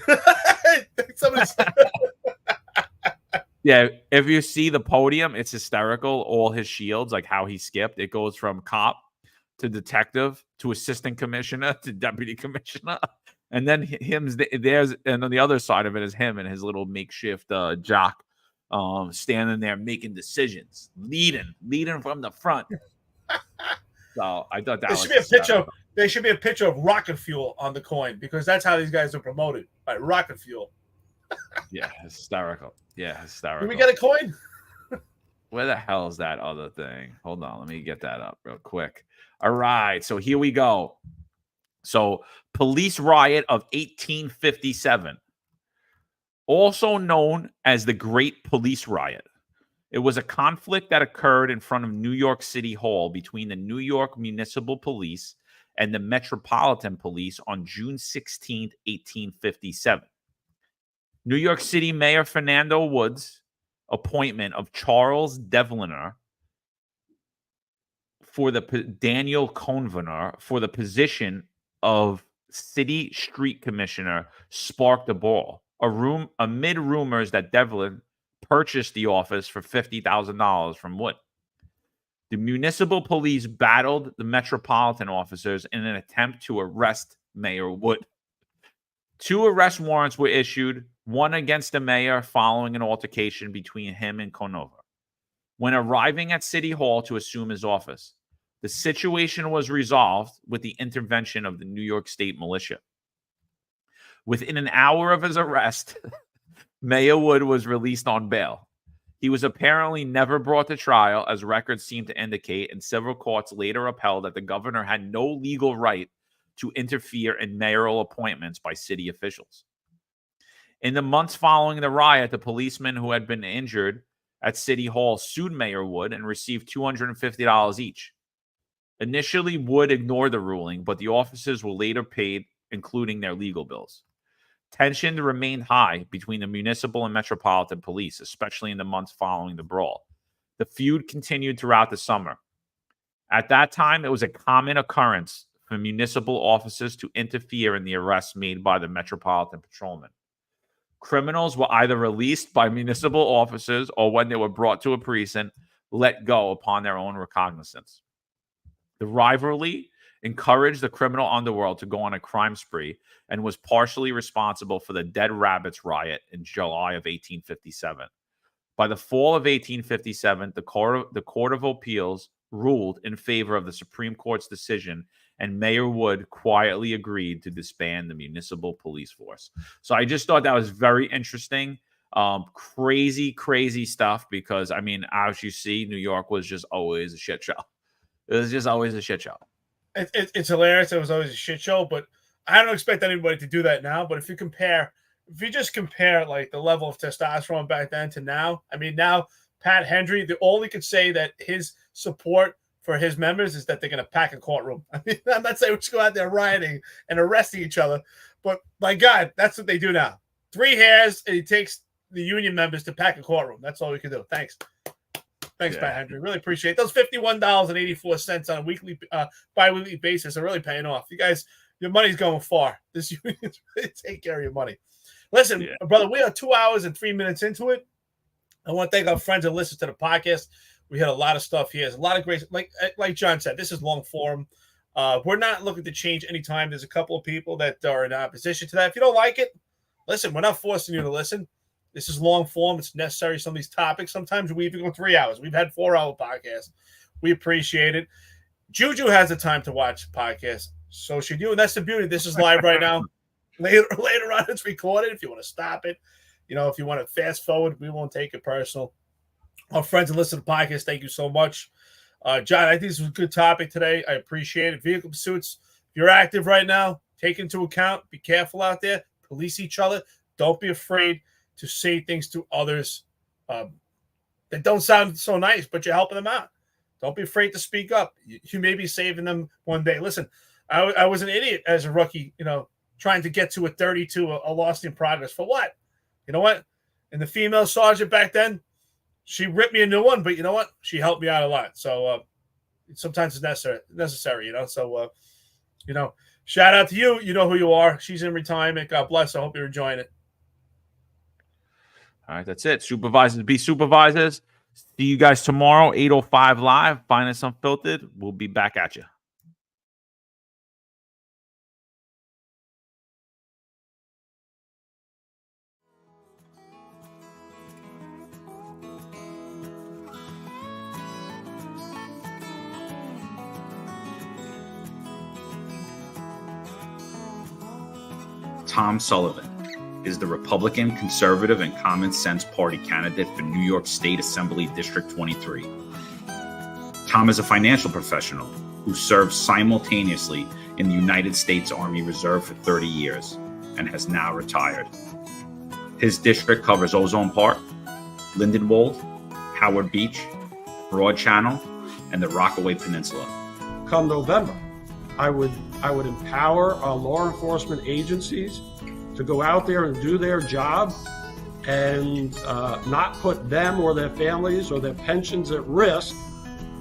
Yeah, if you see the podium, it's hysterical. All his shields, like how he skipped, it goes from cop to detective to assistant commissioner to deputy commissioner, and then there's and on the other side of it is him and his little makeshift jock, standing there making decisions, leading from the front. So I thought that there should be a picture. There should be a picture of rocket fuel on the coin because that's how these guys are promoted by rocket fuel. Yeah, hysterical. Yeah, hysterical. Can we get a coin? Where the hell is that other thing? Hold on, let me get that up real quick. All right, so here we go. So, police riot of 1857, also known as the Great Police Riot. It was a conflict that occurred in front of New York City Hall between the New York Municipal Police and the Metropolitan Police on June 16, 1857. New York City Mayor Fernando Wood's appointment of Charles Devliner for the Daniel Convener for the position of city street commissioner sparked the ball. Amid rumors that Devlin purchased the office for $50,000 from Wood. The municipal police battled the metropolitan officers in an attempt to arrest Mayor Wood. 2 arrest warrants were issued, one against the mayor following an altercation between him and Conover. When arriving at City Hall to assume his office, the situation was resolved with the intervention of the New York State militia. Within an hour of his arrest, Mayor Wood was released on bail. He was apparently never brought to trial, as records seem to indicate, and several courts later upheld that the governor had no legal right to interfere in mayoral appointments by city officials. In the months following the riot, the policemen who had been injured at City Hall sued Mayor Wood and received $250 each. Initially, Wood ignored the ruling, but the officers were later paid, including their legal bills. Tension remained high between the municipal and metropolitan police, especially in the months following the brawl. The feud continued throughout the summer. At that time, it was a common occurrence for municipal officers to interfere in the arrests made by the metropolitan patrolmen. Criminals were either released by municipal officers or, when they were brought to a precinct, let go upon their own recognizance. The rivalry encouraged the criminal underworld to go on a crime spree and was partially responsible for the Dead Rabbits riot in July of 1857. By the fall of 1857, the Court of Appeals ruled in favor of the Supreme Court's decision, and Mayor Wood quietly agreed to disband the municipal police force. So I just thought that was very interesting. Crazy stuff because, I mean, as you see, New York was just always a shit show. It was just always a shit show. It's hilarious. It was always a shit show, but I don't expect anybody to do that now. But if you just compare like the level of testosterone back then to now, I mean, now Pat Hendry, the only could say that his support for his members is that they're going to pack a courtroom. I mean, I'm not saying we should go out there rioting and arresting each other, but my God, that's what they do now. 3 hairs, and he takes the union members to pack a courtroom. That's all we can do. Thanks, Pat Hendry. Really appreciate it. Those $51.84 on a weekly, bi-weekly basis are really paying off. You guys, your money's going far. This union's really take care of your money. Listen, brother, we are 2 hours and 3 minutes into it. I want to thank our friends that listen to the podcast. We had a lot of stuff here. There's a lot of great, like John said, this is long form. We're not looking to change anytime. There's a couple of people that are in opposition to that. If you don't like it, listen, we're not forcing you to listen. This is long form. It's necessary. Some of these topics, sometimes we even go 3 hours. We've had 4-hour podcasts. We appreciate it. Juju has the time to watch podcasts. So should you. And that's the beauty. This is live right now. Later on, it's recorded. If you want to stop it, if you want to fast forward, we won't take it personal. Our friends that listen to the podcast, thank you so much. John, I think this was a good topic today. I appreciate it. Vehicle pursuits, if you're active right now, take into account, be careful out there, police each other. Don't be afraid to say things to others that don't sound so nice, but you're helping them out. Don't be afraid to speak up. You may be saving them one day. Listen, I was an idiot as a rookie, trying to get to a 32, a lost in progress. For what? You know what? And the female sergeant back then, she ripped me a new one, but you know what? She helped me out a lot. So sometimes it's necessary, So, shout out to you. You know who you are. She's in retirement. God bless. I hope you're enjoying it. All right, that's it. Supervisors be supervisors. See you guys tomorrow, 8:05 live. Find us Unfiltered. We'll be back at you. Tom Sullivan is the Republican, Conservative, and Common Sense Party candidate for New York State Assembly District 23. Tom is a financial professional who served simultaneously in the United States Army Reserve for 30 years and has now retired. His district covers Ozone Park, Lindenwold, Howard Beach, Broad Channel, and the Rockaway Peninsula. Come November, I would empower our law enforcement agencies to go out there and do their job and not put them or their families or their pensions at risk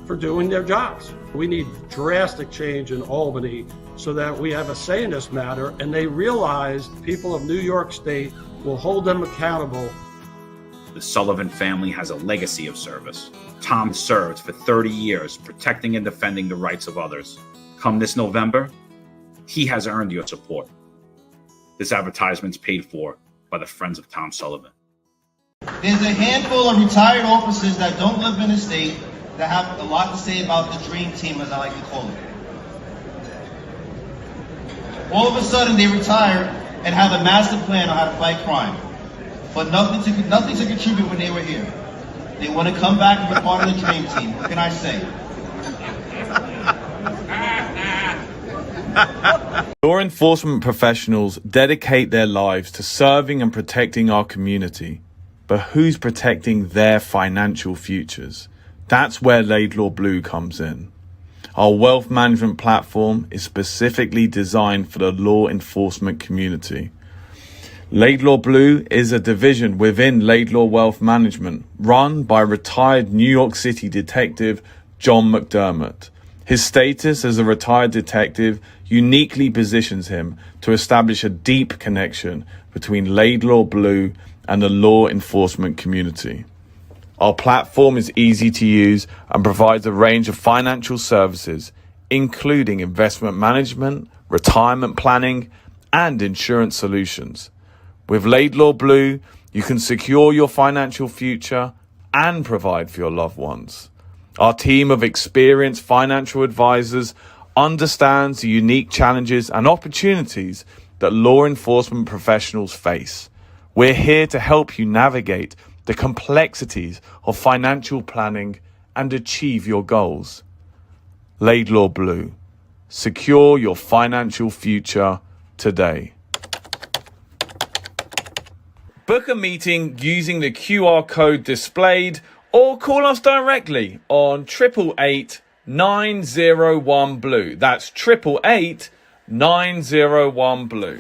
for doing their jobs. We need drastic change in Albany so that we have a say in this matter, and they realize people of New York State will hold them accountable. The Sullivan family has a legacy of service. Tom served for 30 years protecting and defending the rights of others. Come this November, he has earned your support. This advertisement's paid for by the Friends of Tom Sullivan. There's a handful of retired officers that don't live in the state that have a lot to say about the dream team, as I like to call it. All of a sudden, they retire and have a master plan on how to fight crime, but nothing to contribute when they were here. They want to come back and be part of the dream team. What can I say? Law enforcement professionals dedicate their lives to serving and protecting our community. But who's protecting their financial futures? That's where Laidlaw Blue comes in. Our wealth management platform is specifically designed for the law enforcement community. Laidlaw Blue is a division within Laidlaw Wealth Management, run by retired New York City detective John McDermott. His status as a retired detective uniquely positions him to establish a deep connection between Laidlaw Blue and the law enforcement community. Our platform is easy to use and provides a range of financial services, including investment management, retirement planning, and insurance solutions. With Laidlaw Blue, you can secure your financial future and provide for your loved ones. Our team of experienced financial advisors understands the unique challenges and opportunities that law enforcement professionals face. We're here to help you navigate the complexities of financial planning and achieve your goals. Laidlaw Blue. Secure your financial future today. Book a meeting using the QR code displayed or call us directly on 888 901 Blue. That's 888 901 Blue.